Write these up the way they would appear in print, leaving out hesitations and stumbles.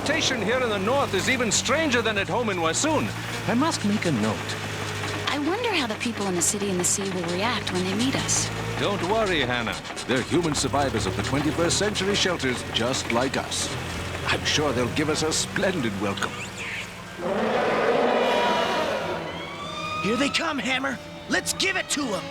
reputation here in the north is even stranger than at home in Wassoon. I must make a note. I wonder how the people in the city and the sea will react when they meet us. Don't worry, Hannah. They're human survivors of the 21st century shelters, just like us. I'm sure they'll give us a splendid welcome. Here they come, Hammer. Let's give it to them.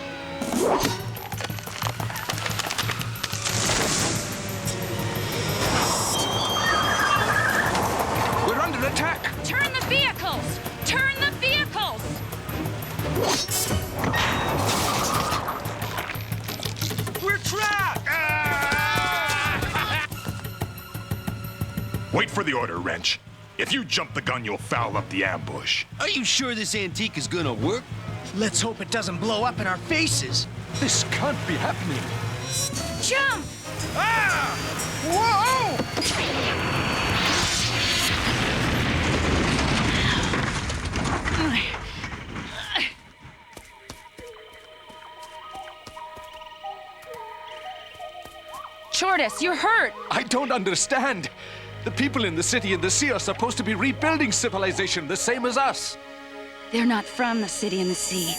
We're under attack! Turn the vehicles! Turn the vehicles! We're trapped! Wait for the order, Wrench. If you jump the gun, you'll foul up the ambush. Are you sure this antique is gonna work? Let's hope it doesn't blow up in our faces. This can't be happening. Jump! Ah! Whoa! Shortus, you're hurt! I don't understand. The people in the city and the sea are supposed to be rebuilding civilization the same as us. They're not from the city and the sea.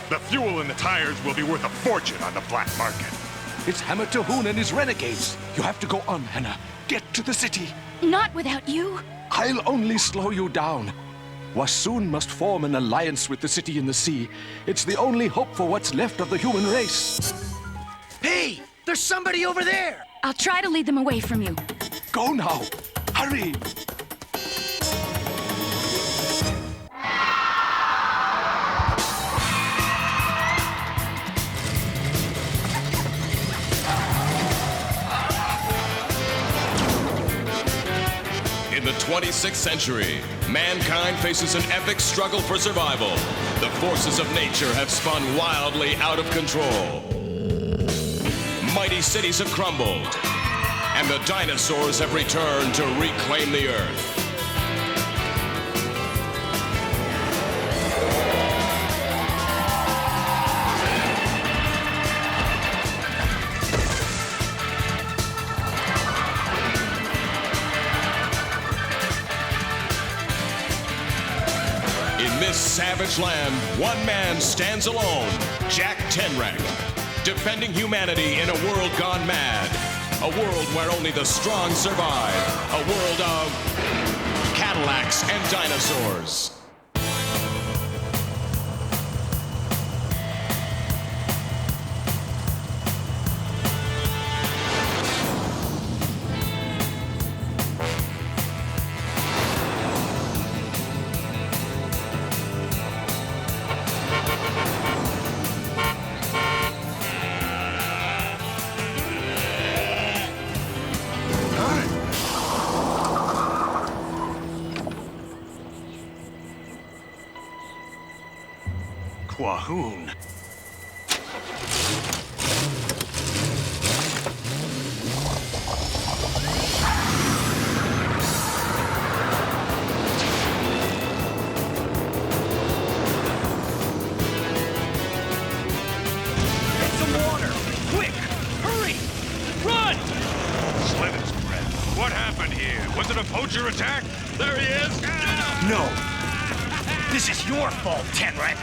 The fuel and the tires will be worth a fortune on the black market. It's Hammer Tahoon and his renegades. You have to go on, Hannah. Get to the city. Not without you. I'll only slow you down. Wassoon must form an alliance with the city and the sea. It's the only hope for what's left of the human race. Hey! There's somebody over there! I'll try to lead them away from you. Go now. Hurry. In the 26th century, mankind faces an epic struggle for survival. The forces of nature have spun wildly out of control. Mighty cities have crumbled, and the dinosaurs have returned to reclaim the Earth. In this savage land, one man stands alone, Jack Tenrek, defending humanity in a world gone mad. A world where only the strong survive. A world of Cadillacs and dinosaurs. Wahoon. Get some water! Quick! Hurry! Run! Sliven's breath. What happened here? Was it a poacher attack? There he is. No! This is your fault, Tenrek!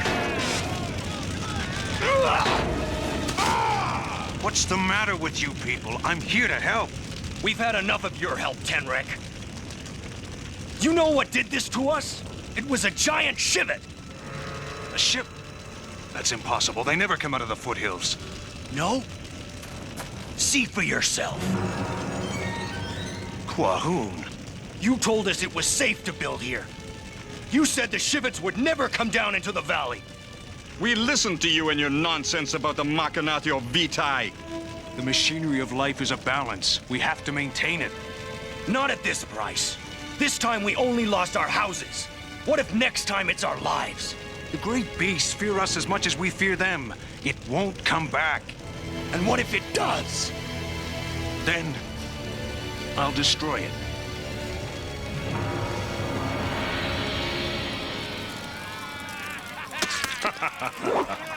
What's the matter with you people? I'm here to help. We've had enough of your help, Tenrek. You know what did this to us? It was a giant shivet! A ship? That's impossible. They never come out of the foothills. No? See for yourself. Wahoon. You told us it was safe to build here. You said the shivets would never come down into the valley. We listened to you and your nonsense about the Machinatio Vitae. The machinery of life is a balance. We have to maintain it. Not at this price. This time we only lost our houses. What if next time it's our lives? The great beasts fear us as much as we fear them. It won't come back. And what if it does? Then, I'll destroy it.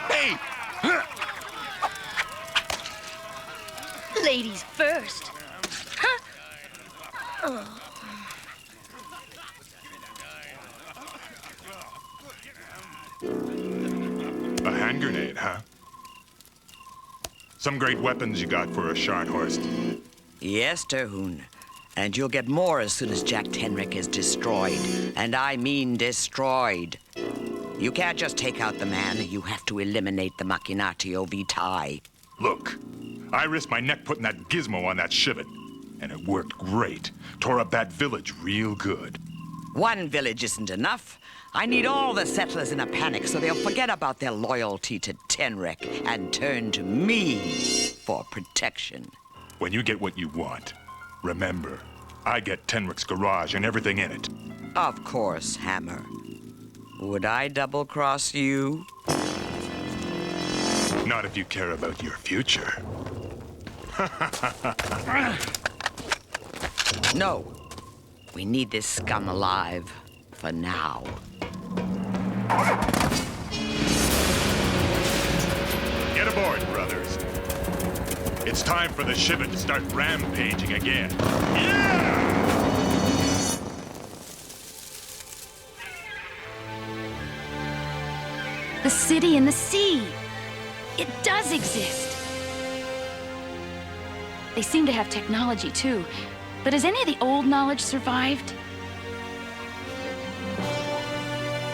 Hey! Ladies first. Huh? hand grenade, huh? Some great weapons you got for a Scharnhorst. Yes, Terhune. And you'll get more as soon as Jack Tenrick is destroyed. And I mean destroyed. You can't just take out the man. You have to eliminate the Machinatio Vitae. Look, I risked my neck putting that gizmo on that Shivet. And it worked great. Tore up that village real good. One village isn't enough. I need all the settlers in a panic so they'll forget about their loyalty to Tenrick and turn to me for protection. When you get what you want, remember, I get Tenrick's garage and everything in it. Of course, Hammer. Would I double-cross you? Not if you care about your future. No. We need this scum alive. For now. Get aboard, brothers. It's time for the Shivet to start rampaging again. Yeah! The city in the sea. It does exist. They seem to have technology, too. But has any of the old knowledge survived?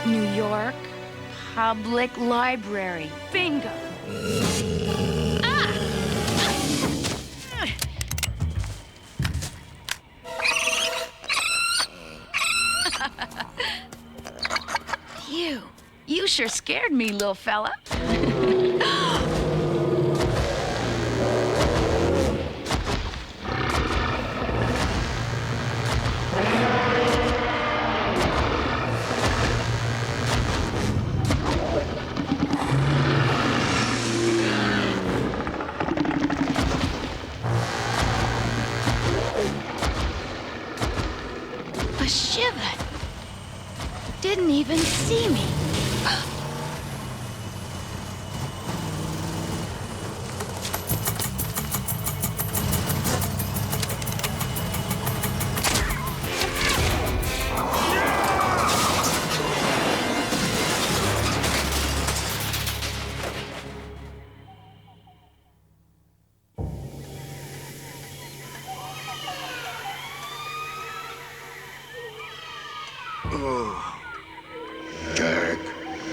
New York Public Library. Bingo. Ah! You sure scared me, little fella. A Shivet didn't even see me.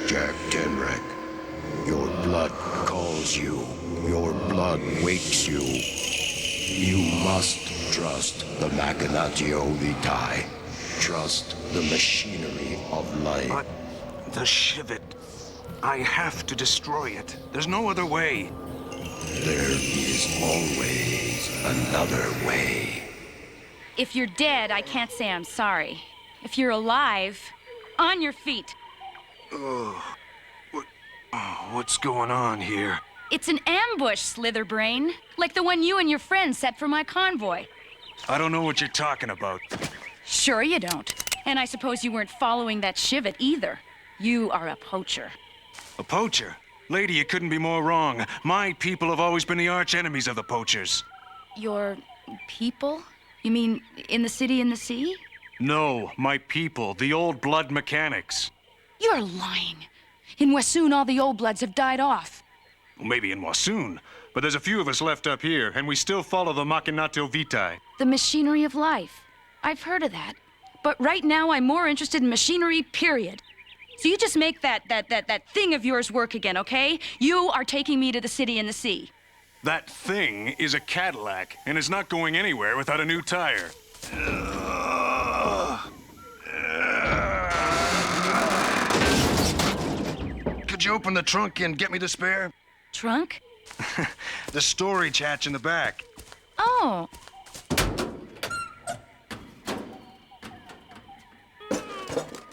Jack Tenrick, your blood calls you. Your blood wakes you. You must trust the Machinatio Vitae. Trust the machinery of life. But the Shivet, I have to destroy it. There's no other way. There is always another way. If you're dead, I can't say I'm sorry. If you're alive, on your feet. What's going on here? It's an ambush, Slitherbrain. Like the one you and your friends set for my convoy. I don't know what you're talking about. Sure you don't. And I suppose you weren't following that Shivet either. You are a poacher. A poacher? Lady, you couldn't be more wrong. My people have always been the arch enemies of the poachers. Your people? You mean in the city in the sea? No, my people, the old blood mechanics. You're lying. In Wassoon, all the old bloods have died off. Well, maybe in Wassoon, but there's a few of us left up here, and we still follow the Machinatio Vitae. The machinery of life. I've heard of that. But right now, I'm more interested in machinery, period. So you just make that thing of yours work again, okay? You are taking me to the city in the sea. That thing is a Cadillac, and it's not going anywhere without a new tire. Could you open the trunk and get me the spare? Trunk? The storage hatch in the back. Oh.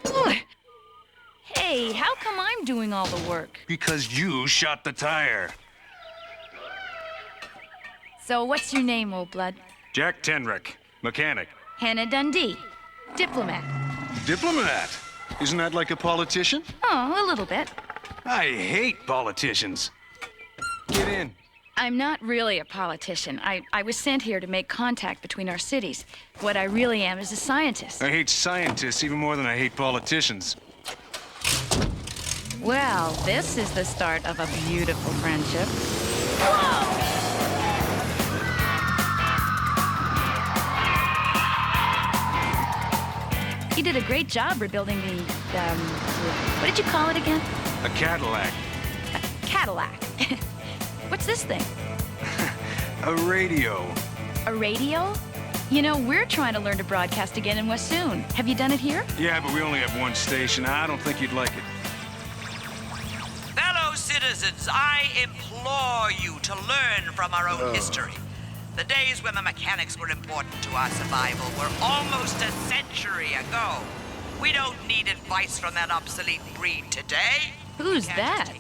Ooh. Hey, how come I'm doing all the work? Because you shot the tire. So what's your name, old blood? Jack Tenrick, mechanic. Hannah Dundee, diplomat. Diplomat? Isn't that like a politician? Oh, a little bit. I hate politicians. Get in. I'm not really a politician. I was sent here to make contact between our cities. What I really am is a scientist. I hate scientists even more than I hate politicians. Well, this is the start of a beautiful friendship. You did a great job rebuilding the, what did you call it again? A Cadillac. A Cadillac. What's this thing? A radio. A radio? You know, we're trying to learn to broadcast again in Wassoon. Have you done it here? Yeah, but we only have one station. I don't think you'd like it. Fellow citizens, I implore you to learn from our own history. The days when the mechanics were important to our survival were almost a century ago. We don't need advice from that obsolete breed today. Who's that?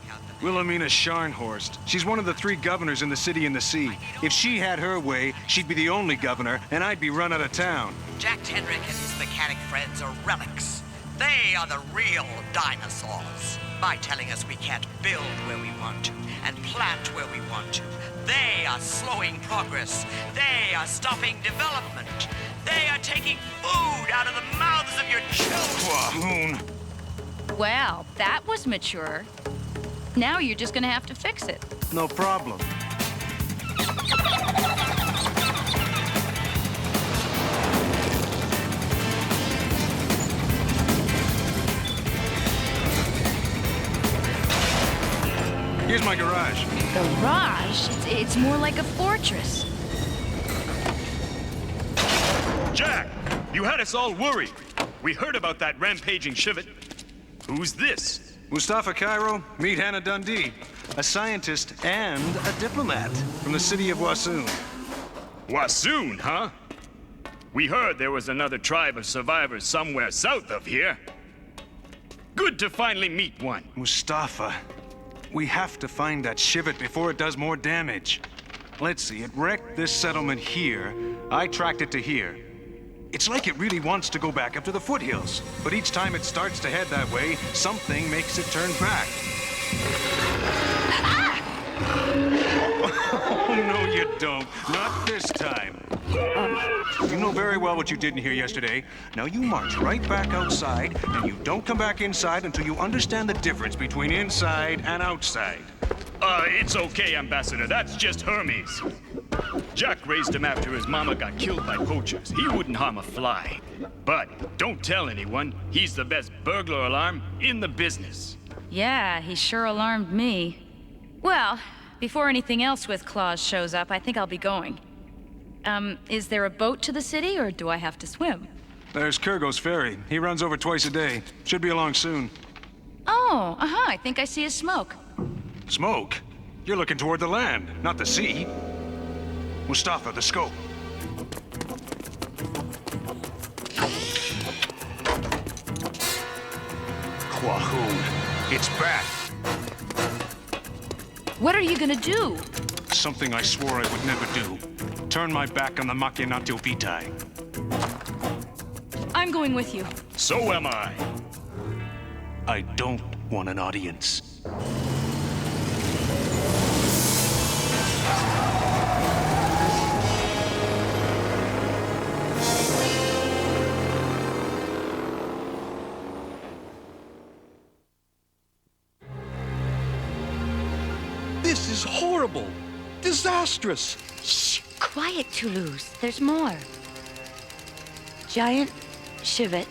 Wilhelmina Scharnhorst. She's one of the 3 governors in the City in the Sea. If she had her way, she'd be the only governor, and I'd be run out of town. Jack Tenrick and his mechanic friends are relics. They are the real dinosaurs. By telling us we can't build where we want to and plant where we want to, they are slowing progress. They are stopping development. They are taking food out of the mouths of your children. Quahoon. Well, that was mature. Now you're just gonna have to fix it. No problem. Here's my garage. Garage? It's more like a fortress. Jack, you had us all worried. We heard about that rampaging Shivet. Who's this? Mustafa Cairo, meet Hannah Dundee, a scientist and a diplomat from the city of Wassoon. Wassoon, huh? We heard there was another tribe of survivors somewhere south of here. Good to finally meet one. Mustafa, we have to find that Shivet before it does more damage. Let's see, it wrecked this settlement here. I tracked it to here. It's like it really wants to go back up to the foothills, but each time it starts to head that way, something makes it turn back. Oh, no, you don't. Not this time. You know very well what you did in here yesterday. Now you march right back outside, and you don't come back inside until you understand the difference between inside and outside. It's okay, Ambassador. That's just Hermes. Jack raised him after his mama got killed by poachers. He wouldn't harm a fly. But don't tell anyone. He's the best burglar alarm in the business. Yeah, he sure alarmed me. Well, before anything else with claws shows up, I think I'll be going. Is there a boat to the city, or do I have to swim? There's Kurgo's ferry. He runs over twice a day. Should be along soon. Oh, I think I see his smoke. Smoke? You're looking toward the land, not the sea. Mustafa, the scope. Quahoon, it's back. What are you gonna do? Something I swore I would never do. Turn my back on the Machinatio Vitae. I'm going with you. So am I. I don't want an audience. This is horrible. Disastrous. Shh! Quiet, Toulouse. There's more. Giant Shivet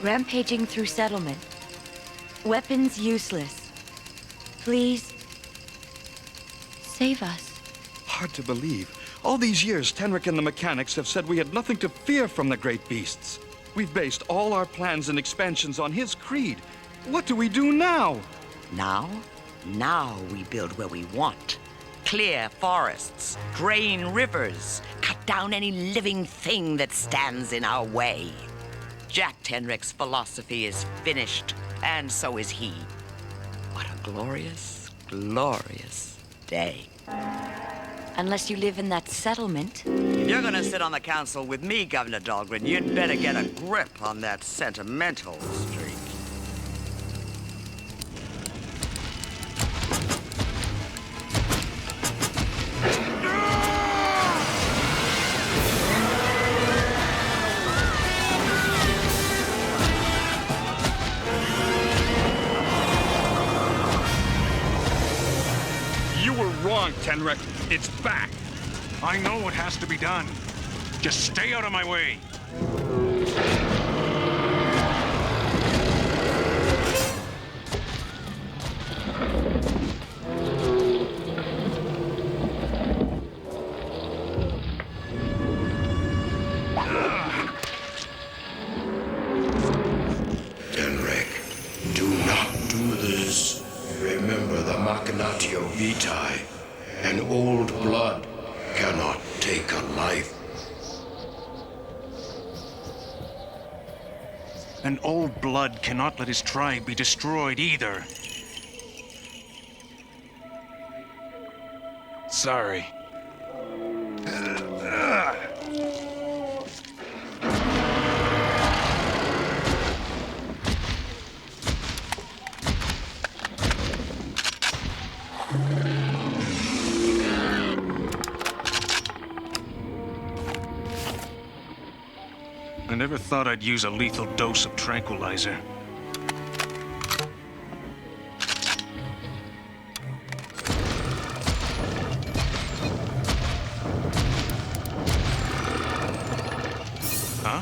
rampaging through settlement. Weapons useless. Please save us. Hard to believe. All these years, Tenrick and the mechanics have said we had nothing to fear from the great beasts. We've based all our plans and expansions on his creed. What do we do now? Now we build where we want. Clear forests, drain rivers, cut down any living thing that stands in our way. Jack Tenrick's philosophy is finished, and so is he. What a glorious, glorious day. Unless you live in that settlement. If you're gonna sit on the council with me, Governor Dahlgren, you'd better get a grip on that sentimental streak. You were wrong, Tenrek. It's back. I know what has to be done. Just stay out of my way. Tenrek, do not do this. Remember the Machinatio Vitae. An old blood cannot take a life. An old blood cannot let his tribe be destroyed either. Sorry. I never thought I'd use a lethal dose of tranquilizer. Huh?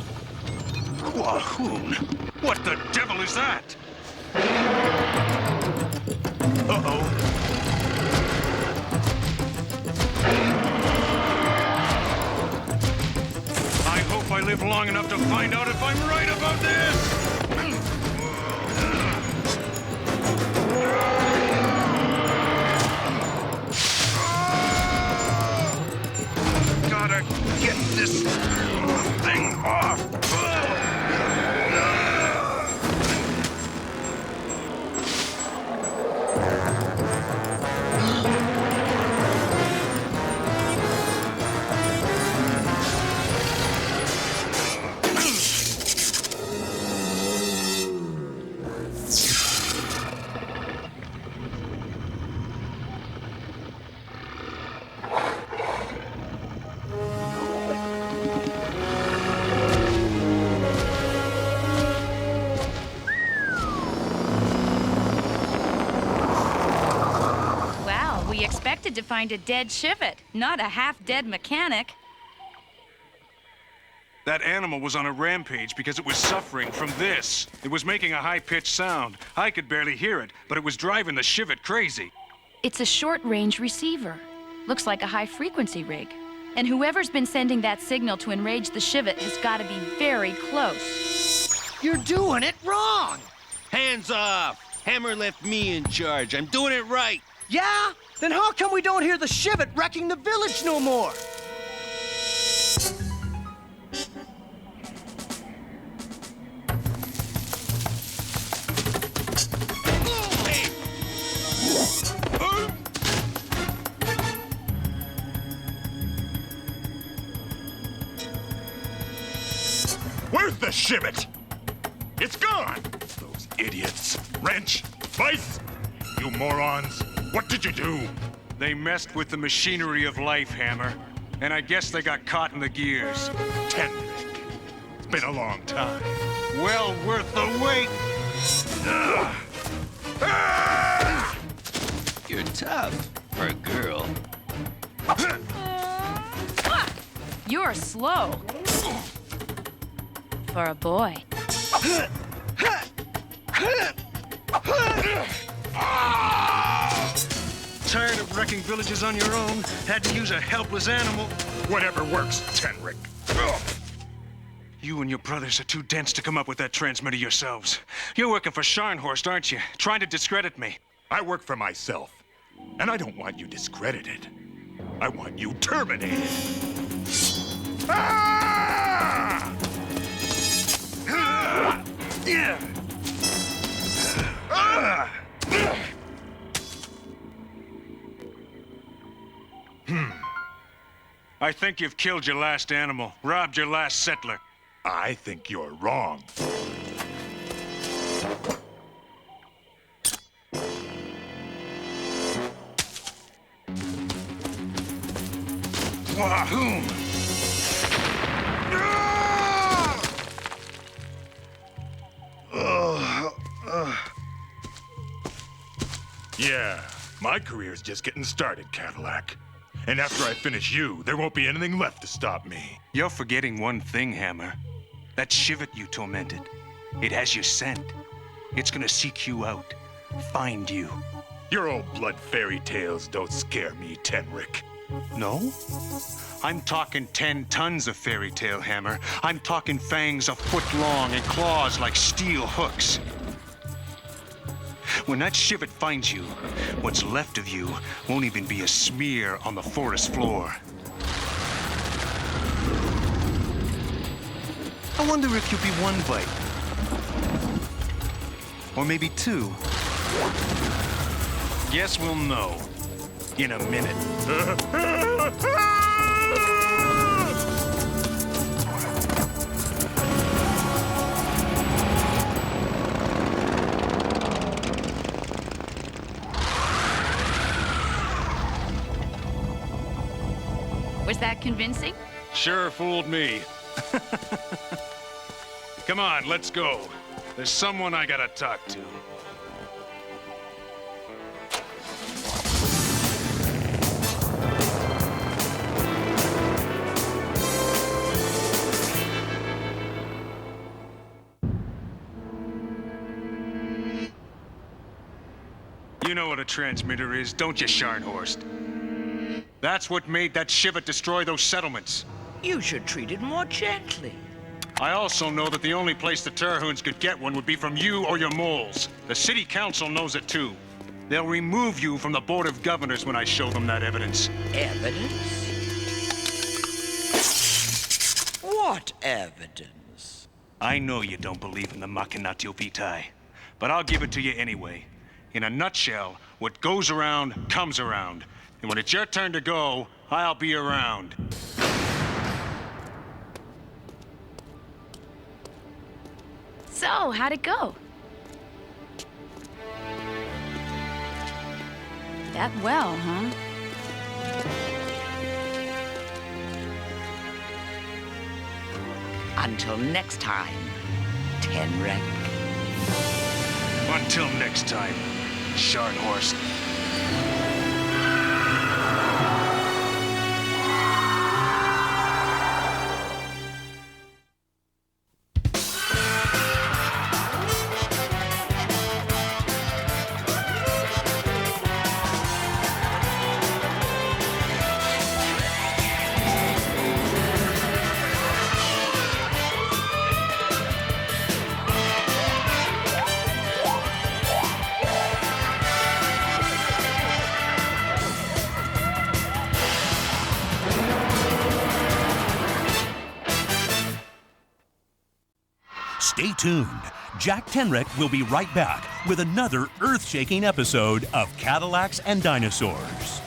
Wahoon! What the devil is that? Uh-oh. I live long enough to find out if I'm right about this! Gotta get this thing off! We expected to find a dead Shivet, not a half-dead mechanic. That animal was on a rampage because it was suffering from this. It was making a high-pitched sound. I could barely hear it, but it was driving the Shivet crazy. It's a short-range receiver. Looks like a high-frequency rig. And whoever's been sending that signal to enrage the Shivet has got to be very close. You're doing it wrong! Hands off! Hammer left me in charge. I'm doing it right. Yeah? Then how come we don't hear the Shivet wrecking the village no more? Where's the Shivet? It's gone! Those idiots. Wrench! Vice! You morons! What did you do? They messed with the machinery of life, Hammer. And I guess they got caught in the gears. Tenrek. It's been a long time. Well worth the wait! You're tough for a girl. You're slow. For a boy. Tired of wrecking villages on your own? Had to use a helpless animal? Whatever works, Tenrek. You and your brothers are too dense to come up with that transmitter yourselves. You're working for Scharnhorst, aren't you? Trying to discredit me. I work for myself, and I don't want you discredited. I want you terminated. Ah! Yeah! I think you've killed your last animal, robbed your last settler. I think you're wrong. Wahoom! Yeah, My career's just getting started, Cadillac. And after I finish you, there won't be anything left to stop me. You're forgetting one thing, Hammer. That Shivet you tormented. It has your scent. It's gonna seek you out. Find you. Your old blood fairy tales don't scare me, Tenric. No? I'm talking 10 tons of fairy tale, Hammer. I'm talking fangs a foot long and claws like steel hooks. When that Shivet finds you, what's left of you won't even be a smear on the forest floor. I wonder if you'll be one bite. Or maybe two. Guess we'll know in a minute. Was that convincing? Sure fooled me. Come on, let's go. There's someone I gotta talk to. You know what a transmitter is, don't you, Scharnhorst? That's what made that Shivet destroy those settlements. You should treat it more gently. I also know that the only place the Terhune could get one would be from you or your moles. The city council knows it too. They'll remove you from the board of governors when I show them that evidence. Evidence? What evidence? I know you don't believe in the Machinatio Vitae, but I'll give it to you anyway. In a nutshell, what goes around comes around. And when it's your turn to go, I'll be around. So, how'd it go? That well, huh? Until next time, Tenric. Until next time, Scharnhorst. Stay tuned. Jack Tenric will be right back with another earth-shaking episode of Cadillacs and Dinosaurs.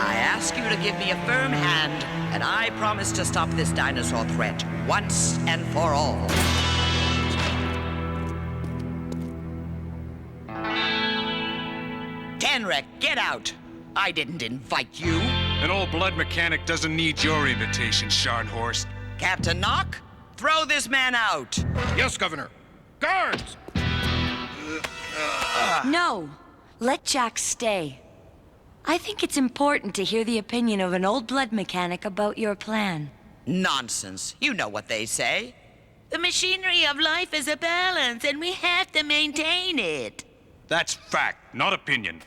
I ask you to give me a firm hand, and I promise to stop this dinosaur threat once and for all. Tenrek, get out! I didn't invite you. An old blood mechanic doesn't need your invitation, Scharnhorst. Captain Knock, throw this man out. Yes, Governor. Guards! No, let Jack stay. I think it's important to hear the opinion of an old blood mechanic about your plan. Nonsense. You know what they say. The machinery of life is a balance, and we have to maintain it. That's fact, not opinion.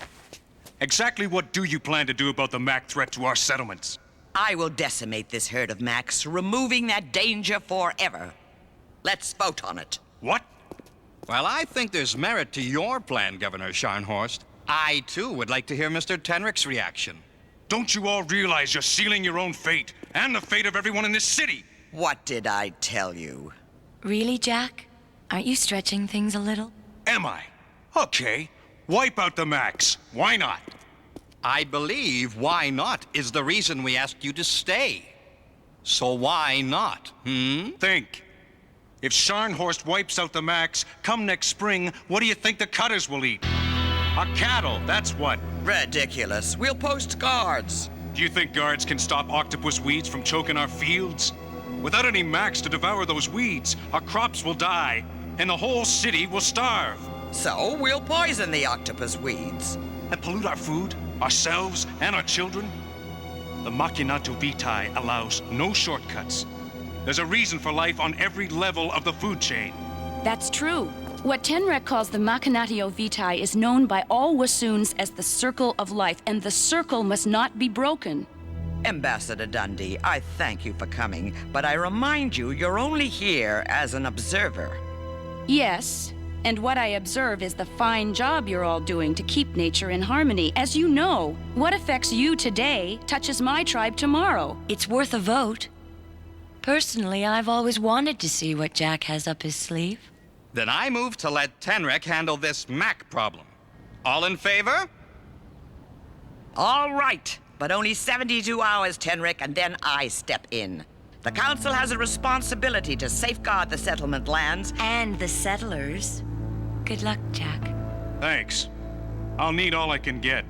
Exactly what do you plan to do about the Mac threat to our settlements? I will decimate this herd of Macs, removing that danger forever. Let's vote on it. What? Well, I think there's merit to your plan, Governor Scharnhorst. I, too, would like to hear Mr. Tenrek's reaction. Don't you all realize you're sealing your own fate, and the fate of everyone in this city? What did I tell you? Really, Jack? Aren't you stretching things a little? Am I? Okay. Wipe out the Macs. Why not? I believe why not is the reason we asked you to stay. So why not, Think. If Scharnhorst wipes out the Macs, come next spring, what do you think the cutters will eat? Our cattle, that's what. Ridiculous. We'll post guards. Do you think guards can stop octopus weeds from choking our fields? Without any Macs to devour those weeds, our crops will die, and the whole city will starve. So we'll poison the octopus weeds. And pollute our food, ourselves, and our children? The Machinato Vitae allows no shortcuts. There's a reason for life on every level of the food chain. That's true. What Tenrek calls the Machinatio Vitae is known by all Wassoons as the Circle of Life, and the circle must not be broken. Ambassador Dundee, I thank you for coming, but I remind you you're only here as an observer. Yes, and what I observe is the fine job you're all doing to keep nature in harmony. As you know, what affects you today touches my tribe tomorrow. It's worth a vote. Personally, I've always wanted to see what Jack has up his sleeve. Then I move to let Tenrek handle this Mac problem. All in favor? All right, but only 72 hours, Tenrek, and then I step in. The council has a responsibility to safeguard the settlement lands. And the settlers. Good luck, Jack. Thanks. I'll need all I can get.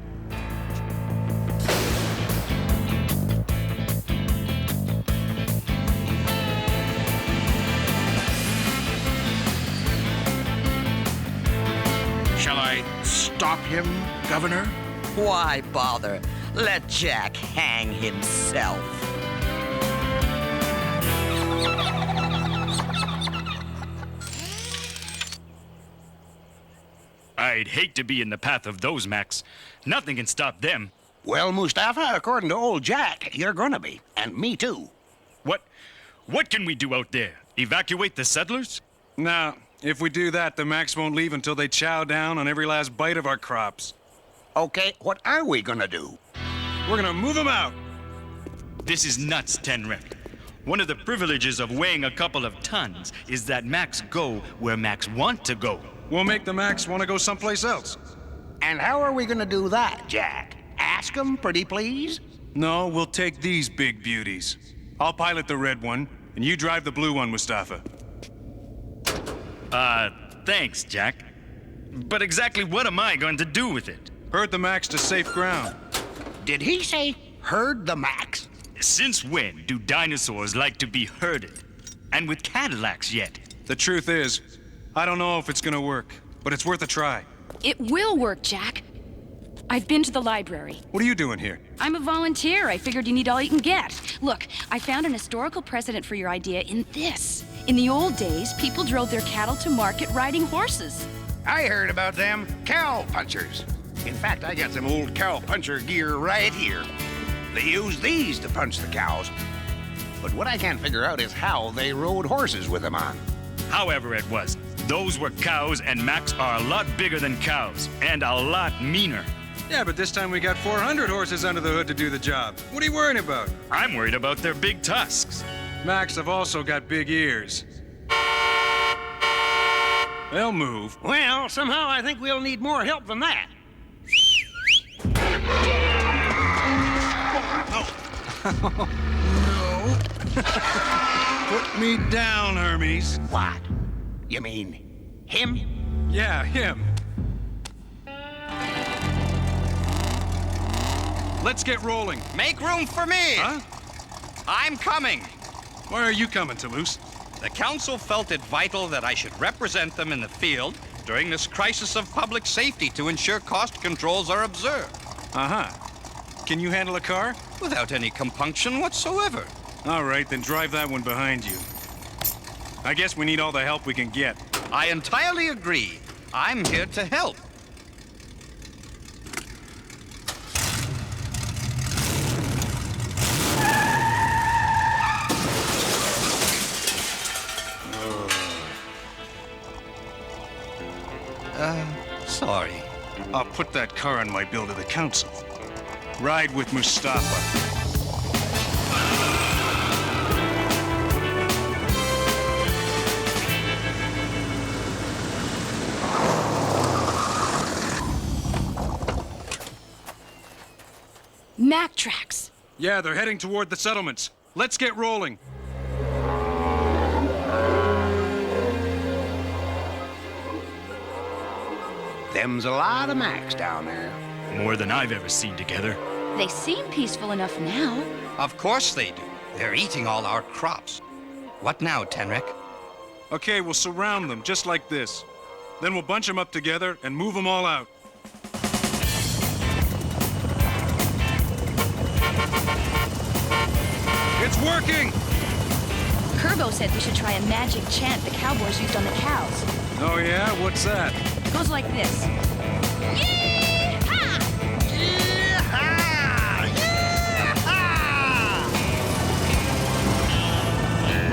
Shall I stop him, Governor? Why bother? Let Jack hang himself. I'd hate to be in the path of those Macs. Nothing can stop them. Well, Mustafa, according to old Jack, you're gonna be. And me too. What can we do out there? Evacuate the settlers? Nah, if we do that, the Macs won't leave until they chow down on every last bite of our crops. Okay, what are we gonna do? We're gonna move them out. This is nuts, Tenrek. One of the privileges of weighing a couple of tons is that Macs go where Macs want to go. We'll make the Macs want to go someplace else. And how are we gonna do that, Jack? Ask 'em, pretty please? No, we'll take these big beauties. I'll pilot the red one, and you drive the blue one, Mustafa. Thanks, Jack. But exactly what am I going to do with it? Herd the Macs to safe ground. Did he say herd the Macs? Since when do dinosaurs like to be herded? And with Cadillacs yet? The truth is, I don't know if it's gonna work, but it's worth a try. It will work, Jack. I've been to the library. What are you doing here? I'm a volunteer. I figured you need all you can get. Look, I found an historical precedent for your idea in this. In the old days, people drove their cattle to market riding horses. I heard about them cow punchers. In fact, I got some old cow puncher gear right here. They use these to punch the cows. But what I can't figure out is how they rode horses with them on. However it was, those were cows, and Macs are a lot bigger than cows, and a lot meaner. Yeah, but this time we got 400 horses under the hood to do the job. What are you worrying about? I'm worried about their big tusks. Macs have also got big ears. They'll move. Well, somehow I think we'll need more help than that. No. Put me down, Hermes. What? You mean him? Yeah, him. Let's get rolling. Make room for me! Huh? I'm coming! Why are you coming, Toulouse? The council felt it vital that I should represent them in the field during this crisis of public safety to ensure cost controls are observed. Uh-huh. Can you handle a car? Without any compunction whatsoever. All right, then drive that one behind you. I guess we need all the help we can get. I entirely agree. I'm here to help. Sorry. I'll put that car on my bill to the council. Ride with Mustafa. Mack tracks. Yeah, they're heading toward the settlements. Let's get rolling. Them's a lot of Macs down there. More than I've ever seen together. They seem peaceful enough now. Of course they do. They're eating all our crops. What now, Tenric? Okay, we'll surround them, just like this. Then we'll bunch them up together and move them all out. It's working! Kerbo said we should try a magic chant the cowboys used on the cows. Oh yeah? What's that? It goes like this.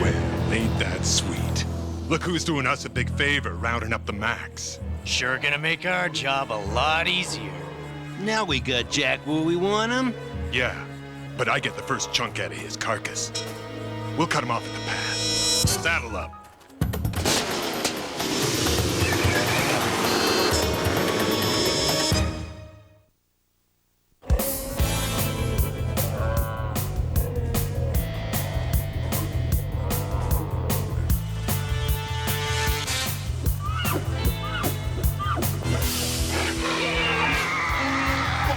Well, ain't that sweet. Look who's doing us a big favor, rounding up the Macs. Sure gonna make our job a lot easier. Now we got Jack where we want him. Yeah, but I get the first chunk out of his carcass. We'll cut him off at the pass. Saddle up.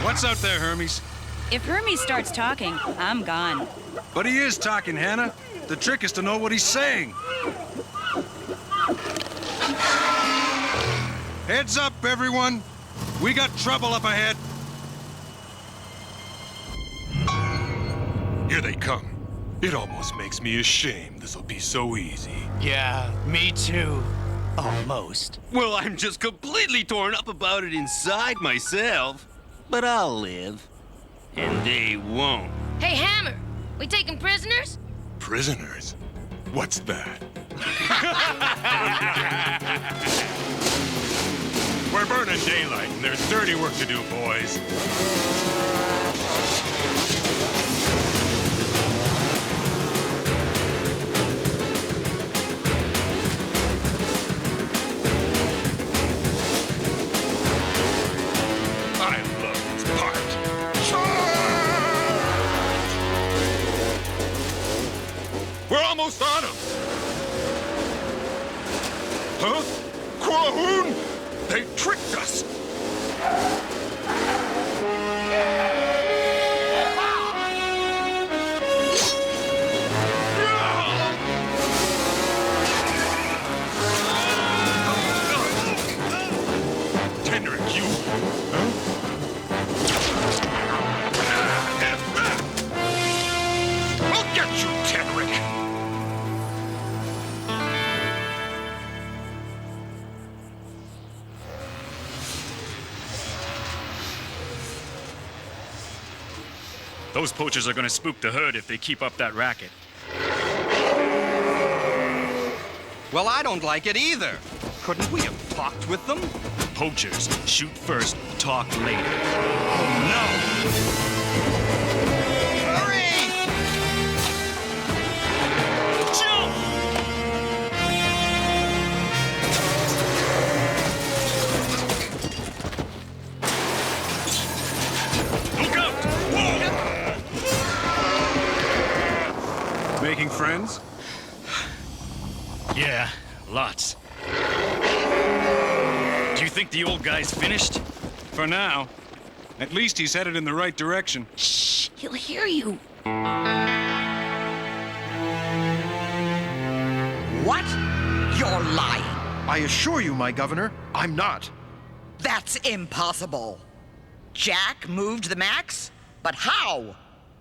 What's out there, Hermes? If Hermes starts talking, I'm gone. But he is talking, Hannah. The trick is to know what he's saying. Heads up, everyone. We got trouble up ahead. Here they come. It almost makes me ashamed this'll be so easy. Yeah, me too. Almost. Well, I'm just completely torn up about it inside myself. But I'll live. And they won't. Hey, Hammer, we taking prisoners? Prisoners? What's that? We're burning daylight, and there's dirty work to do, boys. I love this part. We're almost on him! Huh? Quahoon? They tricked us! Tenric, you... Huh? I'll get you, Tenric! Those poachers are gonna spook the herd if they keep up that racket. Well, I don't like it either. Couldn't we have talked with them? Poachers, shoot first, talk later. Oh no! Hurry! Jump! Look out! Whoa! friends? Yeah, lots. Do you think the old guy's finished? For now. At least he's headed in the right direction. Shh, he'll hear you. What? You're lying. I assure you, my governor, I'm not. That's impossible. Jack moved the Max? But how?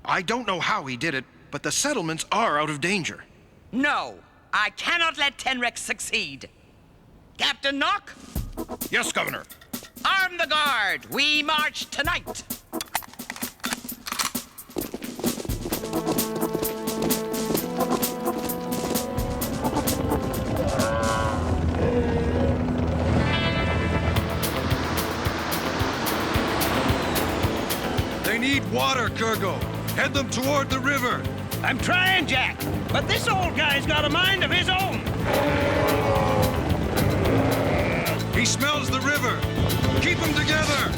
I don't know how he did it, but the settlements are out of danger. No, I cannot let Tenrex succeed. Captain Knock? Yes, Governor. Arm the guard. We march tonight. They need water, Kurgo. Head them toward the river. I'm trying, Jack, but this old guy's got a mind of his own. He smells the river. Keep them together.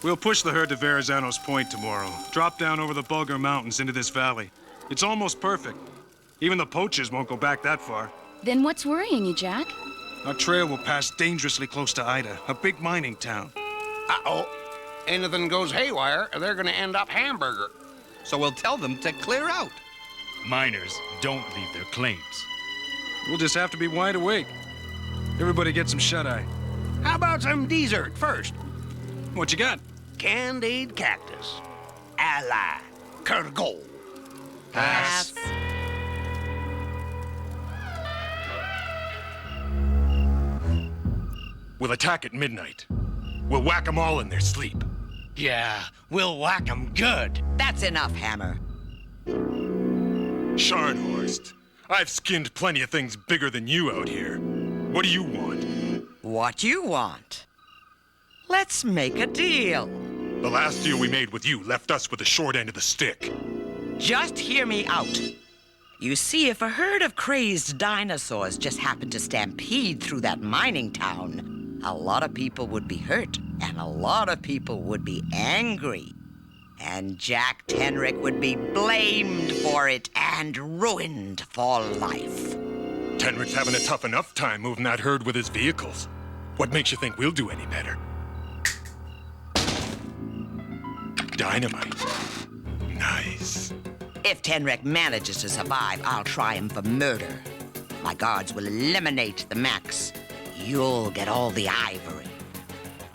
We'll push the herd to Verrazano's Point tomorrow. Drop down over the Bulgar Mountains into this valley. It's almost perfect. Even the poachers won't go back that far. Then what's worrying you, Jack? Our trail will pass dangerously close to Ida, a big mining town. Uh-oh. Anything goes haywire, they're gonna end up hamburger. So we'll tell them to clear out. Miners don't leave their claims. We'll just have to be wide awake. Everybody get some shut-eye. How about some dessert first? What you got? Candied cactus. A la Kurgo. Pass. We'll attack at midnight. We'll whack them all in their sleep. Yeah, we'll whack 'em good. That's enough, Hammer. Scharnhorst, I've skinned plenty of things bigger than you out here. What do you want? What you want? Let's make a deal. The last deal we made with you left us with the short end of the stick. Just hear me out. You see, if a herd of crazed dinosaurs just happened to stampede through that mining town, a lot of people would be hurt, and a lot of people would be angry. And Jack Tenrick would be blamed for it and ruined for life. Tenrick's having a tough enough time moving that herd with his vehicles. What makes you think we'll do any better? Dynamite. Nice. If Tenrick manages to survive, I'll try him for murder. My guards will eliminate the Max. You'll get all the ivory.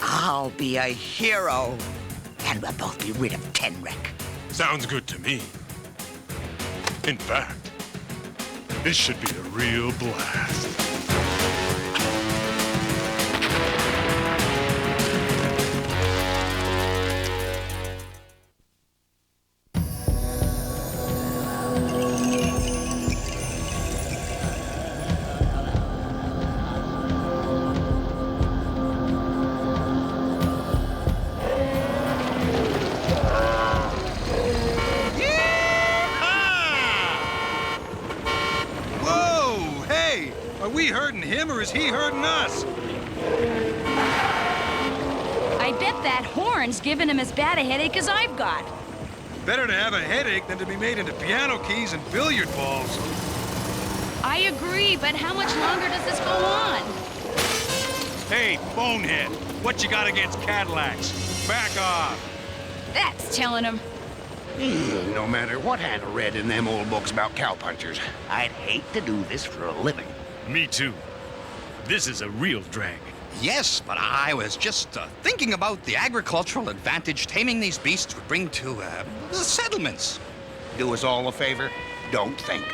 I'll be a hero, and we'll both be rid of Tenrick. Sounds good to me. In fact, this should be a real blast. Are we hurting him or is he hurting us? I bet that horn's giving him as bad a headache as I've got. Better to have a headache than to be made into piano keys and billiard balls. I agree, but how much longer does this go on? Hey, bonehead, what you got against Cadillacs? Back off. That's telling him. No matter what I read in them old books about cowpunchers, I'd hate to do this for a living. Me too. This is a real drag. Yes, but I was just thinking about the agricultural advantage taming these beasts would bring to the settlements. Do us all a favor. Don't think.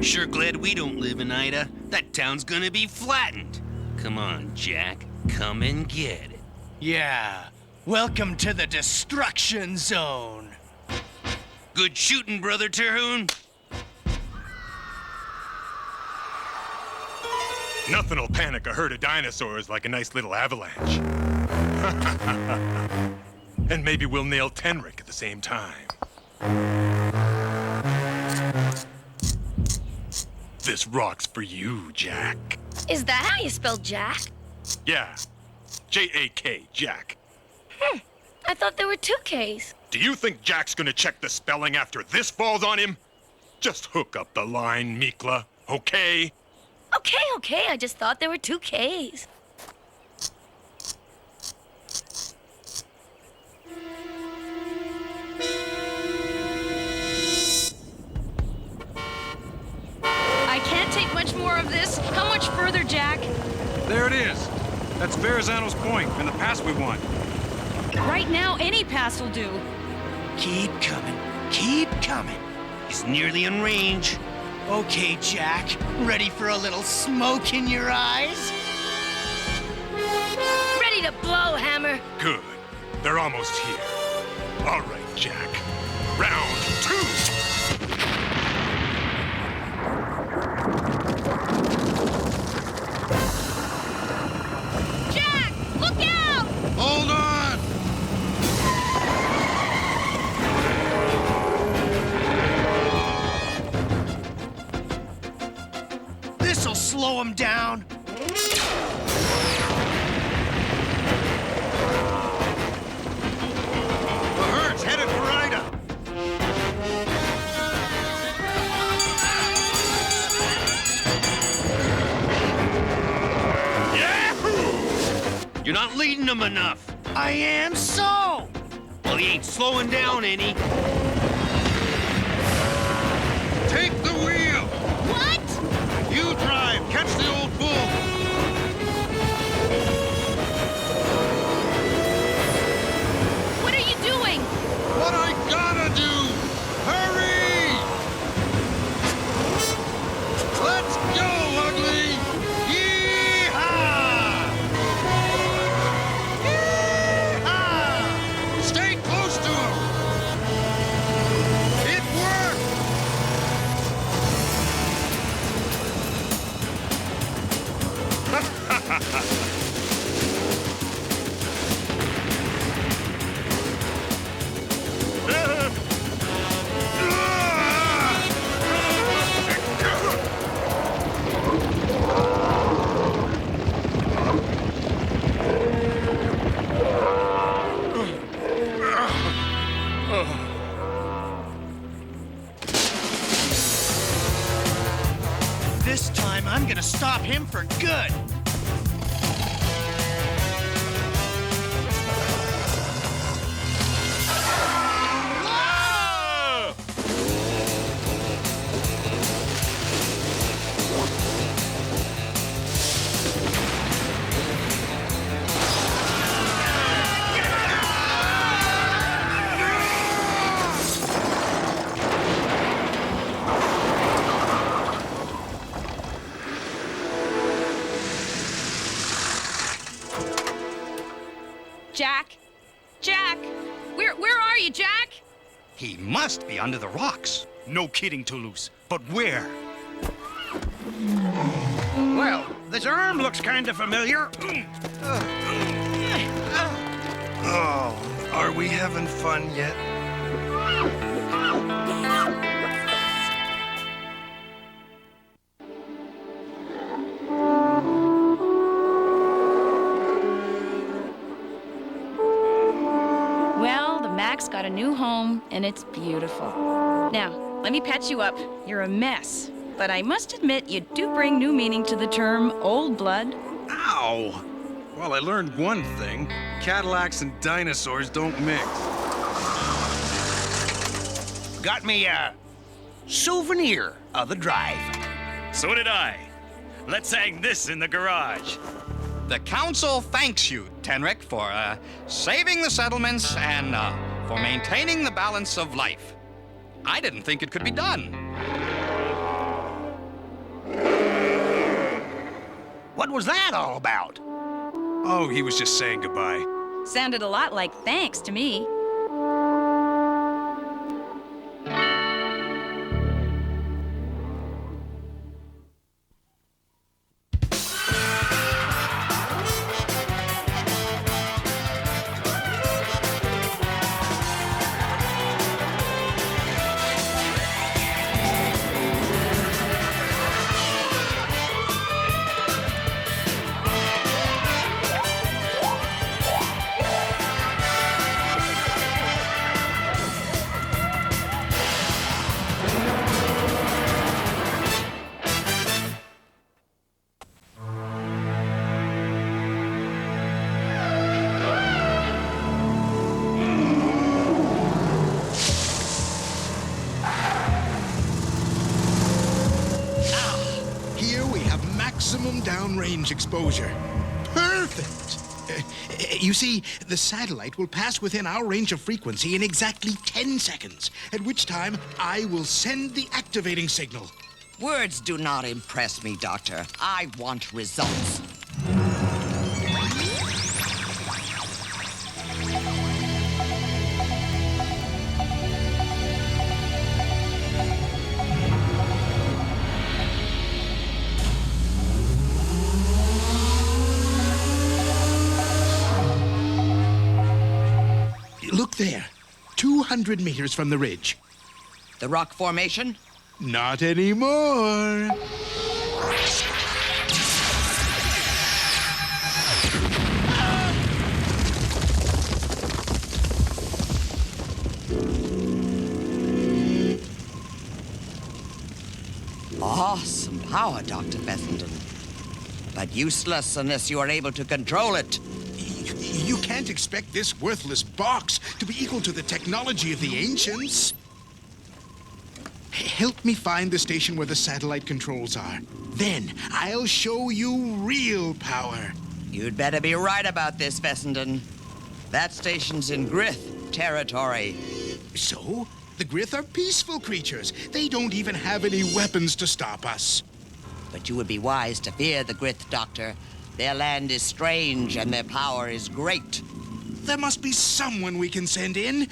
Sure glad we don't live in Ida. That town's gonna be flattened. Come on, Jack. Come and get it. Yeah. Welcome to the destruction zone. Good shooting, Brother Terhune. Nothing'll panic a herd of dinosaurs like a nice little avalanche. And maybe we'll nail Tenric at the same time. This rock's for you, Jack. Is that how you spell Jack? Yeah. J-A-K, Jack. I thought there were 2 Ks. Do you think Jack's gonna check the spelling after this falls on him? Just hook up the line, Mikla, okay? Okay, I just thought there were 2 Ks. I can't take much more of this. How much further, Jack? There it is. That's Verrazano's Point, and the pass we want. Right now, any pass will do. Keep coming. Keep coming. He's nearly in range. Okay, Jack. Ready for a little smoke in your eyes? Ready to blow, Hammer. Good. They're almost here. All right, Jack. Round 2. Jack, look out! Hold on! This'll slow him down. The herd's headed for Ida. Yahoo! You're not leading him enough. I am so. Well, he ain't slowing down any. Take the wheel. What? You drive. Catch the old bull. What are you doing? What I gotta do. Hurry! Let's go, Ugly. Yee-haw! Yee-haw! Stay close to him. It worked. This time, I'm gonna stop him for good. Jack? Jack? Where are you, Jack? He must be under the rocks. No kidding, Toulouse. But where? Well, this arm looks kind of familiar. Oh, are we having fun yet? Well, the Mac's got a new home, and it's beautiful. Now, let me patch you up. You're a mess. But I must admit, you do bring new meaning to the term old blood. Ow! Well, I learned one thing. Cadillacs and dinosaurs don't mix. Got me a souvenir of the drive. So did I. Let's hang this in the garage. The council thanks you, Tenric, for saving the settlements and for maintaining the balance of life. I didn't think it could be done. What was that all about? Oh, he was just saying goodbye. Sounded a lot like thanks to me. long-range exposure. Perfect. You see, the satellite will pass within our range of frequency in exactly 10 seconds, at which time I will send the activating signal. Words do not impress me, Doctor. I want results. Look there, 200 meters from the ridge. The rock formation? Not anymore. Awesome power, Dr. Fessenden. But useless unless you are able to control it. You can't expect this worthless box to be equal to the technology of the ancients. Help me find the station where the satellite controls are. Then I'll show you real power. You'd better be right about this, Fessenden. That station's in Grith territory. So? The Grith are peaceful creatures. They don't even have any weapons to stop us. But you would be wise to fear the Grith, Doctor. Their land is strange and their power is great. There must be someone we can send in.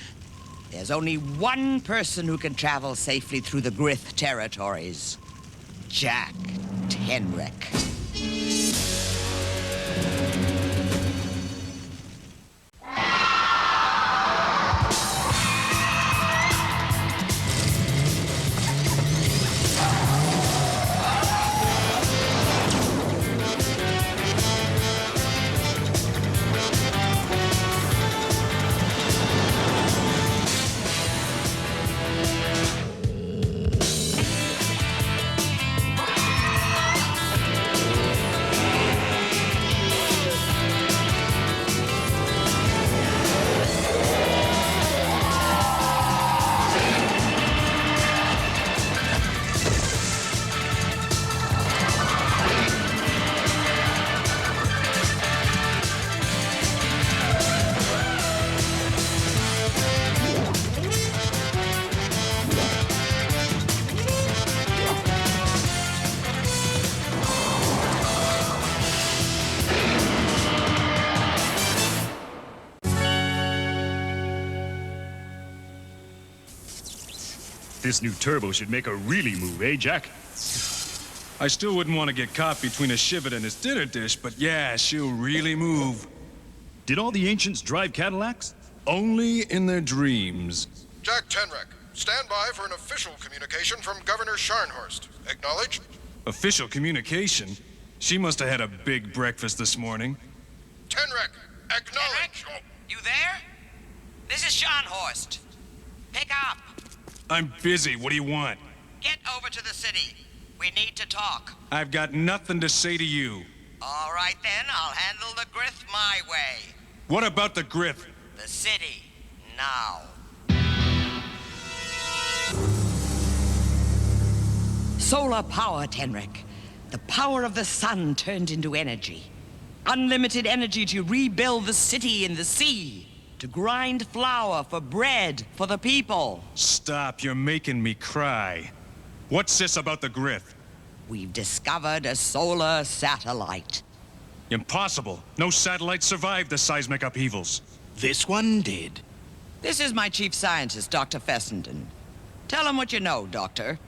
There's only one person who can travel safely through the Grith territories. Jack Tenrick. This new turbo should make a really move, eh, Jack? I still wouldn't want to get caught between a Shivet and his dinner dish, but yeah, she'll really move. Did all the ancients drive Cadillacs? Only in their dreams. Jack Tenrick, stand by for an official communication from Governor Scharnhorst. Acknowledged? Official communication? She must have had a big breakfast this morning. Tenrick, acknowledge. Tenrick? You there? This is Scharnhorst. Pick up. I'm busy. What do you want? Get over to the city. We need to talk. I've got nothing to say to you. All right, then. I'll handle the Grith my way. What about the Grith? The city. Now. Solar power, Tenrick. The power of the sun turned into energy. Unlimited energy to rebuild the city and the sea. To grind flour for bread for the people. Stop, you're making me cry. What's this about the Grith? We've discovered a solar satellite. Impossible. No satellite survived the seismic upheavals. This one did. This is my chief scientist, Dr. Fessenden. Tell him what you know, Doctor.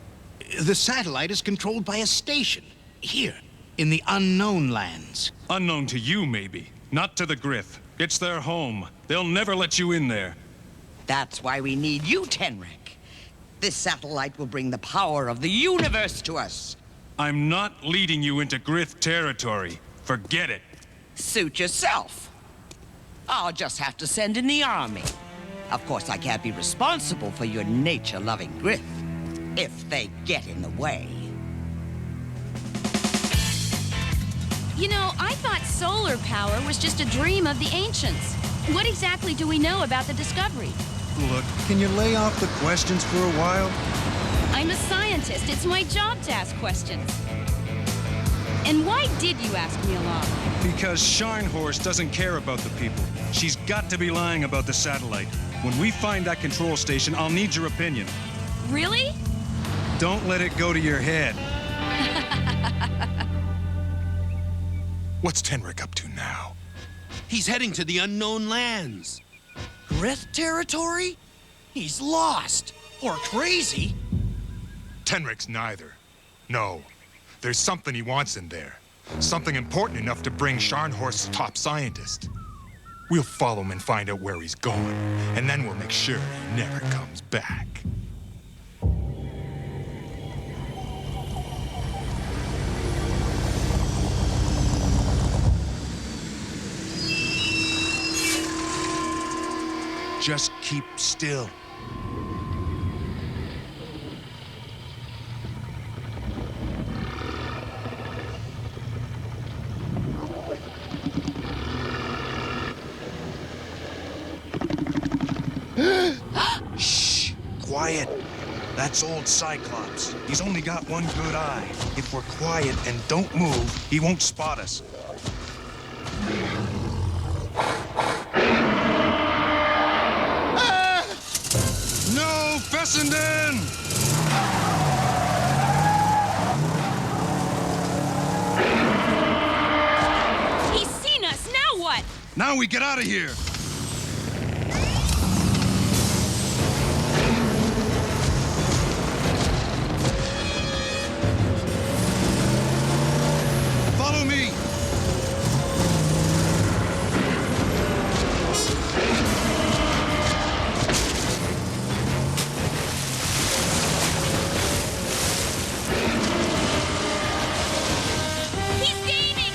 The satellite is controlled by a station. Here, in the unknown lands. Unknown to you, maybe. Not to the Grith. It's their home. They'll never let you in there. That's why we need you, Tenrick. This satellite will bring the power of the universe to us. I'm not leading you into Grith territory. Forget it. Suit yourself. I'll just have to send in the army. Of course, I can't be responsible for your nature-loving Grith, if they get in the way. You know, I thought solar power was just a dream of the ancients. What exactly do we know about the discovery? Look, can you lay off the questions for a while? I'm a scientist. It's my job to ask questions. And why did you ask me along? Because Scharnhorst doesn't care about the people. She's got to be lying about the satellite. When we find that control station, I'll need your opinion. Really? Don't let it go to your head. What's Tenric up to now? He's heading to the unknown lands. Grith territory? He's lost. Or crazy. Tenric's neither. No. There's something he wants in there. Something important enough to bring Scharnhorst's top scientist. We'll follow him and find out where he's going, and then we'll make sure he never comes back. Just keep still. Shh! Quiet. That's old Cyclops. He's only got one good eye. If we're quiet and don't move, he won't spot us. No, Fessenden! He's seen us. Now what? Now we get out of here. Follow me. He's gaining.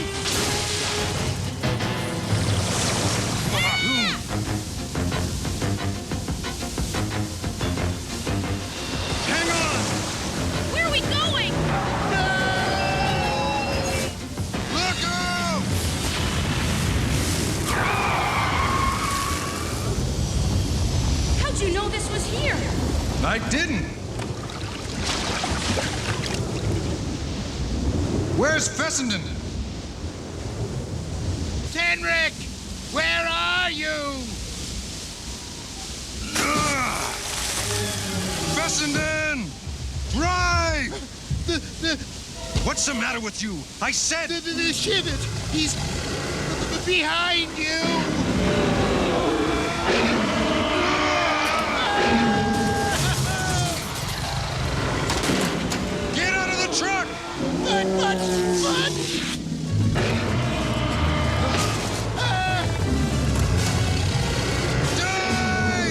Hang on! Where are we going? Look out! How'd you know this was here? I didn't. Where's Fessenden? Tenric! Where are you? Fessenden! Drive! What's the matter with you? I said... The Shivit! He's behind you! Get out of the truck! But... Die!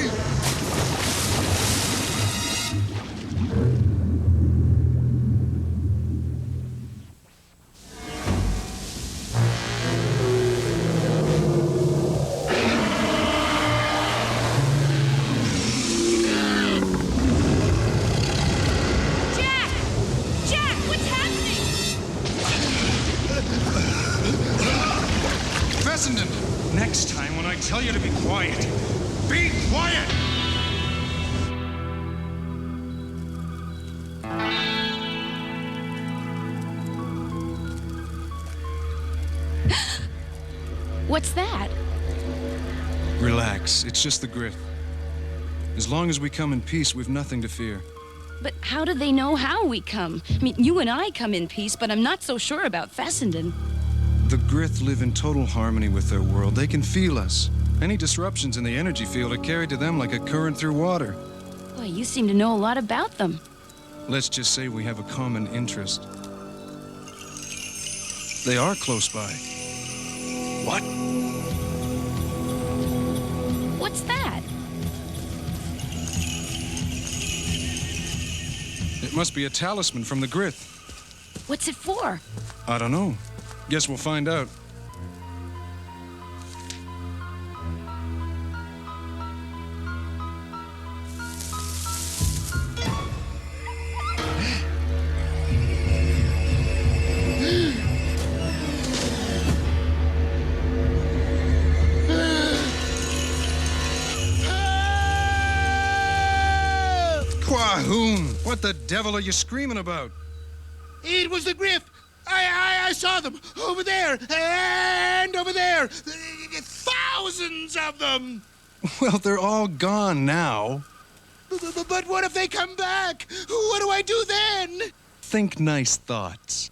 Jack! Jack, what's happening? Fessenden! Next time when I tell you to be quiet, be quiet! What's that? Relax. It's just the Grith. As long as we come in peace, we've nothing to fear. But how do they know how we come? I mean, you and I come in peace, but I'm not so sure about Fessenden. The Grith live in total harmony with their world. They can feel us. Any disruptions in the energy field are carried to them like a current through water. Boy, you seem to know a lot about them. Let's just say we have a common interest. They are close by. What? What's that? It must be a talisman from the Grith. What's it for? I don't know. Guess we'll find out. Quahoon! What the devil are you screaming about? It was the Griff! I saw them over there and over there. Thousands of them. Well, they're all gone now. But what if they come back? What do I do then? Think nice thoughts.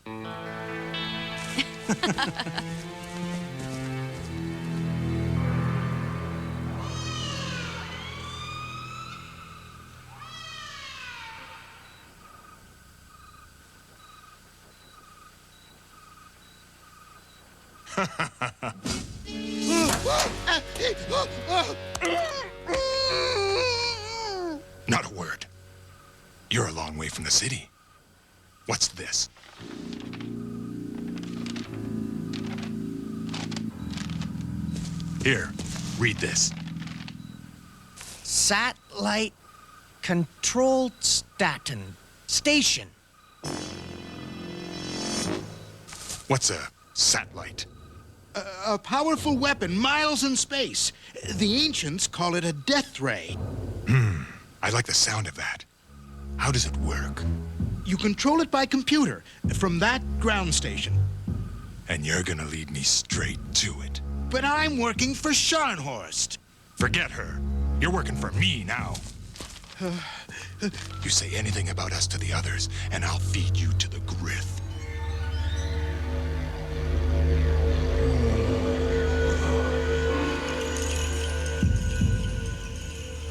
Not a word. You're a long way from the city. What's this? Here, read this. Satellite controlled station. What's a satellite? A powerful weapon, miles in space. The ancients call it a death ray. I like the sound of that. How does it work? You control it by computer from that ground station. And you're gonna lead me straight to it. But I'm working for Scharnhorst. Forget her. You're working for me now. You say anything about us to the others, and I'll feed you to the Grith.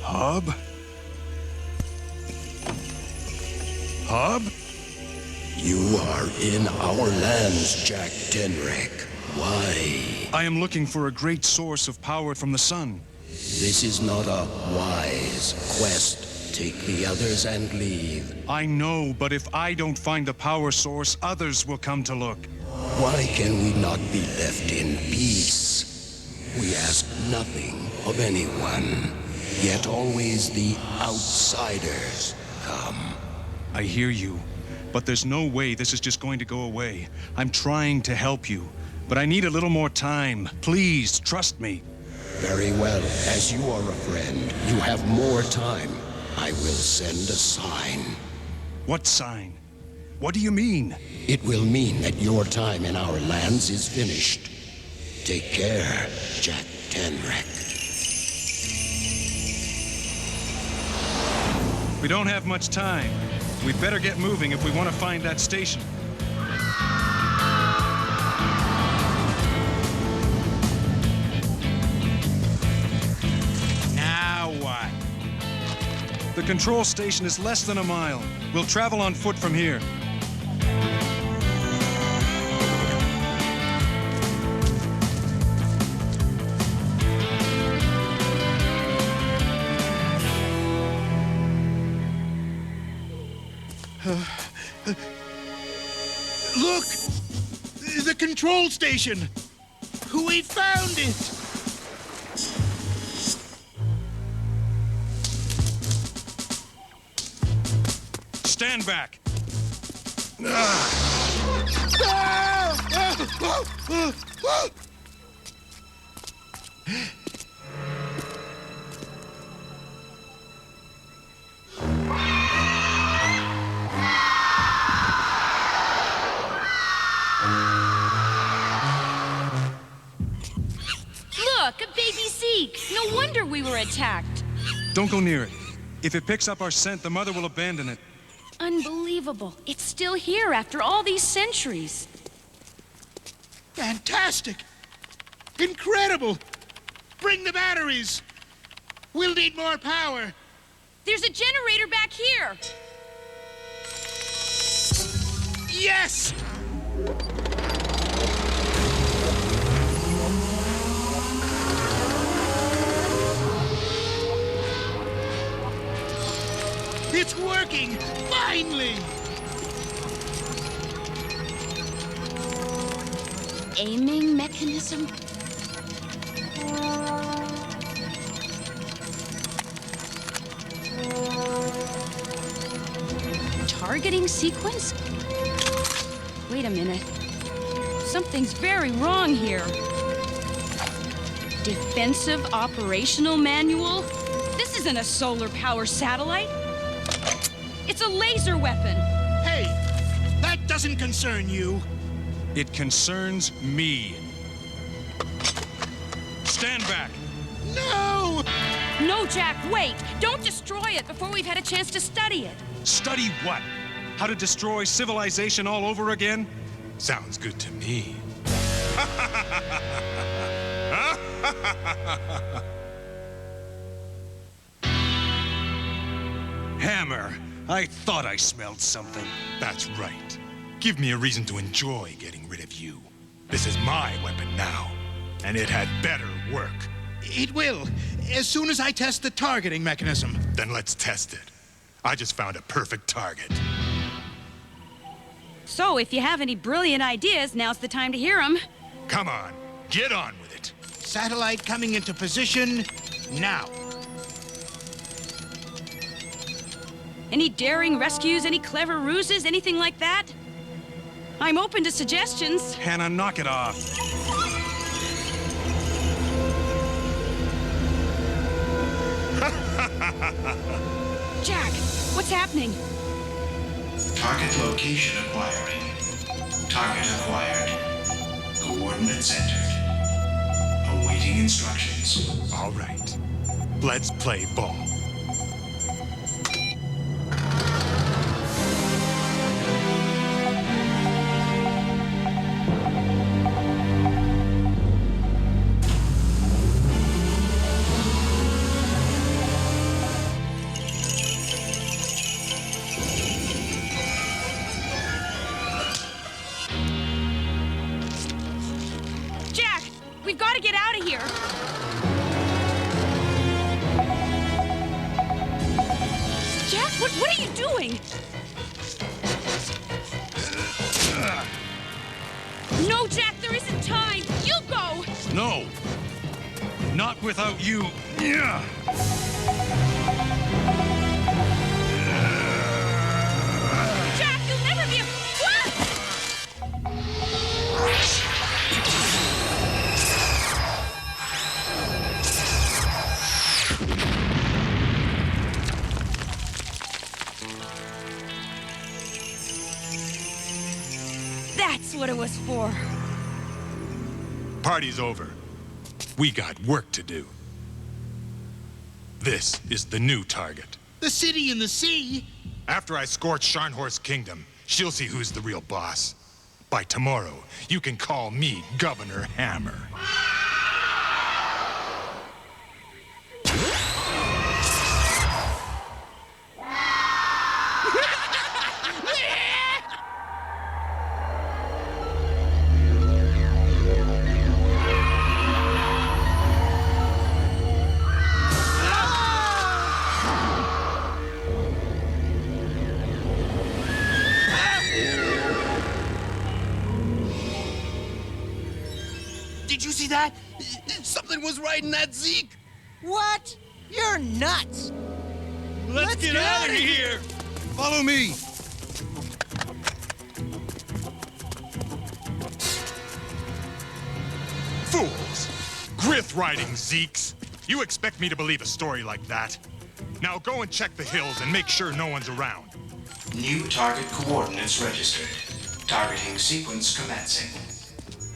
Hub? Hub? You are in our lands, Jack Tenrek. Why? I am looking for a great source of power from the sun. This is not a wise quest. Take the others and leave. I know, but if I don't find the power source, others will come to look. Why can we not be left in peace? We ask nothing of anyone, yet always the outsiders come. I hear you, but there's no way this is just going to go away. I'm trying to help you, but I need a little more time. Please, trust me. Very well. As you are a friend, you have more time. I will send a sign. What sign? What do you mean? It will mean that your time in our lands is finished. Take care, Jack Tenrek. We don't have much time. We'd better get moving if we want to find that station. Now what? The control station is less than a mile. We'll travel on foot from here. Look! The control station! We found it! Stand back! Look, a baby Zeke. No wonder we were attacked. Don't go near it. If it picks up our scent, the mother will abandon it. Unbelievable. It's still here after all these centuries. Fantastic! Incredible! Bring the batteries! We'll need more power! There's a generator back here! Yes! It's working! Finally! Aiming mechanism? Targeting sequence? Wait a minute. Something's very wrong here. Defensive operational manual? This isn't a solar power satellite. It's a laser weapon. Hey, that doesn't concern you. It concerns me. Stand back. No! No, Jack, wait! Don't destroy it before we've had a chance to study it. Study what? How to destroy civilization all over again? Sounds good to me. Hammer, I thought I smelled something. That's right. Give me a reason to enjoy getting rid of you. This is my weapon now, and it had better work. It will, as soon as I test the targeting mechanism. Then let's test it. I just found a perfect target. So, if you have any brilliant ideas, now's the time to hear them. Come on, get on with it. Satellite coming into position now. Any daring rescues, any clever ruses, anything like that? I'm open to suggestions. Hannah, knock it off. Jack, what's happening? Target location acquiring. Target acquired. Coordinates entered. Awaiting instructions. All right. Let's play ball. Jack, we've got to get out of here. Jack, what are you doing? No, Jack, there isn't time. You go. No. Not without you. Yeah. Jack, you'll never be a... That's what it was for. Party's over. We got work to do. This is the new target. The city in the sea? After I scorch Scharnhorst's kingdom, she'll see who's the real boss. By tomorrow, you can call me Governor Hammer. Did you see that? Something was riding that Zeke. What? You're nuts. Let's get out of here. Follow me. Fools! Grith-riding Zeeks! You expect me to believe a story like that? Now go and check the hills and make sure no one's around. New target coordinates registered. Targeting sequence commencing.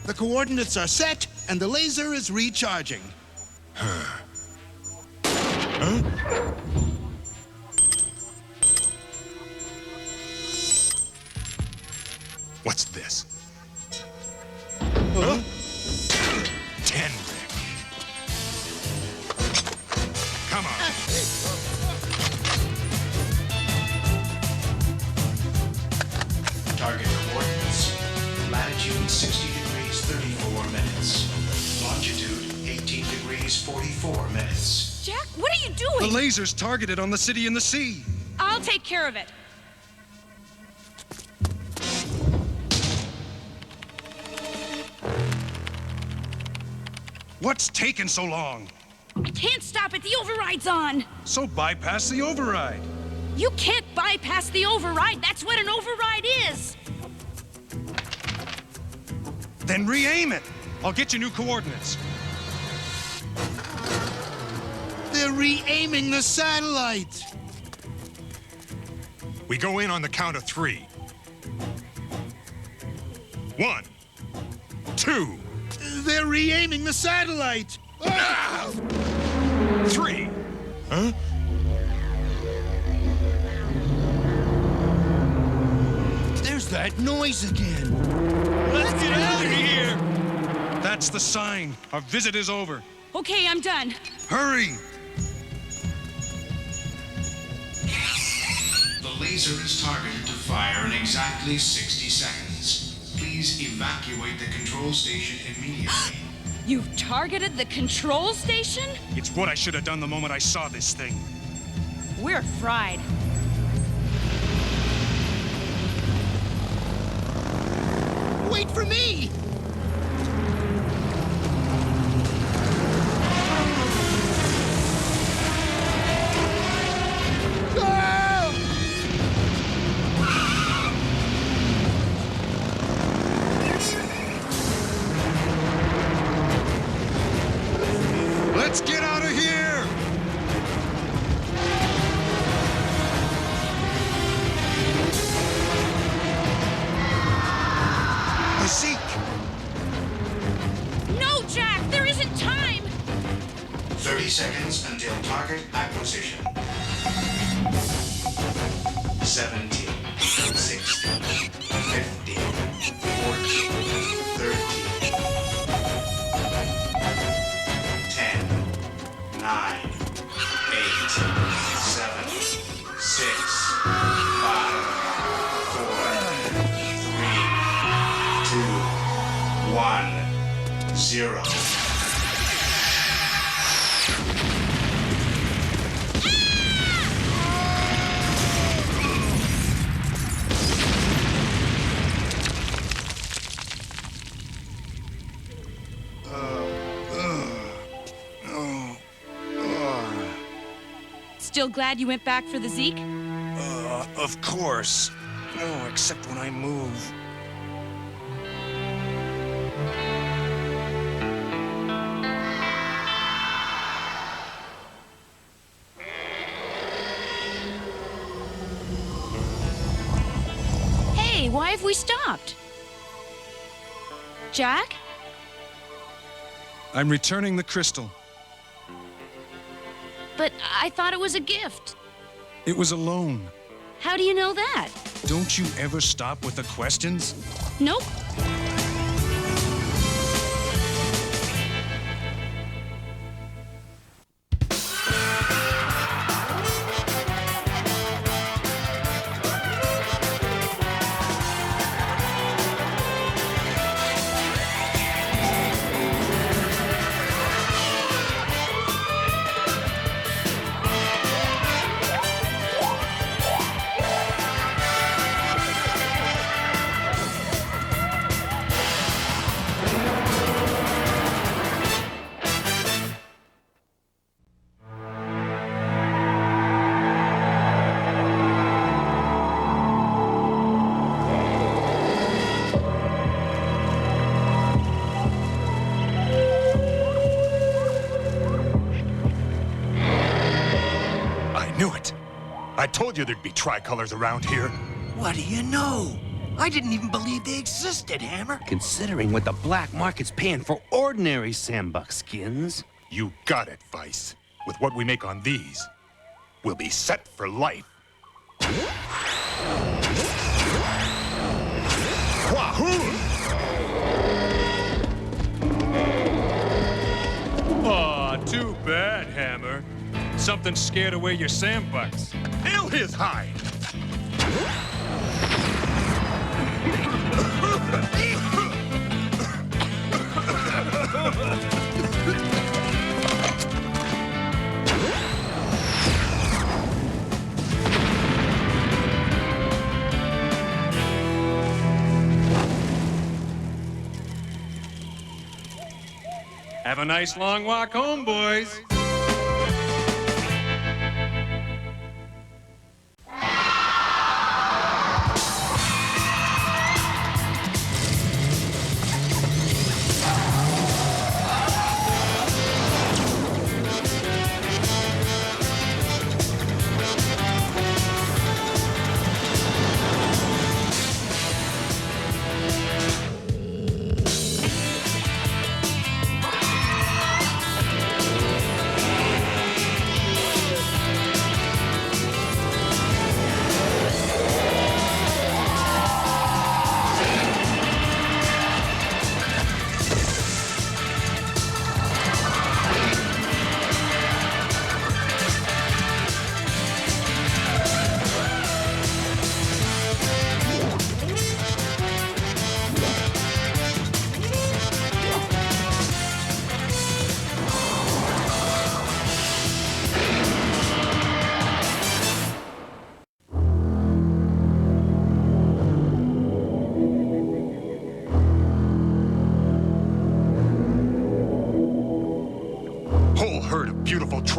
The coordinates are set, and the laser is recharging. Huh? What's this? Huh? Tenric. Come on. Target coordinates. Latitude 60 degrees 34 minutes. Longitude 18 degrees 44 minutes. Jack, what are you doing? The laser's targeted on the city in the sea. I'll take care of it. What's taking so long? I can't stop it. The override's on. So bypass the override. You can't bypass the override. That's what an override is. Then re-aim it. I'll get you new coordinates. They're re-aiming the satellite. We go in on the count of 3. 1, 2. They're re-aiming the satellite. 3. Huh? There's that noise again. Let's get out of here! That's the sign. Our visit is over. Okay, I'm done. Hurry! The laser is targeted to fire in exactly 60 seconds. Please evacuate the control station immediately. You've targeted the control station? It's what I should have done the moment I saw this thing. We're fried. Wait for me! Let's get out of here! The Zeke! No, Jack! There isn't time! 30 seconds until target acquisition. 17, 16, 15, 14, 13, 10, 9, 8, 7, 6, 5, 4, 3, 2, 1, 0. Still glad you went back for the Zeke? Of course. Oh, except when I move. Hey, why have we stopped? Jack? I'm returning the crystal. But I thought it was a gift. It was a loan. How do you know that? Don't you ever stop with the questions? Nope. I told you there'd be tricolors around here. What do you know? I didn't even believe they existed, Hammer. Considering what the black market's paying for ordinary sandbuck skins. You got it, Vice. With what we make on these, we'll be set for life. Wahoo! Aw, too bad, Hammer. Something scared away your sandbucks. Fill his hide! Have a nice long walk home, boys.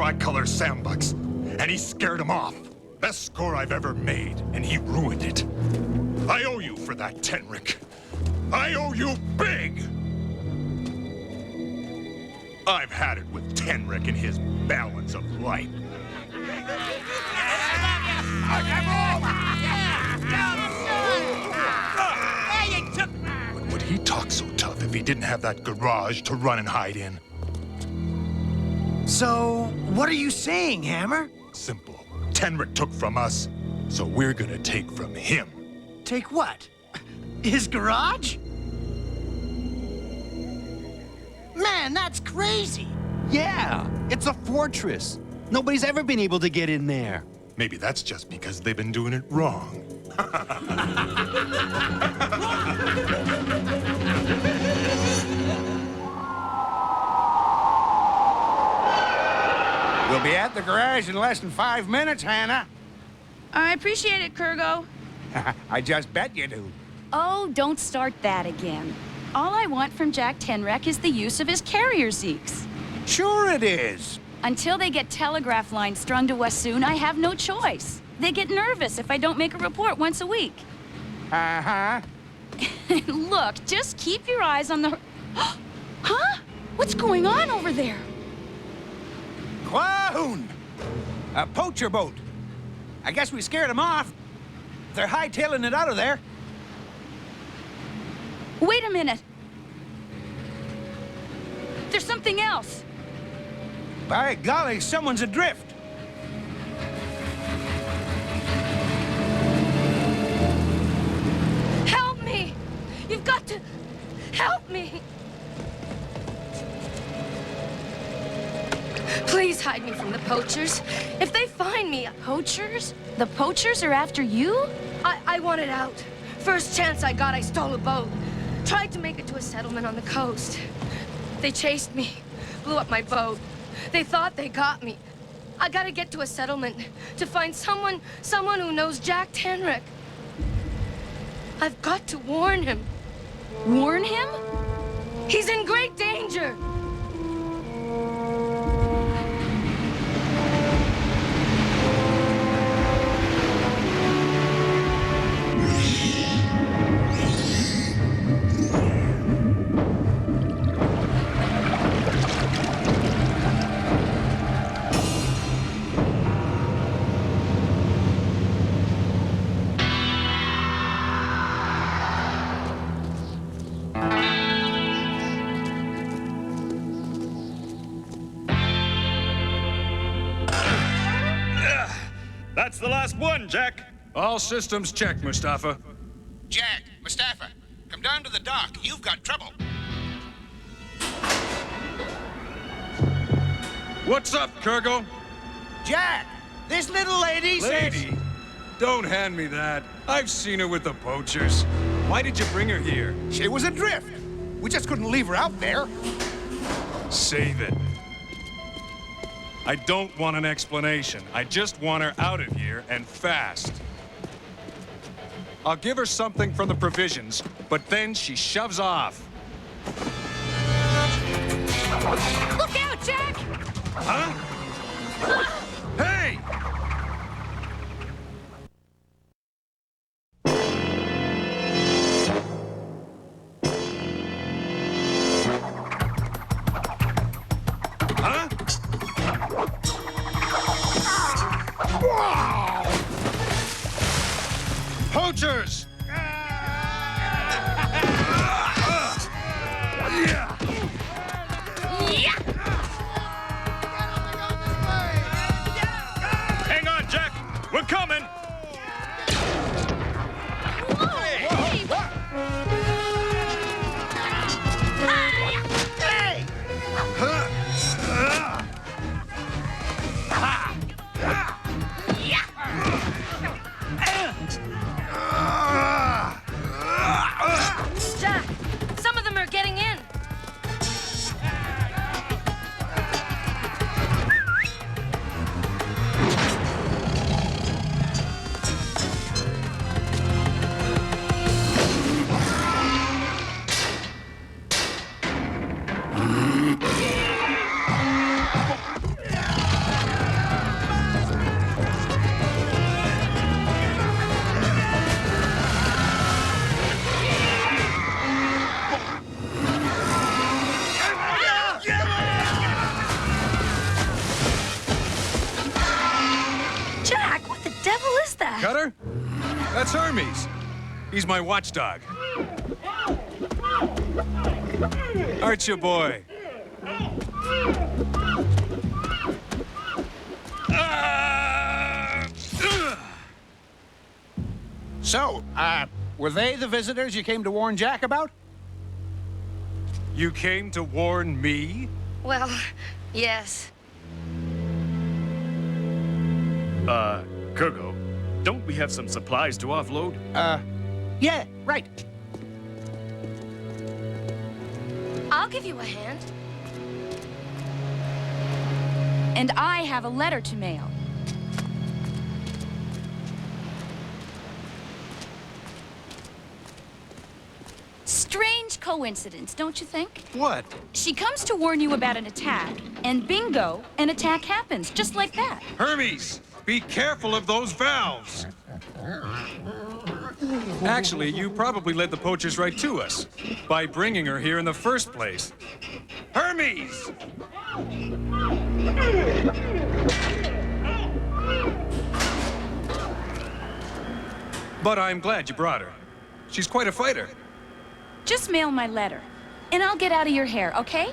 tricolor sandbucks, and he scared them off. Best score I've ever made, and he ruined it. I owe you for that, Tenric. I owe you big! I've had it with Tenric and his balance of life. But would he talk so tough if he didn't have that garage to run and hide in? So, what are you saying, Hammer? Simple. Tenric took from us, so we're gonna take from him. Take what? His garage? Man, that's crazy! Yeah, it's a fortress. Nobody's ever been able to get in there. Maybe that's just because they've been doing it wrong. We'll be at the garage in less than 5 minutes, Hannah. I appreciate it, Kurgo. I just bet you do. Oh, don't start that again. All I want from Jack Tenrec is the use of his carrier Zeeks. Sure it is. Until they get telegraph lines strung to us soon, I have no choice. They get nervous if I don't make a report once a week. Uh-huh. Look, just keep your eyes on the... Huh? What's going on over there? Quahoon! A poacher boat. I guess we scared them off. They're hightailing it out of there. Wait a minute. There's something else. By golly, someone's adrift. Help me! You've got to help me! Please hide me from the poachers. If they find me... Poachers? The poachers are after you? I wanted out. First chance I got, I stole a boat. Tried to make it to a settlement on the coast. They chased me, blew up my boat. They thought they got me. I gotta get to a settlement to find someone who knows Jack Tenric. I've got to warn him. Warn him? He's in great danger. That's the last one, Jack. All systems check, Mustafa. Jack, Mustafa, come down to the dock. You've got trouble. What's up, Kurgo? Jack, this little lady says... Lady? Don't hand me that. I've seen her with the poachers. Why did you bring her here? She was adrift. We just couldn't leave her out there. Save it. I don't want an explanation. I just want her out of here, and fast. I'll give her something from the provisions, but then she shoves off. Look out, Jack! Huh? Hey! Huh? Poachers! Hang on, Jack. We're coming. Cutter? That's Hermes. He's my watchdog. Aren't you, boy? So, were they the visitors you came to warn Jack about? You came to warn me? Well, yes. Kurgo, don't we have some supplies to offload? Yeah, right. I'll give you a hand. And I have a letter to mail. Strange coincidence, don't you think? What? She comes to warn you about an attack, and bingo, an attack happens, just like that. Hermes, be careful of those valves. Actually, you probably led the poachers right to us by bringing her here in the first place. Hermes! But I'm glad you brought her. She's quite a fighter. Just mail my letter, and I'll get out of your hair, okay?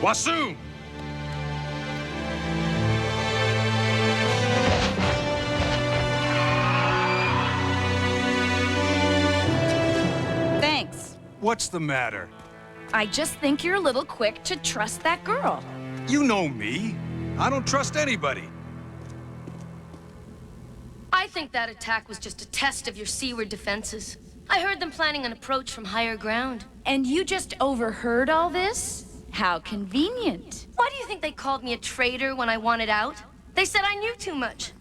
Wassoon! Thanks. What's the matter? I just think you're a little quick to trust that girl. You know me. I don't trust anybody. I think that attack was just a test of your seaward defenses. I heard them planning an approach from higher ground. And you just overheard all this? How convenient. Why do you think they called me a traitor when I wanted out? They said I knew too much.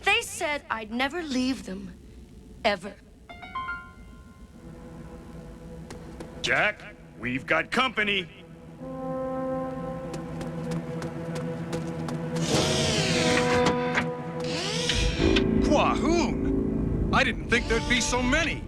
They said I'd never leave them. Ever. Jack, we've got company. Quahoon! I didn't think there'd be so many.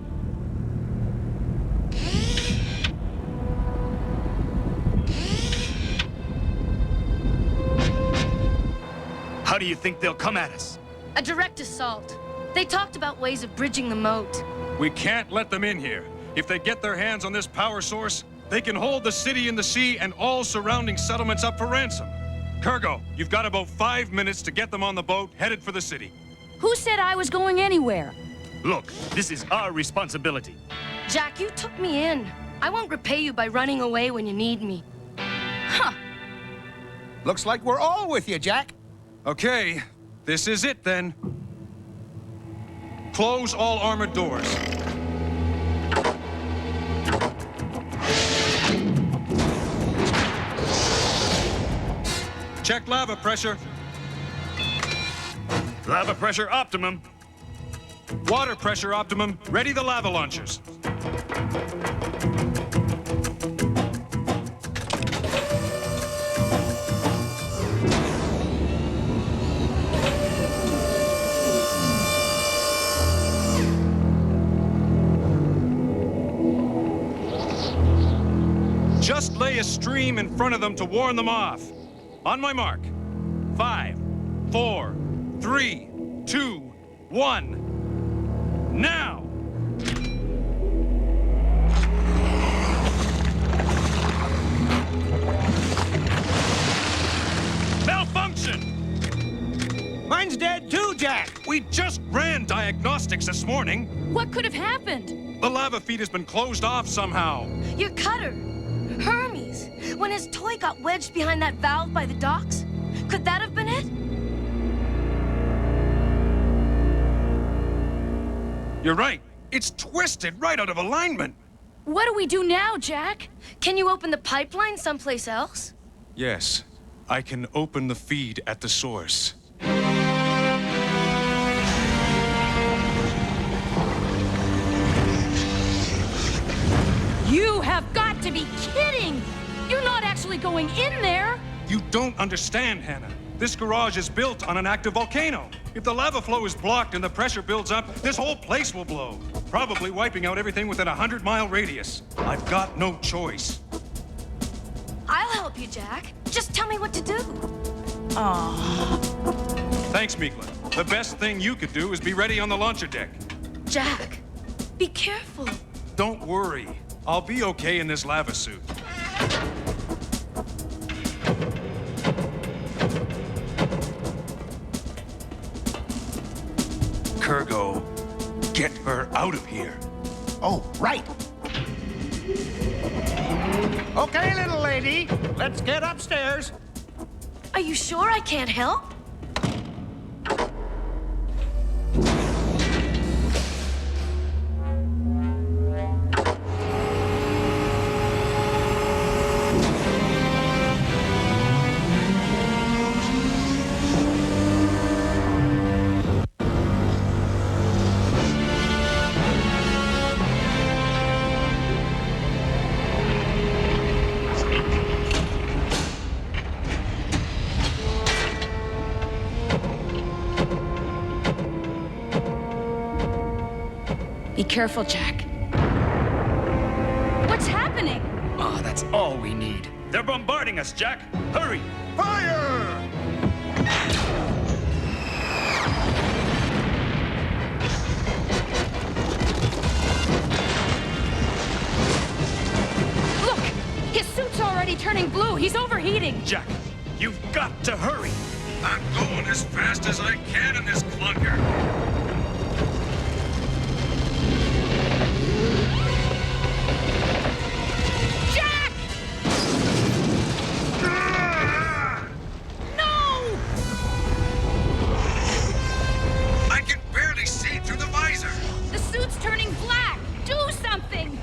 How do you think they'll come at us? A direct assault. They talked about ways of bridging the moat. We can't let them in here. If they get their hands on this power source, they can hold the city in the sea and all surrounding settlements up for ransom. Kurgo, you've got about 5 minutes to get them on the boat headed for the city. Who said I was going anywhere? Look, this is our responsibility. Jack, you took me in. I won't repay you by running away when you need me. Huh. Looks like we're all with you, Jack. Okay, this is it then. Close all armored doors. Check lava pressure. Lava pressure optimum. Water pressure optimum. Ready the lava launchers. Just lay a stream in front of them to warn them off. On my mark. 5, 4, 3, 2, 1. Now! Malfunction! Mine's dead too, Jack. We just ran diagnostics this morning. What could have happened? The lava feed has been closed off somehow. Your cutter. Hermes. When his toy got wedged behind that valve by the docks. Could that have been it? You're right. It's twisted right out of alignment. What do we do now, Jack? Can you open the pipeline someplace else? Yes, I can open the feed at the source. You have to be kidding! You're not actually going in there! You don't understand, Hannah. This garage is built on an active volcano. If the lava flow is blocked and the pressure builds up, this whole place will blow, probably wiping out everything within a 100-mile radius. I've got no choice. I'll help you, Jack. Just tell me what to do. Thanks, Mikla. The best thing you could do is be ready on the launcher deck. Jack, be careful. Don't worry. I'll be okay in this lava suit. Kurgo, get her out of here. Oh, right. Okay, little lady, let's get upstairs. Are you sure I can't help? Be careful, Jack. What's happening? Ah, that's all we need. They're bombarding us, Jack. Hurry! Fire! Look! His suit's already turning blue. He's overheating. Jack, you've got to hurry. I'm going as fast as I can in this clunker.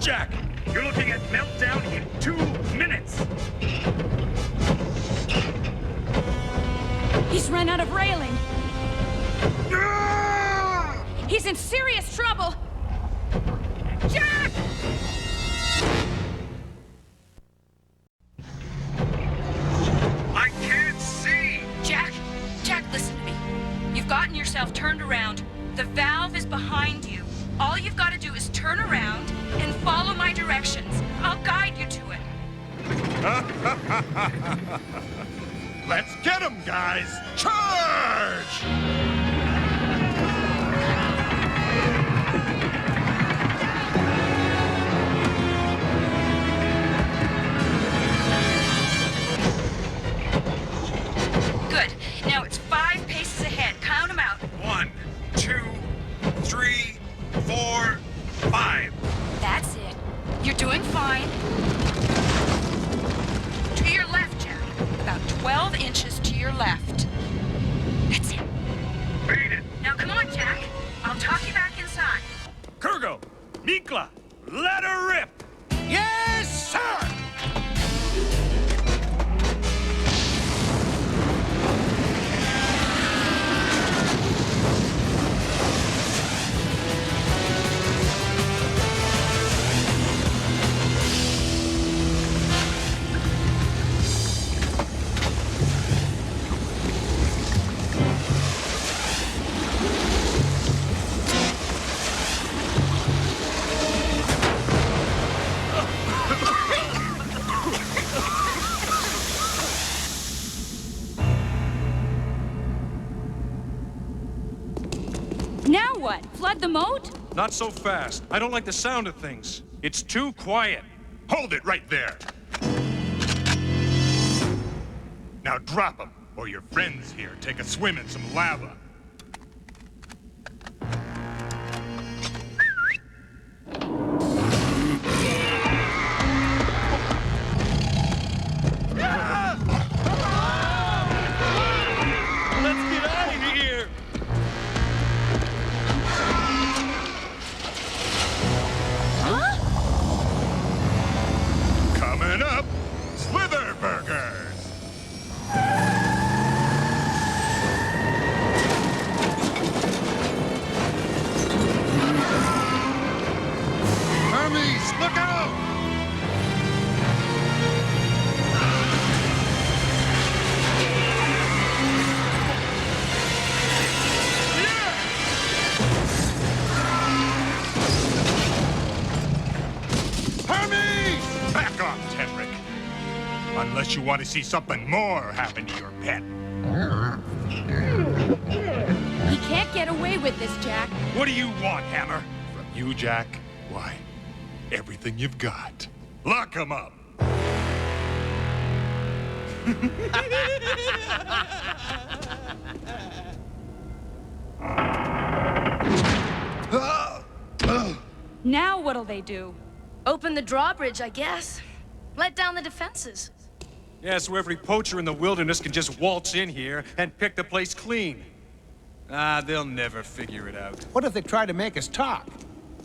Jack, you're looking at meltdown in 2 minutes. He's run out of railing. He's in serious trouble. Jack! I can't see! Jack, listen to me. You've gotten yourself turned around. The valve is behind you. All you've got to do is turn around and follow my directions. I'll guide you to it. Let's get him, guys! Charge! Good. Now it's 5 paces ahead. Count them out. 1, 2, 3, 4, 5. That's it. You're doing fine. To your left, Jack. About 12 inches to your left. That's it. Beat it. Now come on, Jack. I'll talk you back inside. Kurgo, Mikla, let her rip! Yes, sir! Now what? Flood the moat? Not so fast. I don't like the sound of things. It's too quiet. Hold it right there. Now drop him, or your friends here take a swim in some lava. Let's get out of here! Coming up, Slither Burgers. Unless you want to see something more happen to your pet. He can't get away with this, Jack. What do you want, Hammer? From you, Jack? Why, everything you've got. Lock him up! Now what'll they do? Open the drawbridge, I guess. Let down the defenses. Yeah, so every poacher in the wilderness can just waltz in here and pick the place clean. Ah, they'll never figure it out. What if they try to make us talk?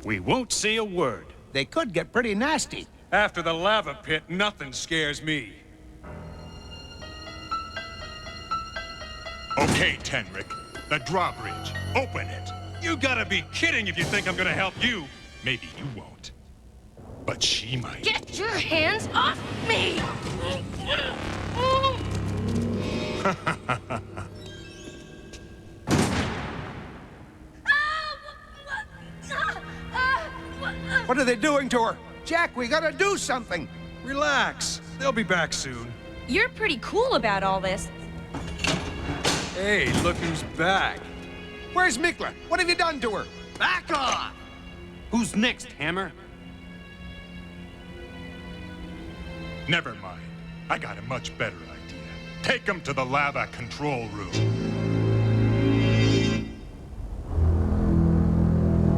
We won't say a word. They could get pretty nasty. After the lava pit, nothing scares me. Okay, Tenric. The drawbridge. Open it. You gotta be kidding if you think I'm gonna help you. Maybe you won't. But she might. Get your hands off me! What are they doing to her? Jack, we gotta do something. Relax. They'll be back soon. You're pretty cool about all this. Hey, look who's back. Where's Mikla? What have you done to her? Back off! Who's next, Hammer? Never mind. I got a much better idea. Take him to the lava control room.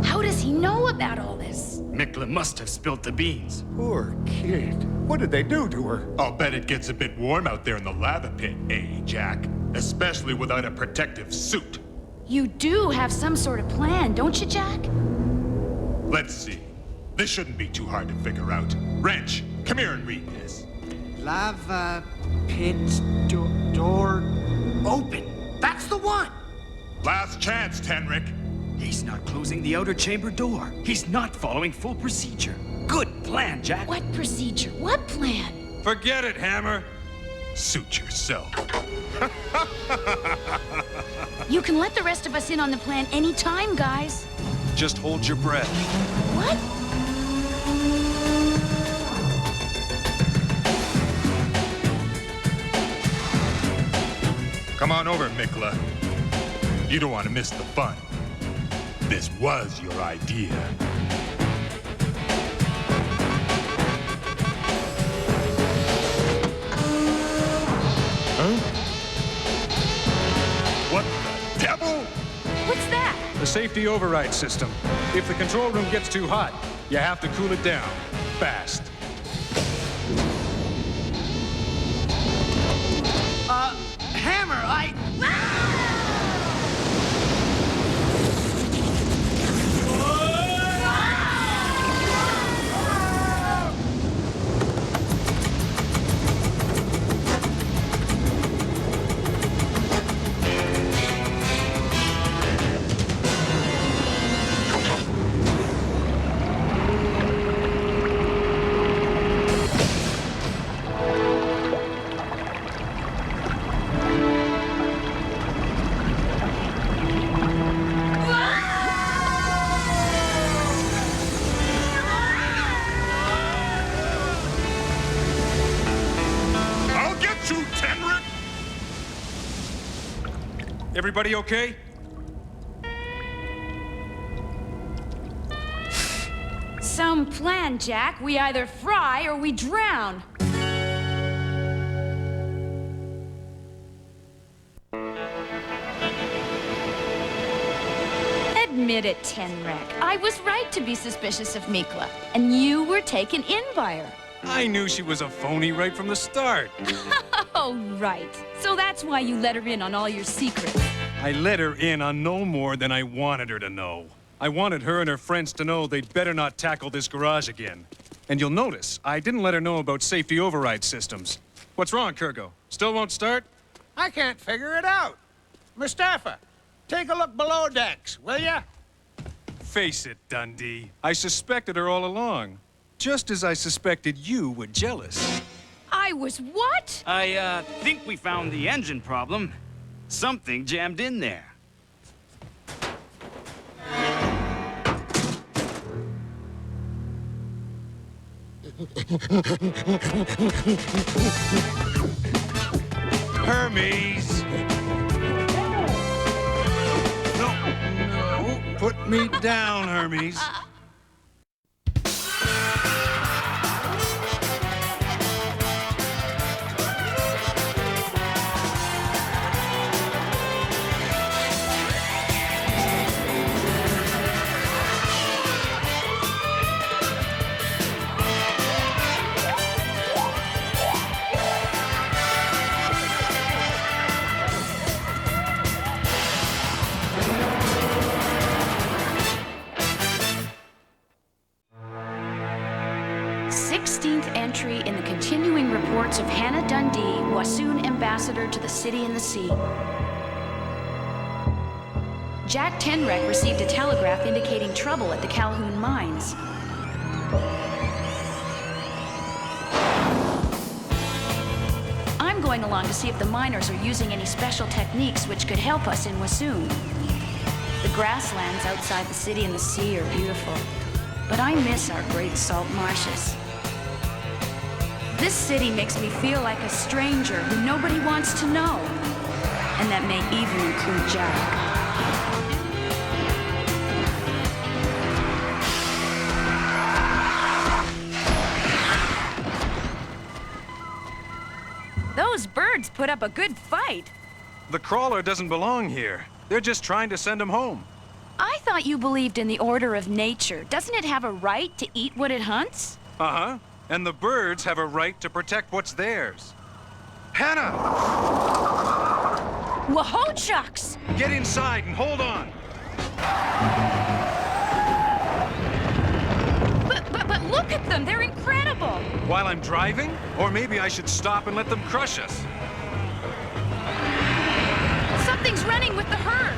How does he know about all this? Mikla must have spilt the beans. Poor kid. What did they do to her? I'll bet it gets a bit warm out there in the lava pit, eh, Jack? Especially without a protective suit. You do have some sort of plan, don't you, Jack? Let's see. This shouldn't be too hard to figure out. Wrench, come here and read this. Lava pit door open. That's the one. Last chance, Tenric. He's not closing the outer chamber door. He's not following full procedure. Good plan, Jack. What procedure? What plan? Forget it, Hammer. Suit yourself. You can let the rest of us in on the plan anytime, guys. Just hold your breath. What? Come on over, Mikla. You don't want to miss the fun. This was your idea. Huh? What the devil? What's that? The safety override system. If the control room gets too hot, you have to cool it down. Fast. Hammer, I... I'll get you, Tenric! Everybody okay? Some plan, Jack. We either fry or we drown. Admit it, Tenrec. I was right to be suspicious of Mikla, and you were taken in by her. I knew she was a phony right from the start. Oh, right. So that's why you let her in on all your secrets. I let her in on no more than I wanted her to know. I wanted her and her friends to know they'd better not tackle this garage again. And you'll notice, I didn't let her know about safety override systems. What's wrong, Kurgo? Still won't start? I can't figure it out. Mustafa, take a look below decks, will ya? Face it, Dundee. I suspected her all along. Just as I suspected you were jealous. I was what? I think we found the engine problem. Something jammed in there. Hermes! No, put me down, Hermes. Entry in the continuing reports of Hannah Dundee, Wassoon ambassador to the City in the Sea. Jack Tenrek received a telegraph indicating trouble at the Calhoun mines. I'm going along to see if the miners are using any special techniques which could help us in Wassoon. The grasslands outside the City in the Sea are beautiful, but I miss our great salt marshes. This city makes me feel like a stranger who nobody wants to know. And that may even include Jack. Those birds put up a good fight. The crawler doesn't belong here. They're just trying to send him home. I thought you believed in the order of nature. Doesn't it have a right to eat what it hunts? Uh-huh. And the birds have a right to protect what's theirs. Hannah! Whoa-chucks! Get inside and hold on. But look at them! They're incredible! While I'm driving? Or maybe I should stop and let them crush us. Something's running with the herd!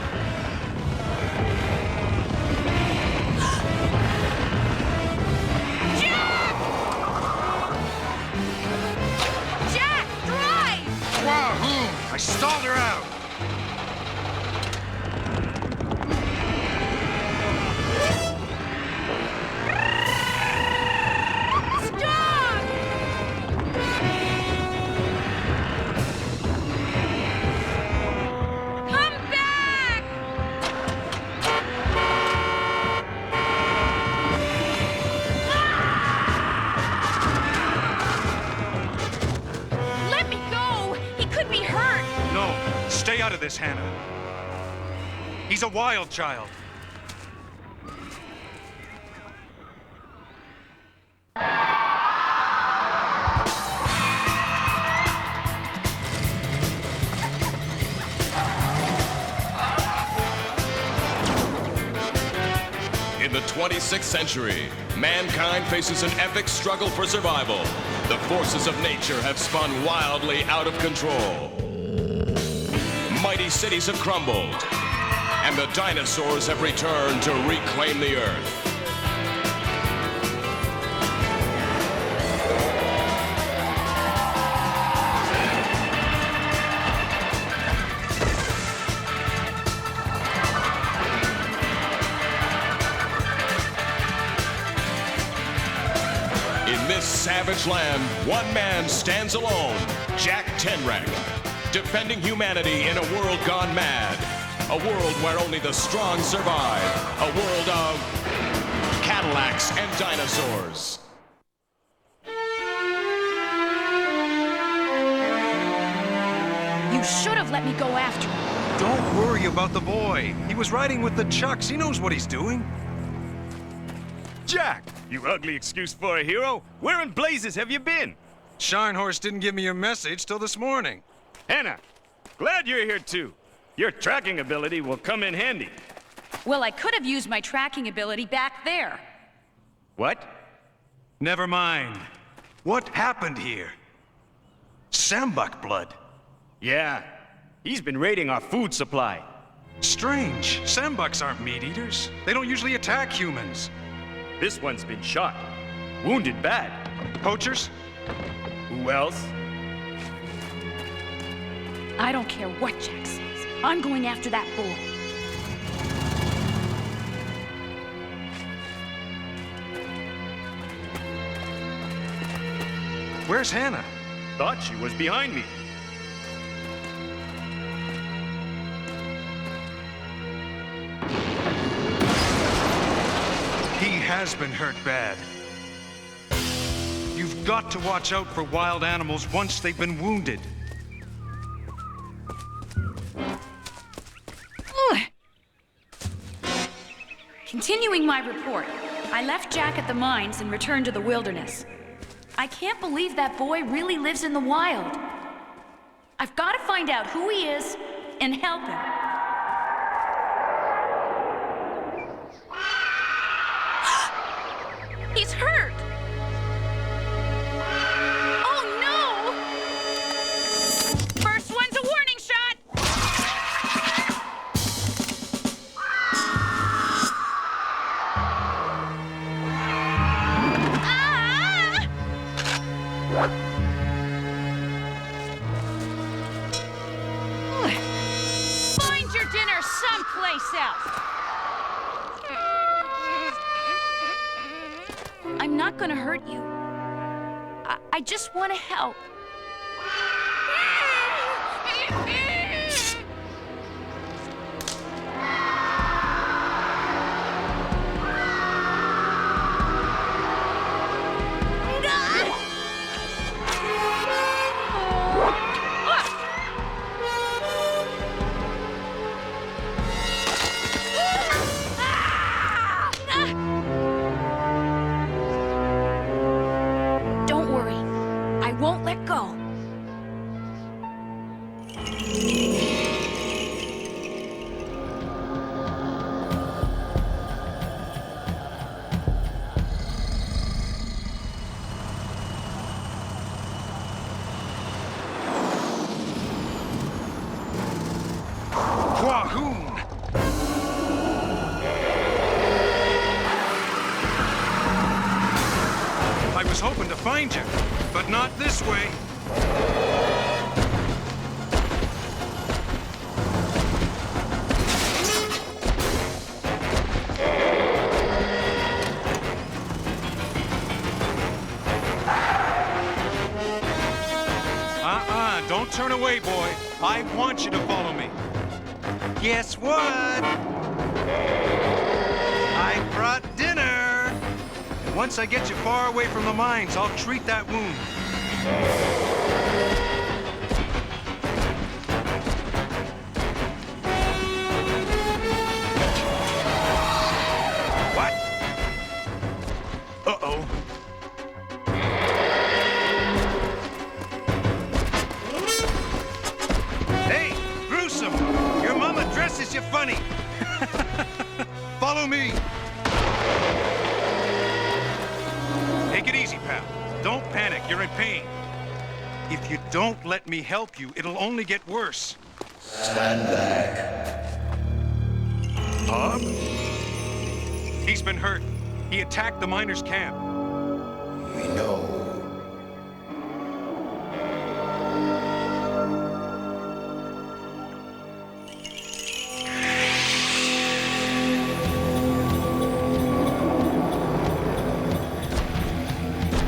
Wahoo! I stalled her out! Stop! Come back! Let me go! He could be hurt! No, stay out of this, Hannah. He's a wild child. In the 26th century, mankind faces an epic struggle for survival. The forces of nature have spun wildly out of control. Mighty cities have crumbled, and the dinosaurs have returned to reclaim the Earth. In this savage land, one man stands alone, Jack Tenrek, defending humanity in a world gone mad. A world where only the strong survive. A world of Cadillacs and dinosaurs. You should have let me go after him. Don't worry about the boy. He was riding with the Chucks. He knows what he's doing. Jack, you ugly excuse for a hero. Where in blazes have you been? Scharnhorst didn't give me your message till this morning. Hannah, glad you're here too. Your tracking ability will come in handy. Well, I could have used my tracking ability back there. What? Never mind. What happened here? Sambuck blood. Yeah, he's been raiding our food supply. Strange. Sambucks aren't meat eaters. They don't usually attack humans. This one's been shot. Wounded bad. Poachers? Who else? I don't care what Jack says. I'm going after that bull. Where's Hannah? Thought she was behind me. He has been hurt bad. You've got to watch out for wild animals once they've been wounded. Continuing my report, I left Jack at the mines and returned to the wilderness. I can't believe that boy really lives in the wild. I've got to find out who he is and help him. He's hurt! Oh no! First one's a warning shot! Find your dinner someplace else! I'm not gonna hurt you. I just want to help. Don't worry. I won't let go. Wahoon! I was hoping to find you, but not this way. Don't turn away, boy. I want you to follow me. Guess what? I brought dinner. Once I get you far away from the mines, I'll treat that wound. What? Uh-oh. Hey, gruesome! Your mama dresses you funny. Follow me. Take it easy, pal. Don't panic. You're in pain. If you don't let me help you, it'll only get worse. Stand back. Bob? He's been hurt. He attacked the miners' camp. We know.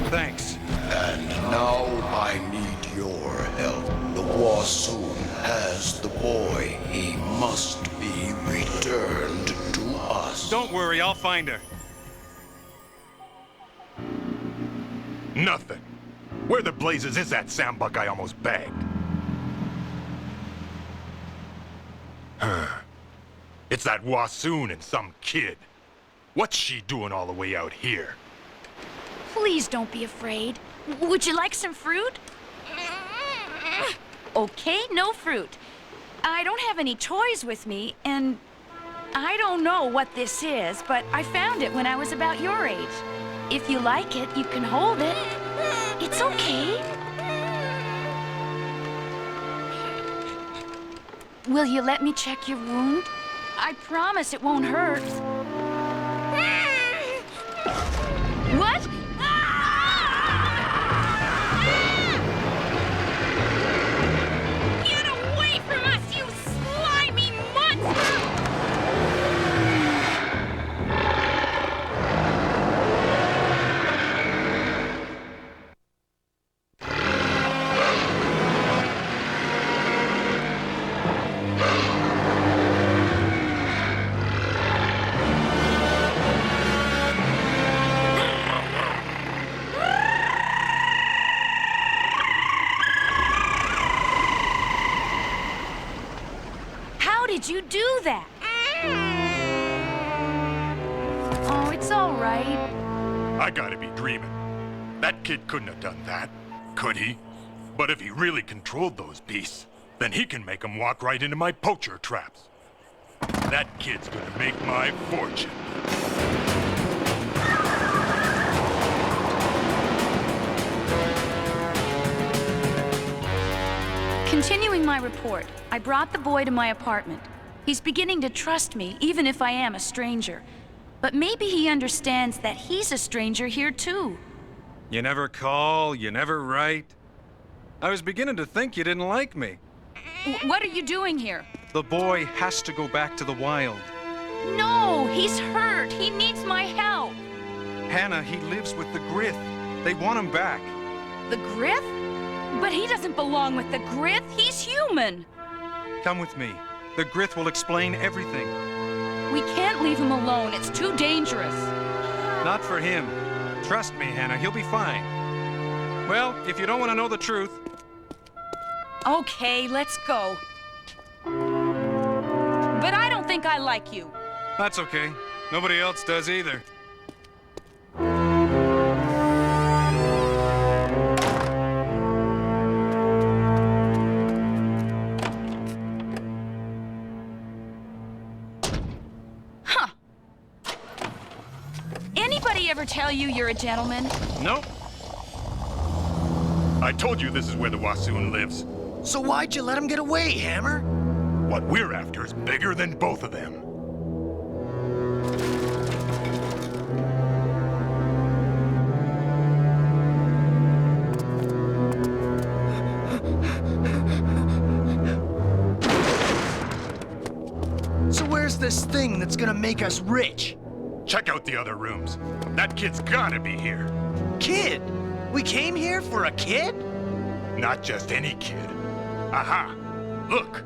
Thanks. And now I need your help. The Wassoon has the boy. He must be returned to us. Don't worry, I'll find her. Nothing. Where the blazes is that sambuck I almost bagged? It's that Wassoon and some kid. What's she doing all the way out here? Please don't be afraid. Would you like some fruit? Okay, no fruit. I don't have any toys with me, and I don't know what this is, but I found it when I was about your age. If you like it, you can hold it. It's okay. Will you let me check your wound? I promise it won't hurt. What? Get away from us, you slimy monster! do that? Oh, it's all right. I gotta be dreaming. That kid couldn't have done that, could he? But if he really controlled those beasts, then he can make them walk right into my poacher traps. That kid's gonna make my fortune. Continuing my report, I brought the boy to my apartment. He's beginning to trust me, even if I am a stranger. But maybe he understands that he's a stranger here, too. You never call, you never write. I was beginning to think you didn't like me. What are you doing here? The boy has to go back to the wild. No, he's hurt. He needs my help. Hannah, he lives with the Grith. They want him back. The Grith? But he doesn't belong with the Grith. He's human. Come with me. The Grith will explain everything. We can't leave him alone. It's too dangerous. Not for him. Trust me, Hannah, he'll be fine. Well, if you don't want to know the truth... Okay, let's go. But I don't think I like you. That's okay. Nobody else does either. Huh. Anybody ever tell you you're a gentleman? Nope. I told you this is where the Wassoon lives. So why'd you let him get away, Hammer? What we're after is bigger than both of them. So where's this thing that's gonna make us rich? Check out the other rooms. That kid's gotta be here. Kid? We came here for a kid? Not just any kid. Aha! Look!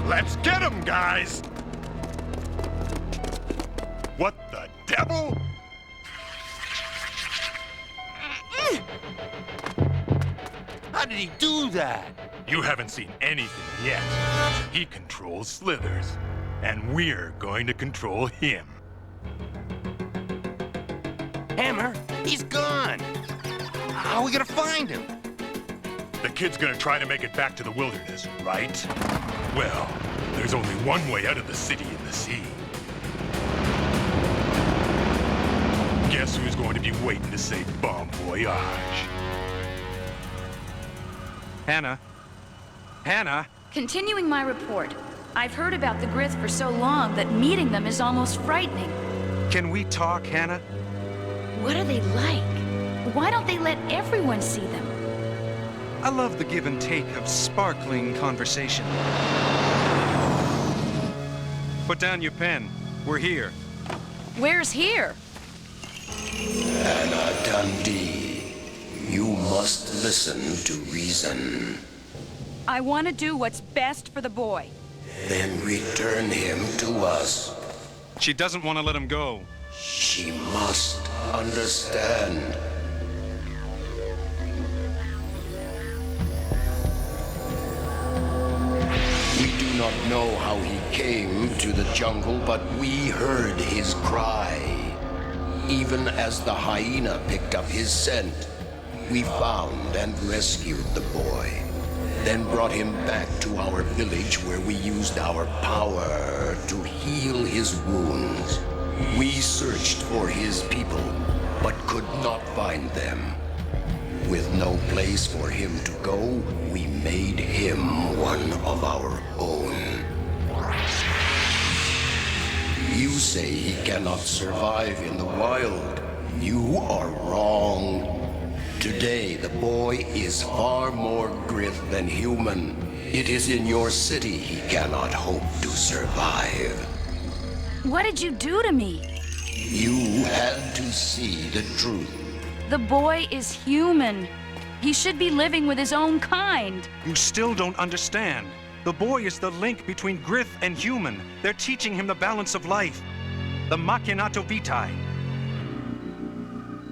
Let's get him, guys! What the devil? How did he do that? You haven't seen anything yet. He controls slithers, and we're going to control him. Hammer, he's gone. How are we gonna find him? The kid's gonna try to make it back to the wilderness, right? Well, there's only one way out of the city and the sea. Guess who's going to be waiting to say bon voyage? Hannah? Hannah? Continuing my report, I've heard about the Grith for so long that meeting them is almost frightening. Can we talk, Hannah? What are they like? Why don't they let everyone see them? I love the give and take of sparkling conversation. Put down your pen. We're here. Where's here? Hannah Dundee, you must listen to reason. I want to do what's best for the boy. Then return him to us. She doesn't want to let him go. She must understand. We do not know how he came to the jungle, but we heard his cry. Even as the hyena picked up his scent, we found and rescued the boy. Then brought him back to our village where we used our power to heal his wounds. We searched for his people, but could not find them. With no place for him to go, we made him one of our own. You say he cannot survive in the wild. You are wrong. Today, the boy is far more Grith than human. It is in your city he cannot hope to survive. What did you do to me? You had to see the truth. The boy is human. He should be living with his own kind. You still don't understand. The boy is the link between Grith and human. They're teaching him the balance of life. The Machinato Vitae.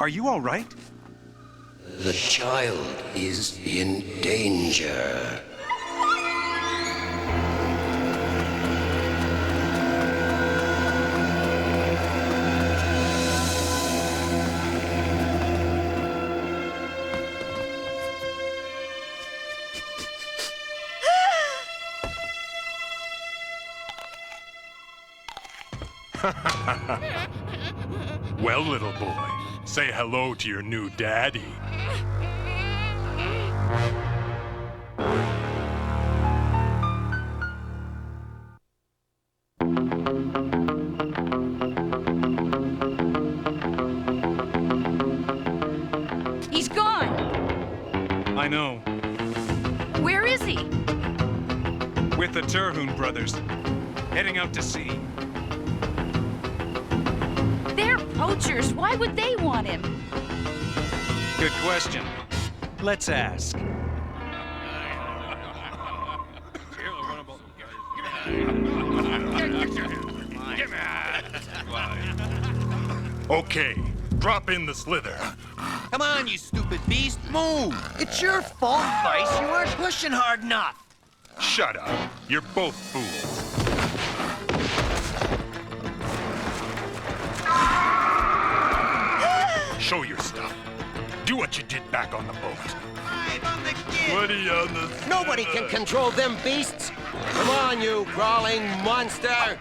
Are you all right? The child is in danger. Well, little boy, say hello to your new daddy. He's gone. I know. Where is he? With the Terhune brothers. Heading out to sea. They're poachers. Why would they want him? Good question. Let's ask. Okay, drop in the slither. Come on, you stupid beast, move! It's your fault, Vice. You weren't pushing hard enough. Shut up. You're both fools. Show your stuff. Do what you did back on the boat. What are you on the... Nobody can control them beasts. Come on, you crawling monster.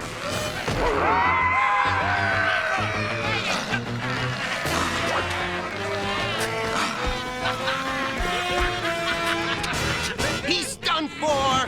He's done for.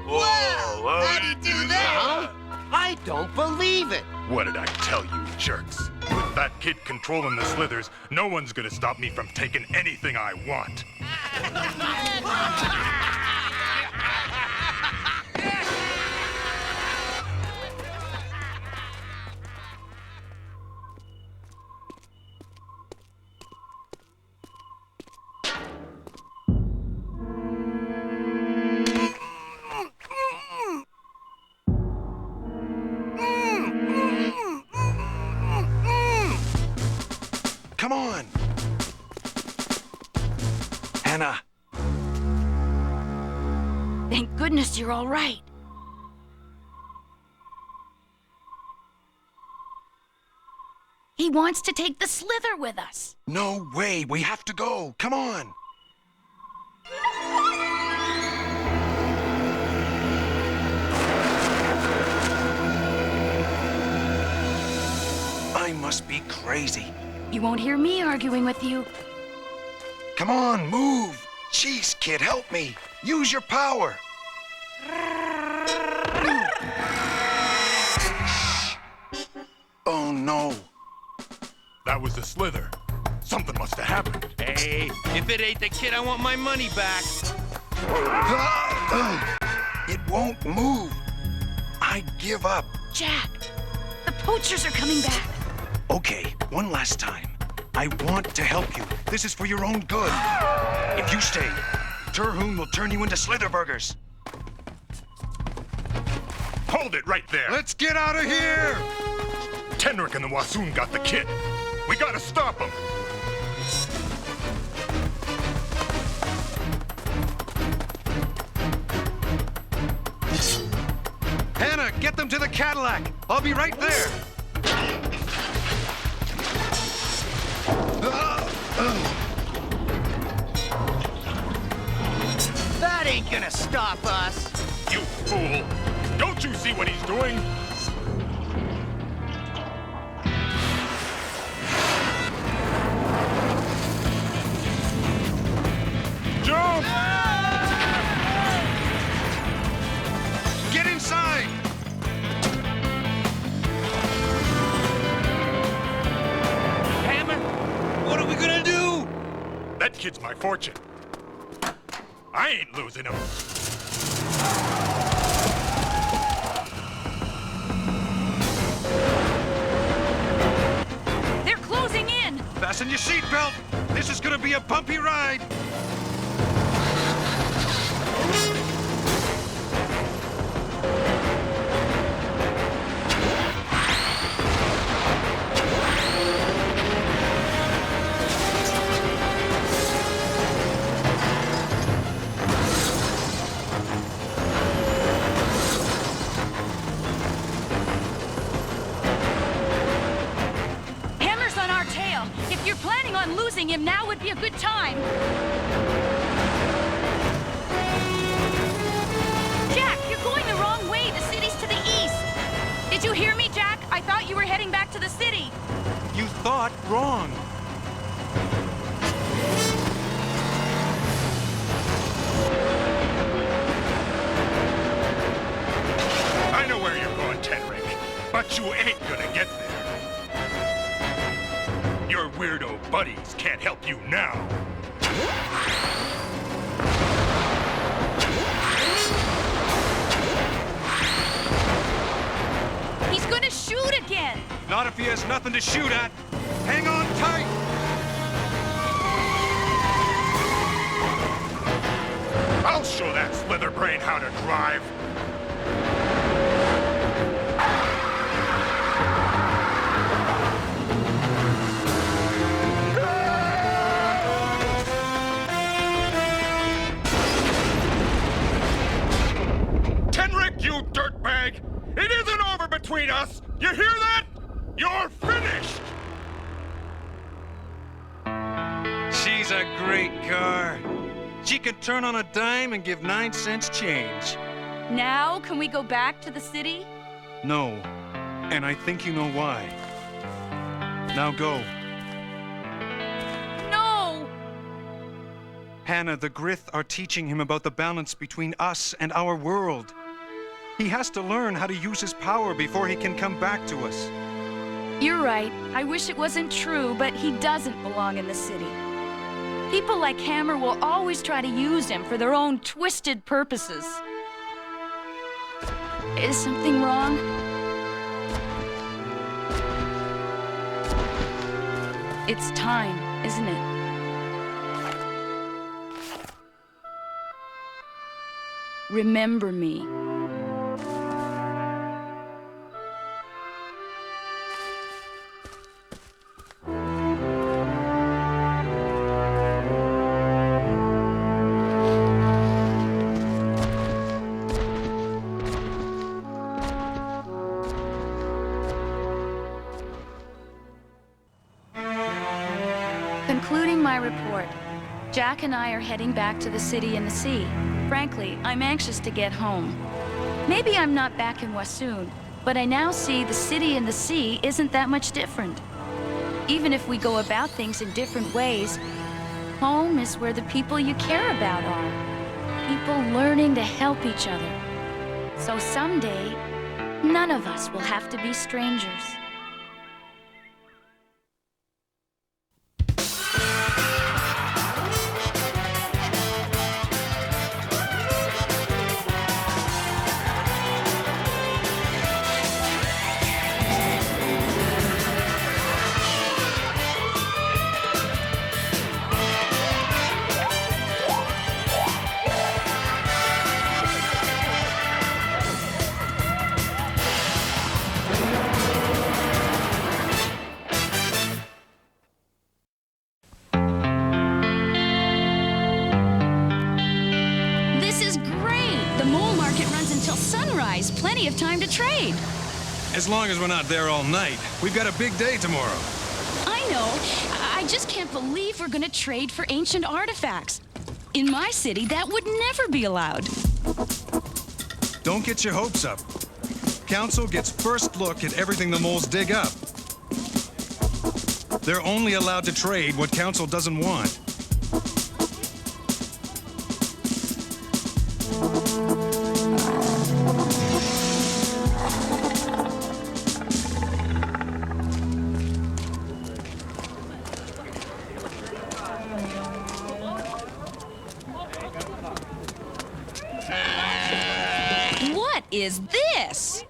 Whoa! How'd he do that? I don't believe it. What did I tell you, jerks? With that kid controlling the slithers, no one's gonna stop me from taking anything I want. Come on! Hannah! Thank goodness you're all right. He wants to take the slither with us. No way! We have to go! Come on! I must be crazy. You won't hear me arguing with you. Come on, move! Jeez, kid, help me! Use your power! Oh, no. That was the slither. Something must have happened. Hey, if it ain't the kid, I want my money back. It won't move. I give up. Jack, the poachers are coming back. Okay, one last time. I want to help you. This is for your own good. If you stay, Terhune will turn you into Slitherburgers. Hold it right there! Let's get out of here! Tenric and the Wassoon got the kid. We gotta stop them. Hannah, get them to the Cadillac. I'll be right there. That ain't gonna stop us. You fool! Don't you see what he's doing? Jump! Get inside! Hammer, what are we gonna do? That kid's my fortune. I ain't losing him. They're closing in. Fasten your seatbelt. This is gonna be a bumpy ride. chasing him, now would be a good time. Jack, you're going the wrong way. The city's to the east. Did you hear me, Jack? I thought you were heading back to the city. You thought wrong. I know where you're going, Tenric, but you ain't gonna get there. Your weirdo buddies can't help you now. He's gonna shoot again. Not if he has nothing to shoot at. Hang on tight. I'll show that slitherbrain how to drive. Tenric, you dirtbag! It isn't over between us! You hear that? You're finished! She's a great car. She can turn on a dime and give 9 cents change. Now, can we go back to the city? No, and I think you know why. Now go. No! Hannah, the Grith are teaching him about the balance between us and our world. He has to learn how to use his power before he can come back to us. You're right. I wish it wasn't true, but he doesn't belong in the city. People like Hammer will always try to use him for their own twisted purposes. Is something wrong? It's time, isn't it? Remember me. Concluding my report, Jack and I are heading back to the city and the sea. Frankly, I'm anxious to get home. Maybe I'm not back in Wassoon, but I now see the city and the sea isn't that much different. Even if we go about things in different ways, home is where the people you care about are. People learning to help each other. So someday, none of us will have to be strangers. Plenty of time to trade. As long as we're not there all night. We've got a big day tomorrow. I know. I just can't believe we're gonna trade for ancient artifacts. In my city, that would never be allowed. Don't get your hopes up. Council gets first look at everything the moles dig up. They're only allowed to trade what Council doesn't want. What is this?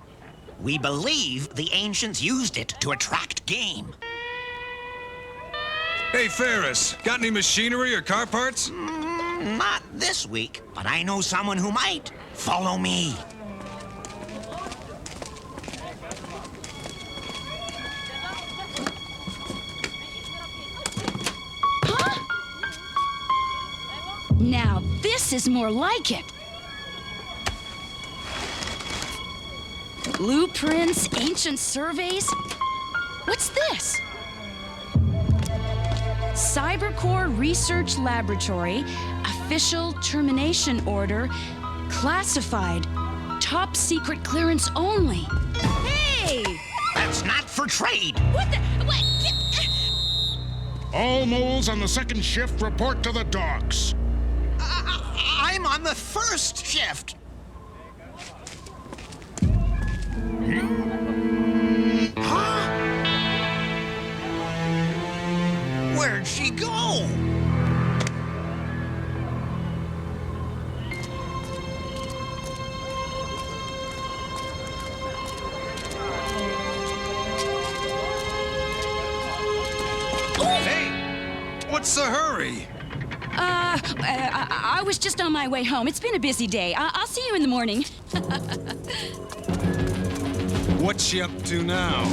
We believe the ancients used it to attract game. Hey, Ferris, got any machinery or car parts? Not this week, but I know someone who might. Follow me. Huh? Now this is more like it. Blueprints, ancient surveys. What's this? Cybercore Research Laboratory, official termination order, classified, top secret clearance only. Hey! That's not for trade. What the? What? All moles on the second shift report to the docks. I'm on the first shift. Huh? Where'd she go? What's the hurry? I was just on my way home. It's been a busy day. I'll see you in the morning. What's she up to now?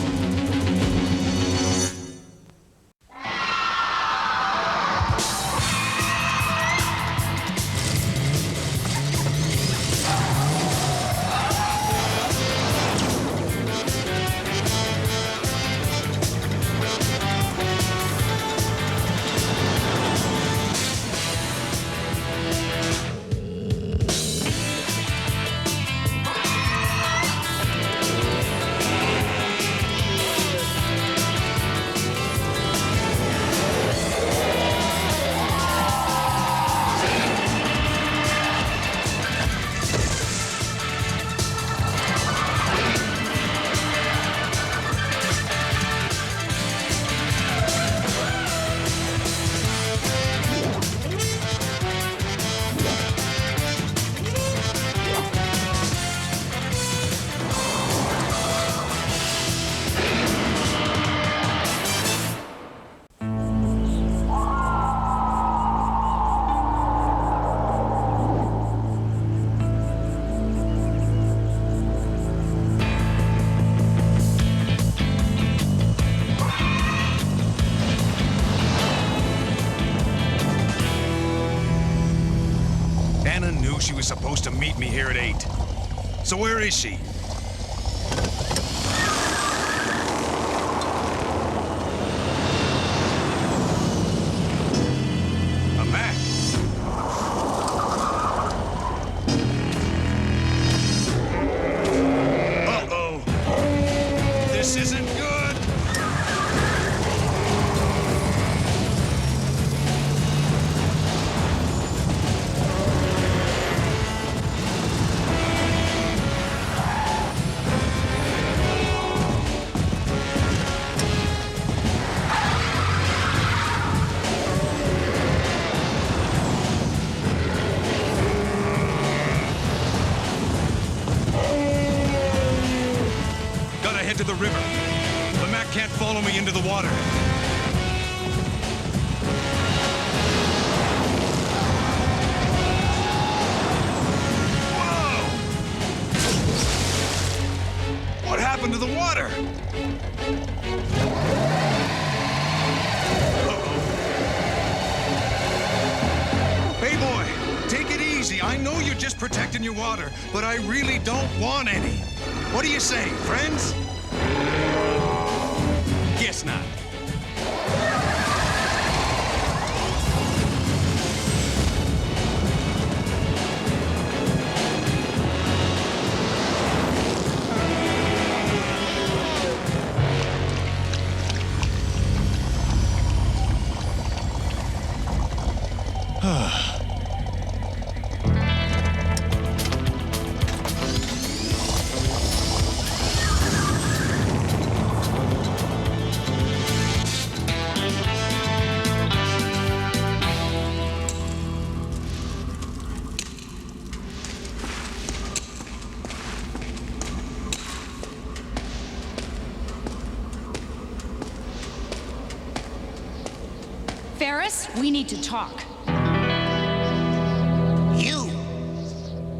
She was supposed to meet me here at 8. So where is she? A map. Uh-oh. This isn't good. To the river. The Mac can't follow me into the water. Whoa! What happened to the water? Hey, boy, take it easy. I know you're just protecting your water, but I really don't want any. What do you say, friends? Guess not. Ferris, we need to talk. You?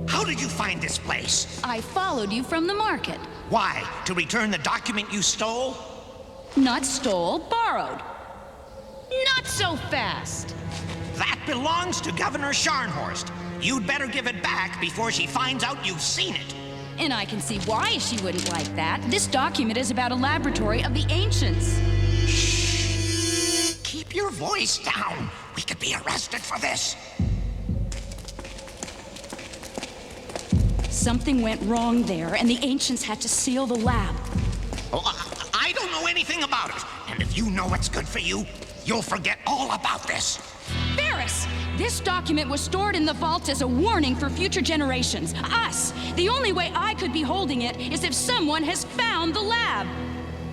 How did you find this place? I followed you from the market. Why? To return the document you stole? Not stole, borrowed. Not so fast. That belongs to Governor Scharnhorst. You'd better give it back before she finds out you've seen it. And I can see why she wouldn't like that. This document is about a laboratory of the ancients. Keep your voice down. We could be arrested for this. Something went wrong there, and the ancients had to seal the lab. Oh, I don't know anything about it. And if you know what's good for you, you'll forget all about this. Ferris! This document was stored in the vault as a warning for future generations. Us! The only way I could be holding it is if someone has found the lab.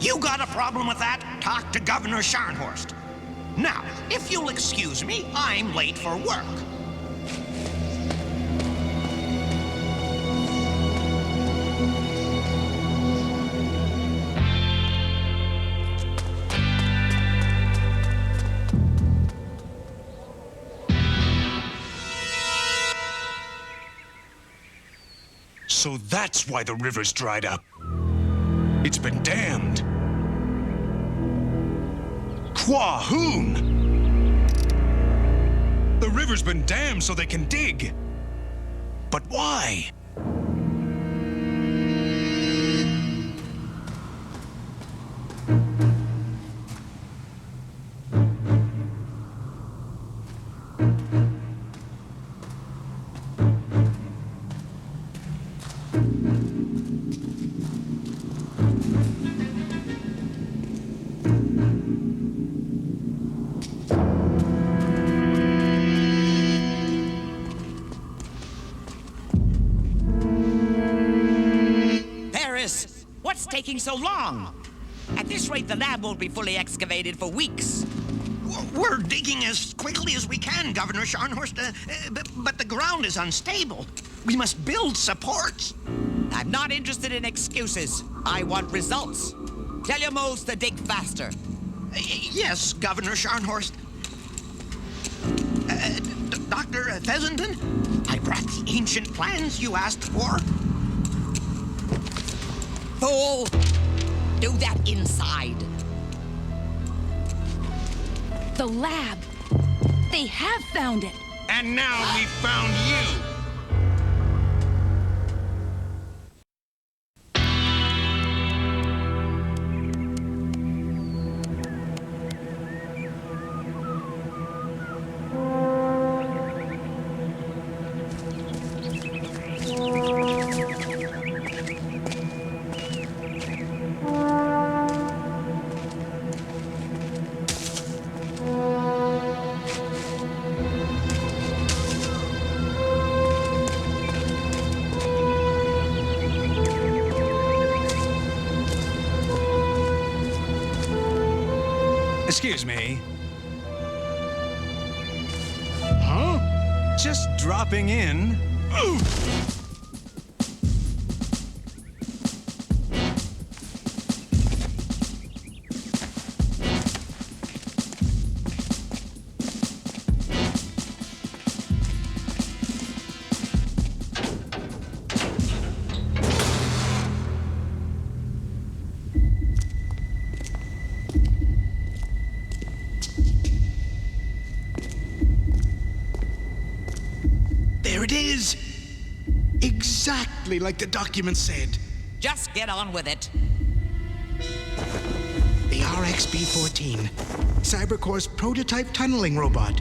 You got a problem with that? Talk to Governor Scharnhorst. Now, if you'll excuse me, I'm late for work. So that's why the river's dried up. It's been dammed. Quahoon! The river's been dammed so they can dig. But why? What's taking so long? At this rate, the lab won't be fully excavated for weeks. We're digging as quickly as we can, Governor Scharnhorst, but the ground is unstable. We must build supports. I'm not interested in excuses. I want results. Tell your moles to dig faster. Yes, Governor Scharnhorst. Dr. Fessenden, I brought the ancient plans you asked for. Fool! Do that inside. The lab. They have found it. And now we've found you. Excuse me. Huh? Just dropping in. Ooh. There it is! Exactly like the document said. Just get on with it. The RXB-14, Cybercore's prototype tunneling robot.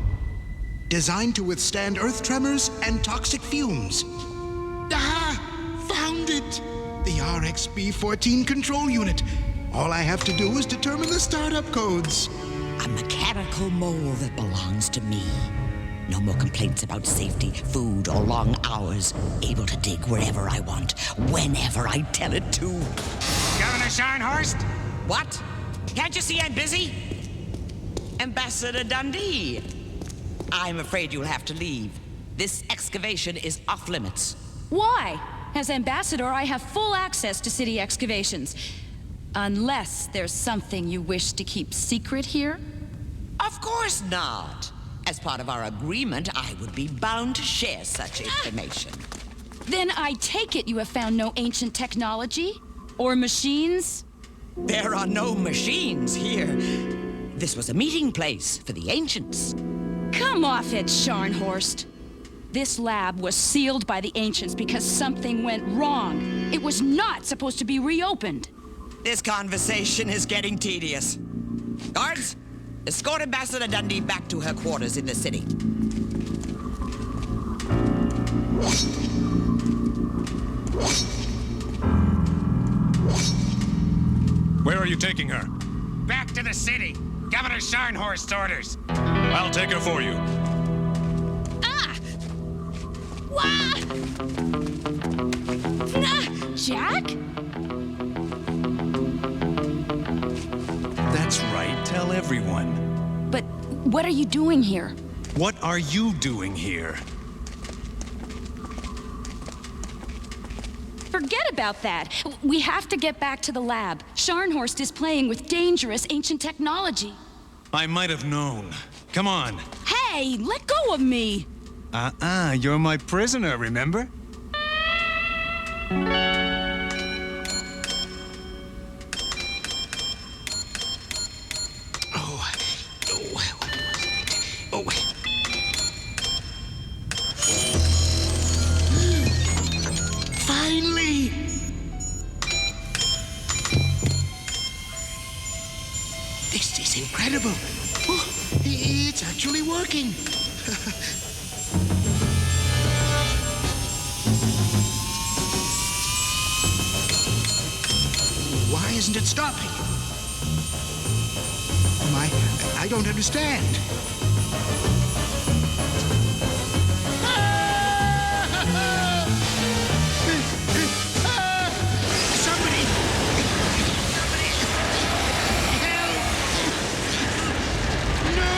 Designed to withstand earth tremors and toxic fumes. Ah! Found it! The RXB-14 control unit. All I have to do is determine the startup codes. A mechanical mole that belongs to me. No more complaints about safety, food, or long hours. Able to dig wherever I want, whenever I tell it to. Governor Scharnhorst? What? Can't you see I'm busy? Ambassador Dundee. I'm afraid you'll have to leave. This excavation is off limits. Why? As ambassador, I have full access to city excavations. Unless there's something you wish to keep secret here? Of course not. As part of our agreement, I would be bound to share such information. Then I take it you have found no ancient technology? Or machines? There are no machines here. This was a meeting place for the ancients. Come off it, Scharnhorst. This lab was sealed by the ancients because something went wrong. It was not supposed to be reopened. This conversation is getting tedious. Guards, Escort Ambassador Dundee back to her quarters in the city. Where are you taking her? Back to the city. Governor Scharnhorst's orders. I'll take her for you. Ah! Wah! Jack? That's right. Tell everyone. But what are you doing here? What are you doing here? Forget about that. We have to get back to the lab. Scharnhorst is playing with dangerous ancient technology. I might have known. Come on. Hey, let go of me! You're my prisoner, remember? Finally! This is incredible. Oh, it's actually working. Why isn't it stopping? I don't understand. Somebody help! No!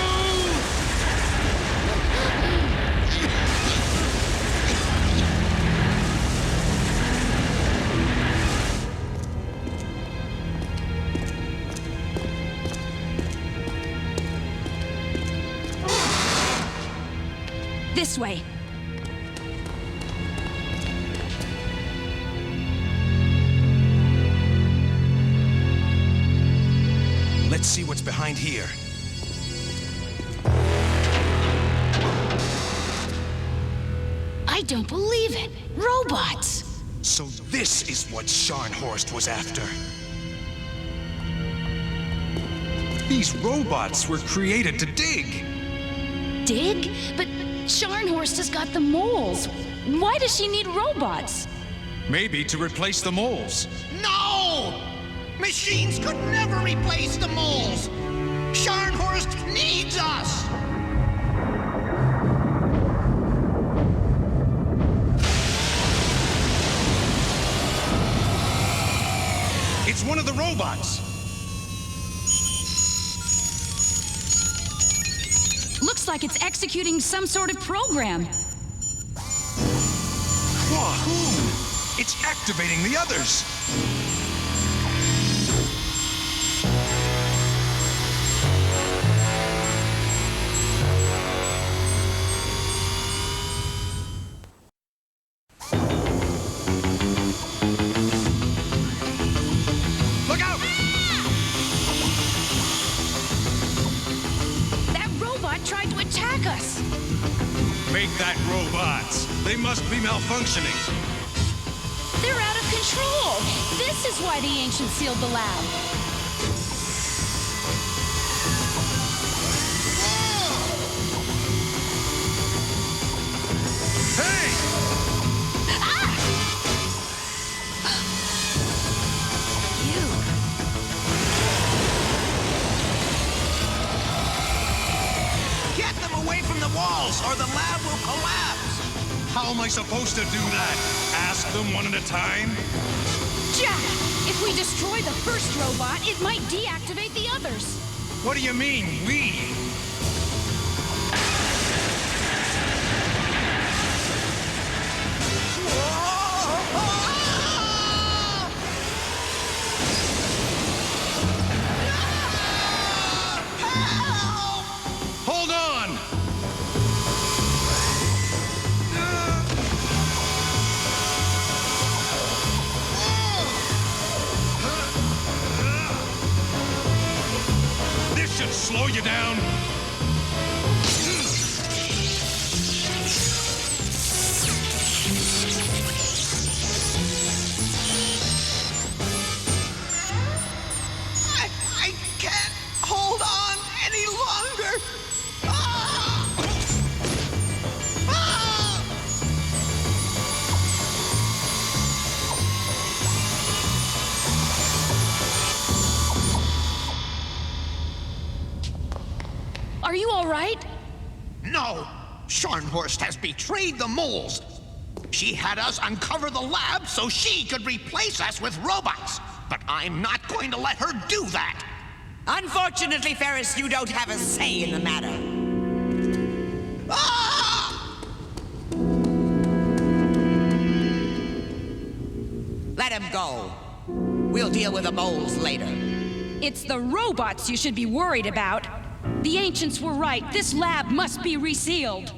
This way. Let's see what's behind here. I don't believe it. Robots. So this is what Scharnhorst was after. These robots were created to dig. Dig? But Scharnhorst has got the moles. Why does she need robots? Maybe to replace the moles. No! Machines could never replace the moles! Scharnhorst needs us! It's one of the robots. Looks like it's executing some sort of program. Whoa! It's activating the others. Look out! That robot tried to attack us. Make that robots. They must be malfunctioning. They're out of control. This is why the ancients sealed the lab. Hey! Get them away from the walls, or the lab will collapse! How am I supposed to do that? Ask them one at a time? Jack, if we destroy the first robot, it might deactivate the others. What do you mean, we? Hold on! This should slow you down. No! Scharnhorst has betrayed the moles. She had us uncover the lab so she could replace us with robots. But I'm not going to let her do that. Unfortunately, Ferris, you don't have a say in the matter. Ah! Let him go. We'll deal with the moles later. It's the robots you should be worried about. The ancients were right. This lab must be resealed.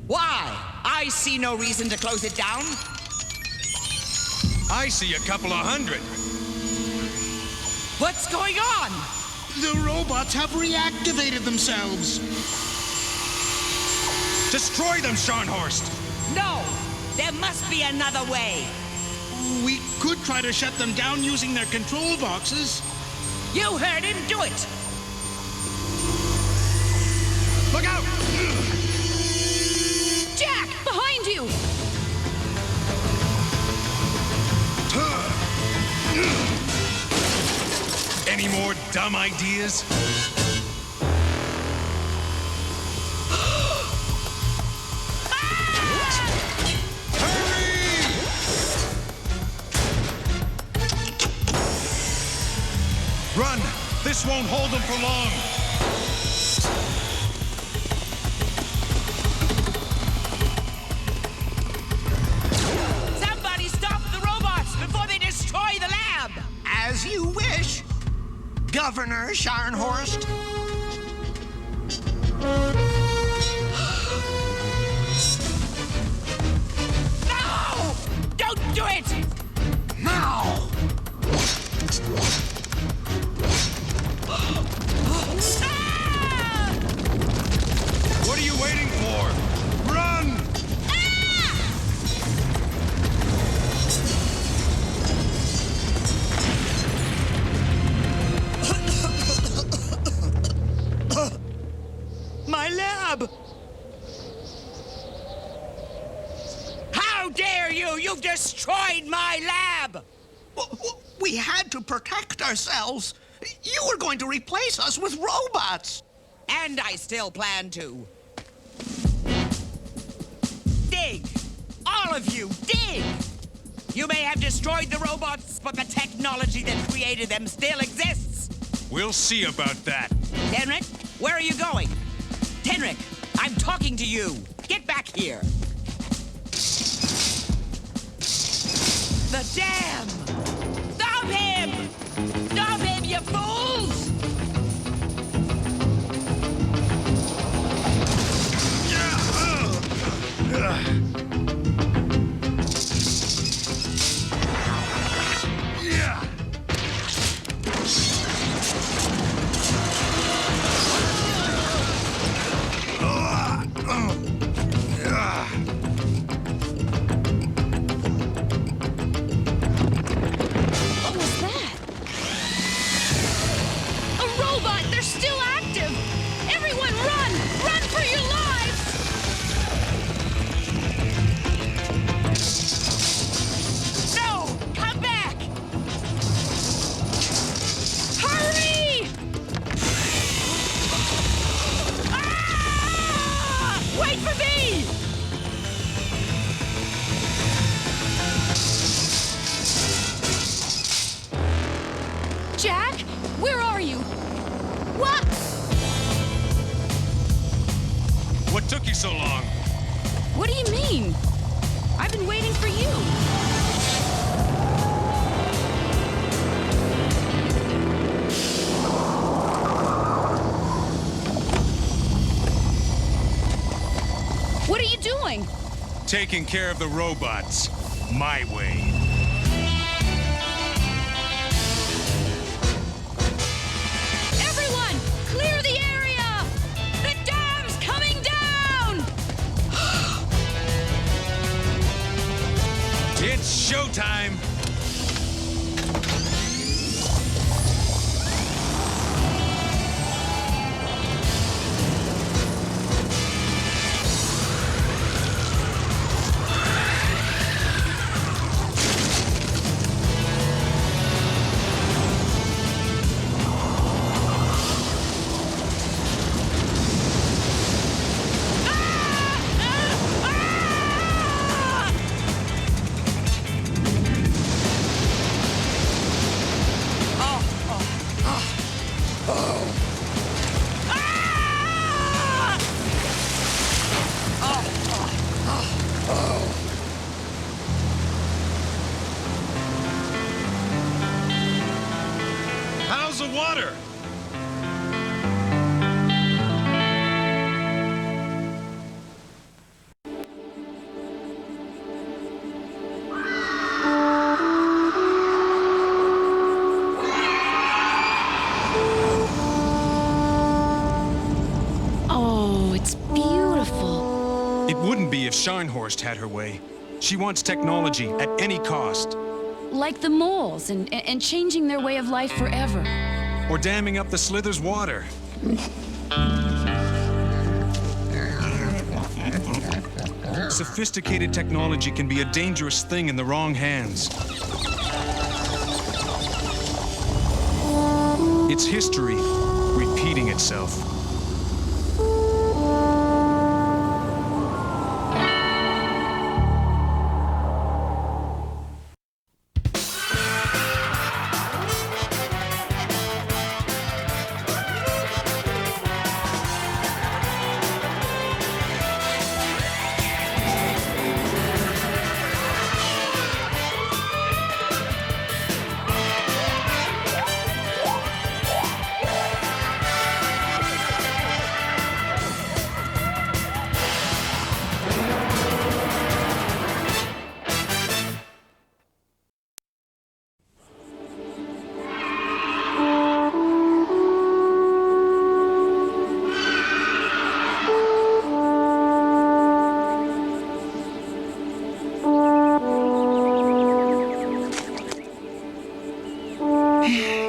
Why? I see no reason to close it down. I see a couple of hundred. What's going on? The robots have reactivated themselves. Destroy them, Scharnhorst! No! There must be another way. We could try to shut them down using their control boxes. You heard him. Do it! Look out! Jack! Behind you! Any more dumb ideas? Run! This won't hold them for long! Somebody stop the robots before they destroy the lab! As you wish, Governor Scharnhorst. No! Don't do it! Now! What are you waiting for? Run! My lab! How dare you! You've destroyed my lab! We had to protect ourselves. You were going to replace us with robots. And I still plan to. Dig! All of you, dig! You may have destroyed the robots, but the technology that created them still exists. We'll see about that. Tenric, where are you going? Tenric, I'm talking to you. Get back here. The dam! Stop him! Stop him, you fools! What was that? A robot! They're still active! Everyone run! Run for your lives! No! Come back! Hurry! Ah! Wait for me! Jack, where are you? What? What took you so long? What do you mean? I've been waiting for you. What are you doing? Taking care of the robots. My way. Everyone, clear the area! The dam's coming down! It's showtime! Ah! water! Oh, it's beautiful. It wouldn't be if Scharnhorst had her way. She wants technology at any cost. Like the moles and changing their way of life forever. Or damming up the Slither's water. Sophisticated technology can be a dangerous thing in the wrong hands. It's history repeating itself.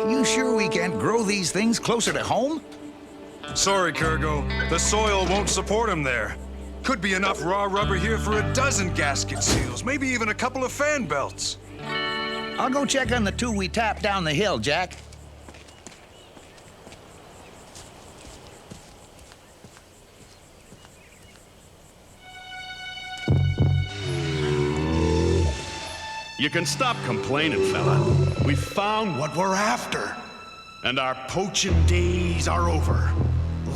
You sure we can't grow these things closer to home? Sorry, Kurgo. The soil won't support them there. Could be enough raw rubber here for a dozen gasket seals, maybe even a couple of fan belts. I'll go check on the two we tapped down the hill, Jack. You can stop complaining, fella. We found what we're after. And our poaching days are over.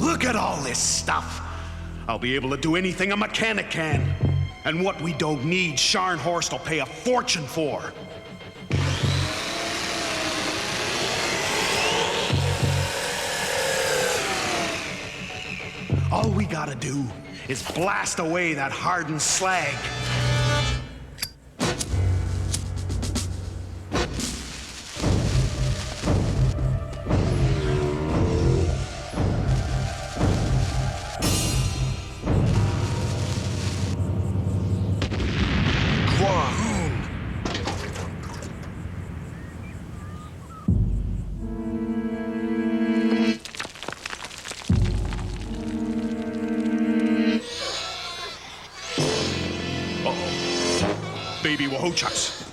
Look at all this stuff. I'll be able to do anything a mechanic can. And what we don't need, Scharnhorst will pay a fortune for. All we gotta do is blast away that hardened slag. Baby Wahochucks.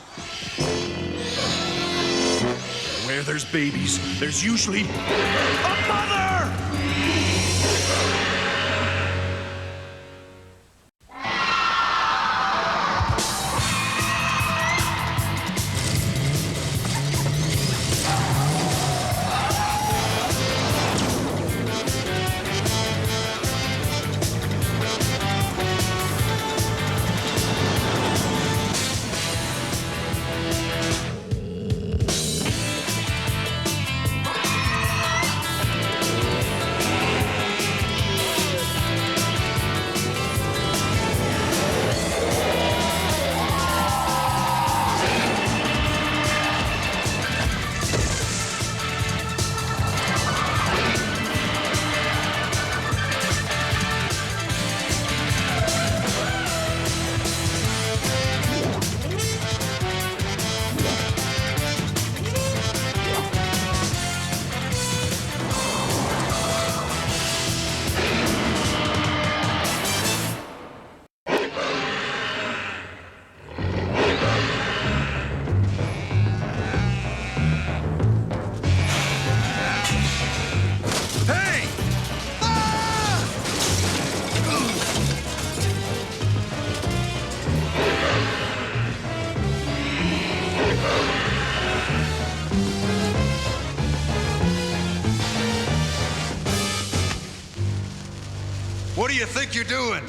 Where there's babies, there's usually a mother! What do you think you're doing?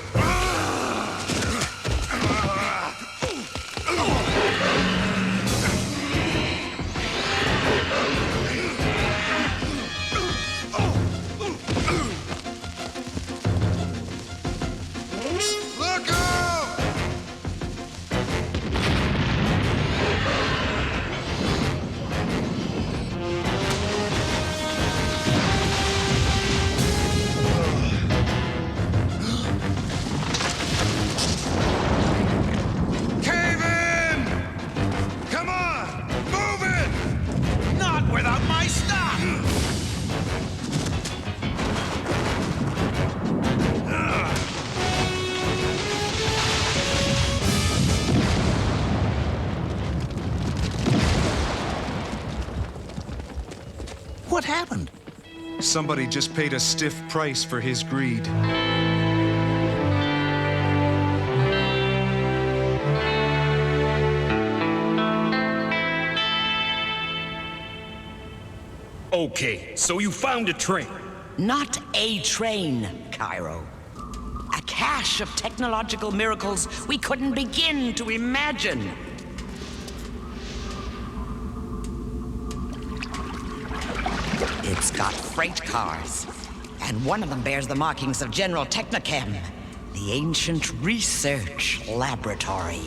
What happened? Somebody just paid a stiff price for his greed. Okay, so you found a train. Not a train, Cairo. A cache of technological miracles we couldn't begin to imagine. It's got freight cars, and one of them bears the markings of General Technochem, the ancient research laboratory.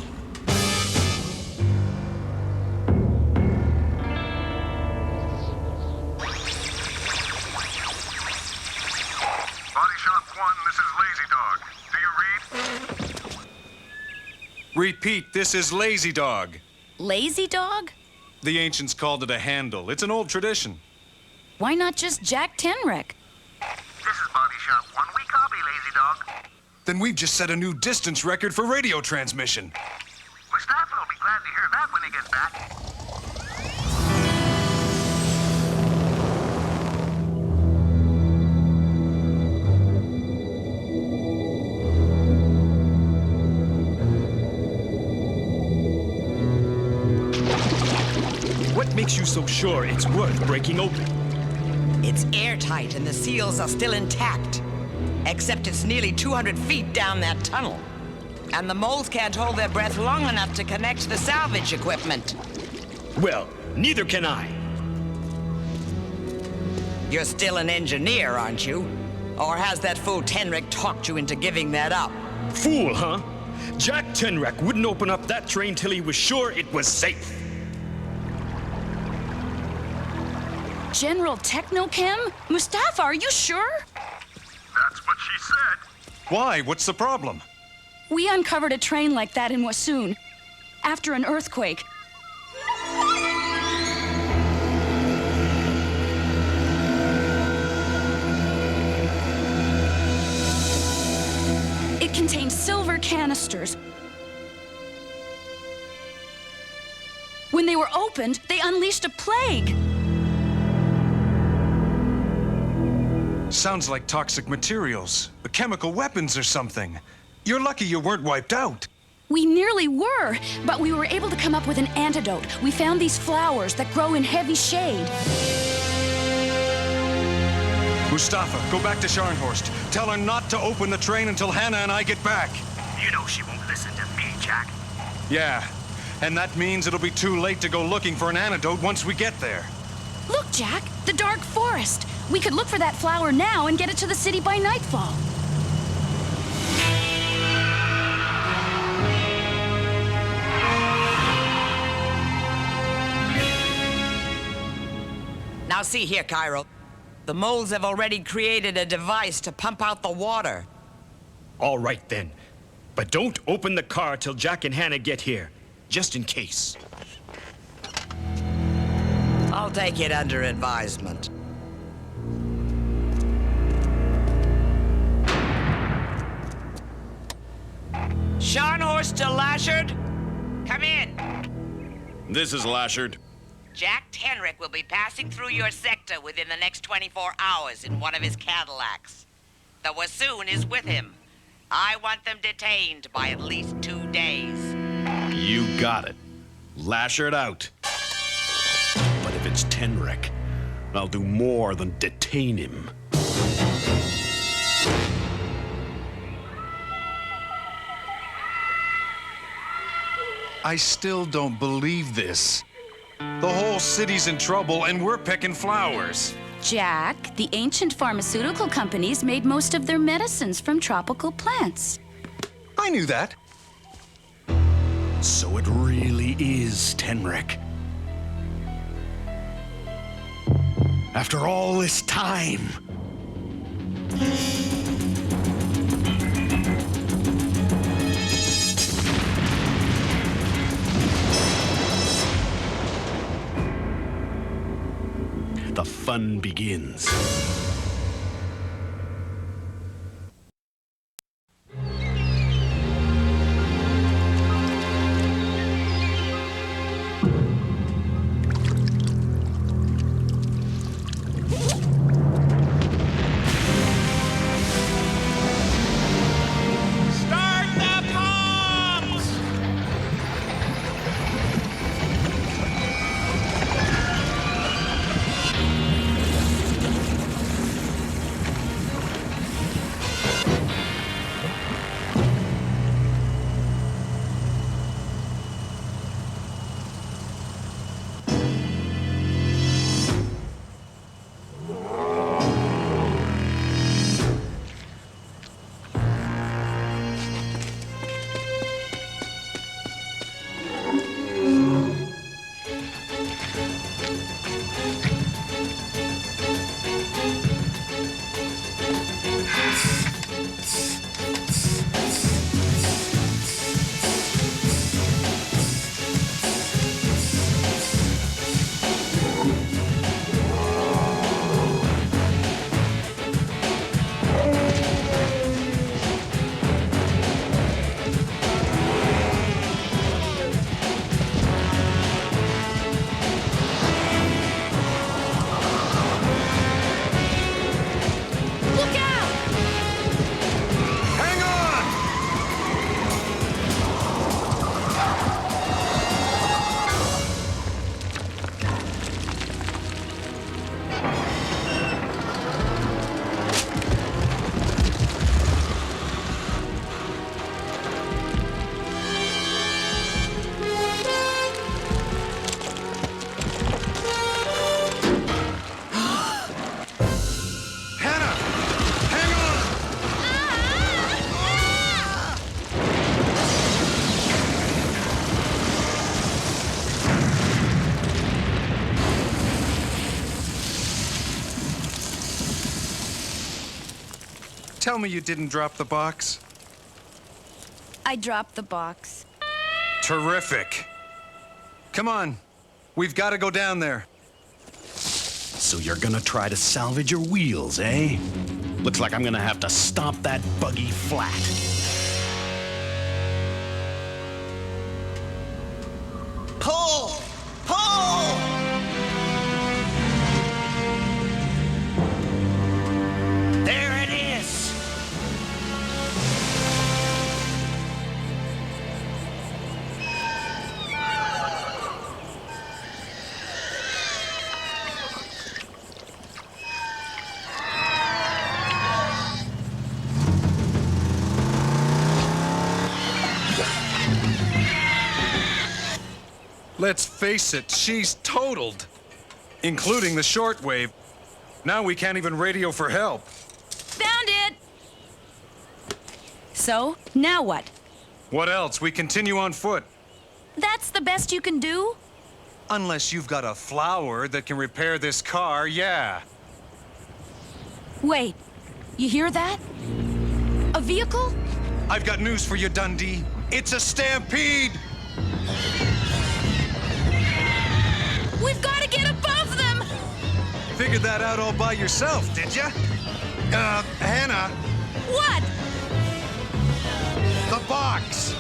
Body Shop 1, this is Lazy Dog. Do you read? Repeat, this is Lazy Dog. Lazy Dog? The ancients called it a handle. It's an old tradition. Why not just Jack Tenrek? This is Body Shop 1. We copy, Lazy Dog. Then we've just set a new distance record for radio transmission. Mustafa will be glad to hear that when he gets back. What makes you so sure it's worth breaking open? It's airtight and the seals are still intact. Except it's nearly 200 feet down that tunnel. And the moles can't hold their breath long enough to connect the salvage equipment. Well, neither can I. You're still an engineer, aren't you? Or has that fool Tenrek talked you into giving that up? Fool, huh? Jack Tenrek wouldn't open up that train till he was sure it was safe. General Technochem? Mustafa, are you sure? That's what she said. Why? What's the problem? We uncovered a train like that in Wassoon after an earthquake. It contained silver canisters. When they were opened, they unleashed a plague. Sounds like toxic materials, chemical weapons or something. You're lucky you weren't wiped out. We nearly were, but we were able to come up with an antidote. We found these flowers that grow in heavy shade. Mustafa, go back to Scharnhorst. Tell her not to open the train until Hannah and I get back. You know she won't listen to me, Jack. Yeah, and that means it'll be too late to go looking for an antidote once we get there. Look, Jack, the dark forest. We could look for that flower now and get it to the city by nightfall. Now see here, Cairo. The moles have already created a device to pump out the water. All right, then. But don't open the car till Jack and Hannah get here, just in case. I'll take it under advisement. Scharnhorst to Lashard? Come in. This is Lashard. Jack Tenrek will be passing through your sector within the next 24 hours in one of his Cadillacs. The Wassoon is with him. I want them detained by at least 2 days. You got it. Lashard out. But if it's Tenrek, I'll do more than detain him. I still don't believe this. The whole city's in trouble and we're picking flowers. Jack, the ancient pharmaceutical companies made most of their medicines from tropical plants. I knew that. So it really is Tenrek. After all this time. The fun begins. Tell me you didn't drop the box. I dropped the box. Terrific. Come on. We've got to go down there. So you're gonna try to salvage your wheels, eh? Looks like I'm gonna have to stomp that buggy flat. Pull! Pull! There it is! Let's face it, she's totaled. Including the shortwave. Now we can't even radio for help. Found it! So, now what? What else? We continue on foot. That's the best you can do? Unless you've got a flower that can repair this car, yeah. Wait, you hear that? A vehicle? I've got news for you, Dundee. It's a stampede! We've got to get above them! Figured that out all by yourself, did ya? Hannah. What? The box!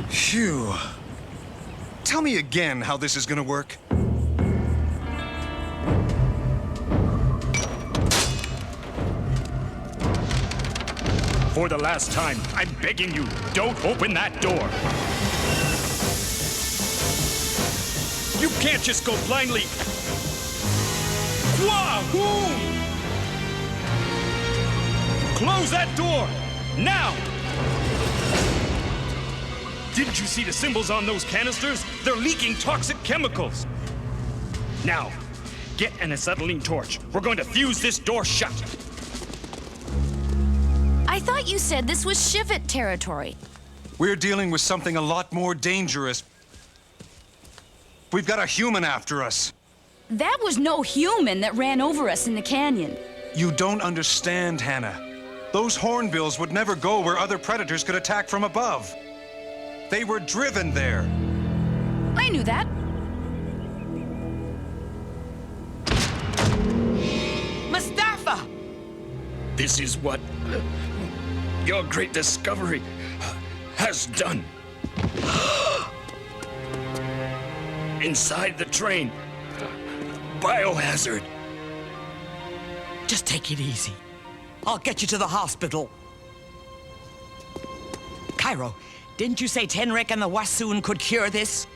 Phew. Tell me again how this is gonna work. For the last time, I'm begging you, don't open that door. You can't just go blindly. Wahoo! Close that door! Now! Didn't you see the symbols on those canisters? They're leaking toxic chemicals. Now, get an acetylene torch. We're going to fuse this door shut. I thought you said this was Shivit territory. We're dealing with something a lot more dangerous. We've got a human after us. That was no human that ran over us in the canyon. You don't understand, Hannah. Those hornbills would never go where other predators could attack from above. They were driven there. I knew that. Mustafa! This is what your great discovery has done. Inside the train, biohazard. Just take it easy. I'll get you to the hospital. Cairo, didn't you say Tenric and the Wassoon could cure this?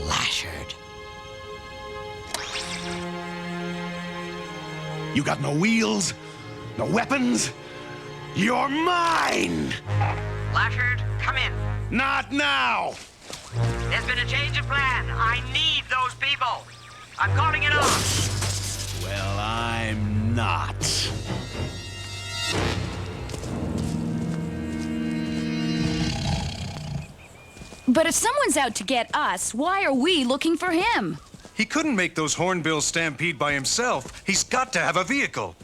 Lashard. You got no wheels, no weapons. You're mine! Lashard, come in. Not now! There's been a change of plan. I need those people. I'm calling it off. Well, I'm not. But if someone's out to get us, why are we looking for him? He couldn't make those hornbills stampede by himself. He's got to have a vehicle.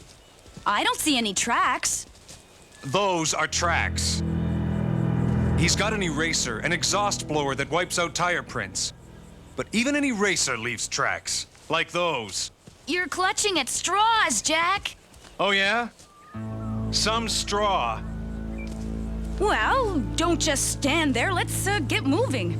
I don't see any tracks. Those are tracks. He's got an eraser, an exhaust blower that wipes out tire prints. But even an eraser leaves tracks, like those. You're clutching at straws, Jack. Oh, yeah? Some straw. Well, don't just stand there. Let's get moving.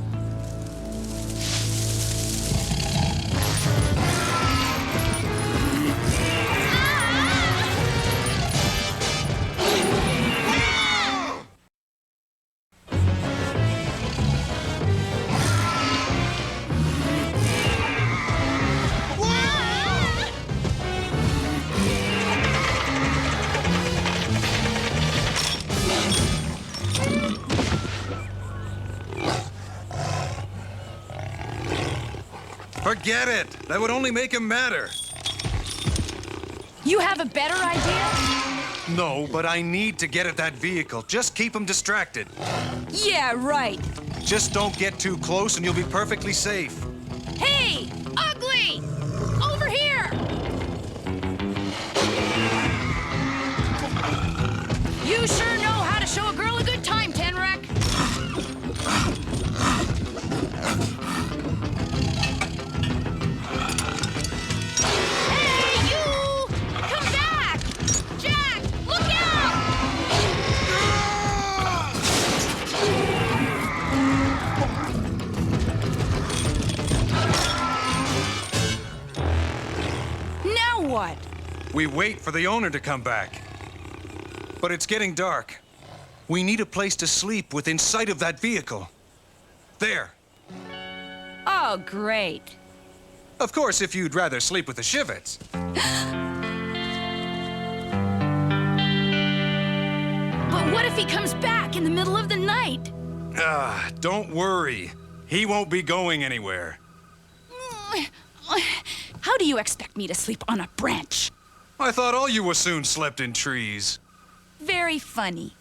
Forget it. That would only make him madder. You have a better idea? No, but I need to get at that vehicle. Just keep him distracted. Yeah, right. Just don't get too close and you'll be perfectly safe. Hey, ugly! Over here! You sure know how to show a girl a good time, Tenrek. Hey, you! Come back! Jack, look out! Now what? We wait for the owner to come back. But it's getting dark. We need a place to sleep within sight of that vehicle. There. Oh, great. Of course, if you'd rather sleep with the Shivets. But what if he comes back in the middle of the night? Don't worry. He won't be going anywhere. How do you expect me to sleep on a branch? I thought all you Wassoons slept in trees. Very funny.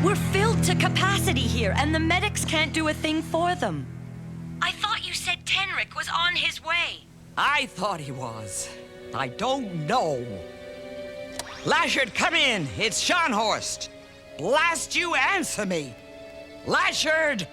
We're filled to capacity here, and the medics can't do a thing for them. I thought you said Tenrek was on his way. I thought he was. I don't know. Lashard, come in. It's Scharnhorst. Blast you, answer me. Lashard!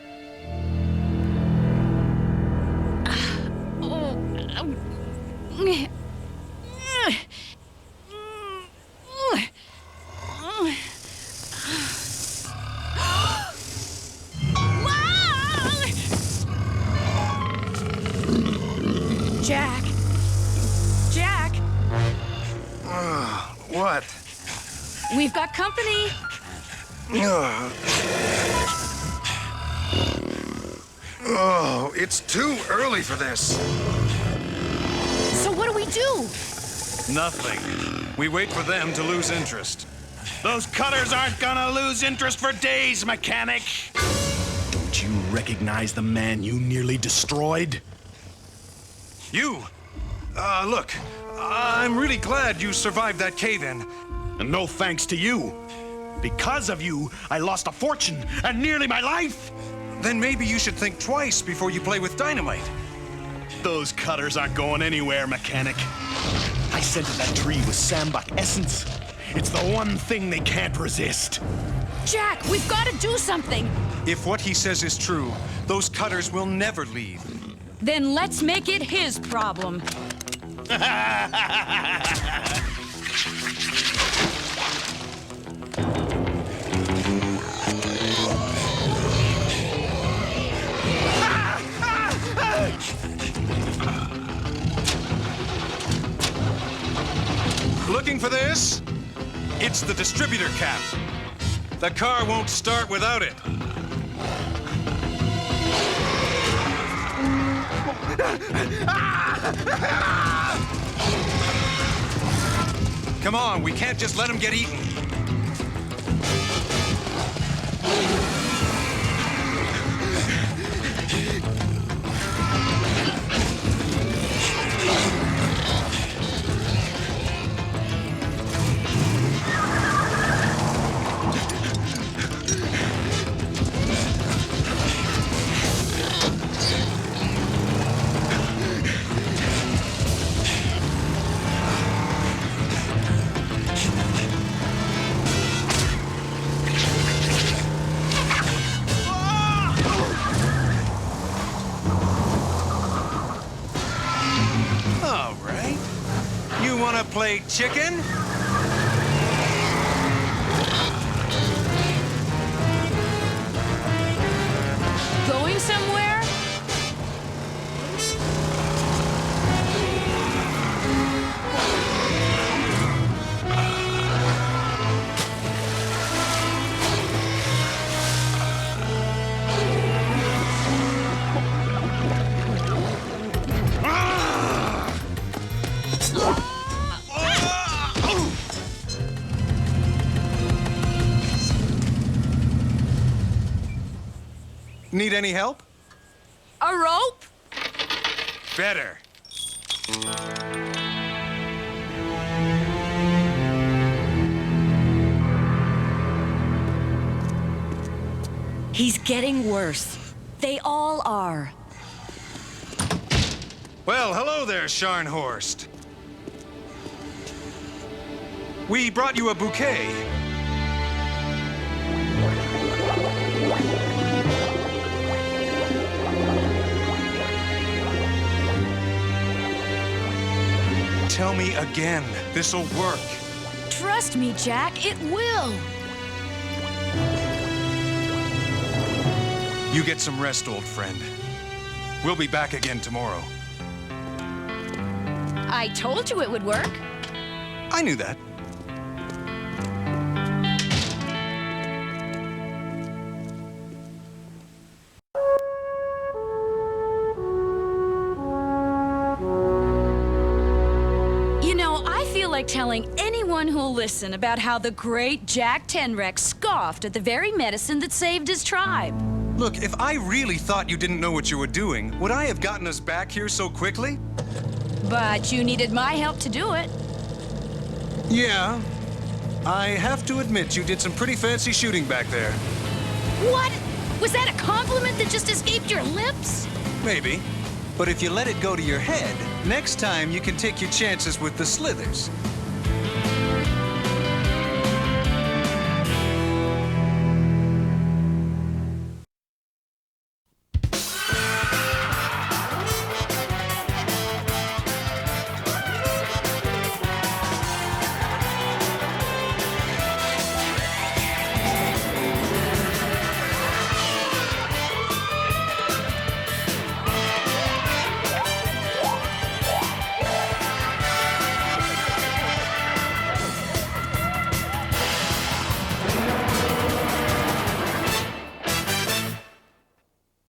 Jack. Jack. What? We've got company. Oh, it's too early for this. So what do we do? Nothing. We wait for them to lose interest. Those cutters aren't gonna lose interest for days, mechanic. Don't you recognize the man you nearly destroyed? You! Look, I'm really glad you survived that cave-in. And no thanks to you. Because of you, I lost a fortune and nearly my life. Then maybe you should think twice before you play with dynamite. Those cutters aren't going anywhere, mechanic. I scented that tree with sambuck essence. It's the one thing they can't resist. Jack, we've got to do something. If what he says is true, those cutters will never leave. Then let's make it his problem. Looking for this? It's the distributor cap. The car won't start without it. Come on, we can't just let him get eaten. All right. You want to play chicken? Going somewhere? Need any help? A rope? Better. He's getting worse. They all are. Well, hello there, Scharnhorst. We brought you a bouquet. Tell me again. This'll work. Trust me, Jack, it will. You get some rest, old friend. We'll be back again tomorrow. I told you it would work. I knew that. You know, I feel like telling anyone who'll listen about how the great Jack Tenrex scoffed at the very medicine that saved his tribe. Look, if I really thought you didn't know what you were doing, would I have gotten us back here so quickly? But you needed my help to do it. Yeah. I have to admit you did some pretty fancy shooting back there. What? Was that a compliment that just escaped your lips? Maybe. But if you let it go to your head, next time you can take your chances with the slithers.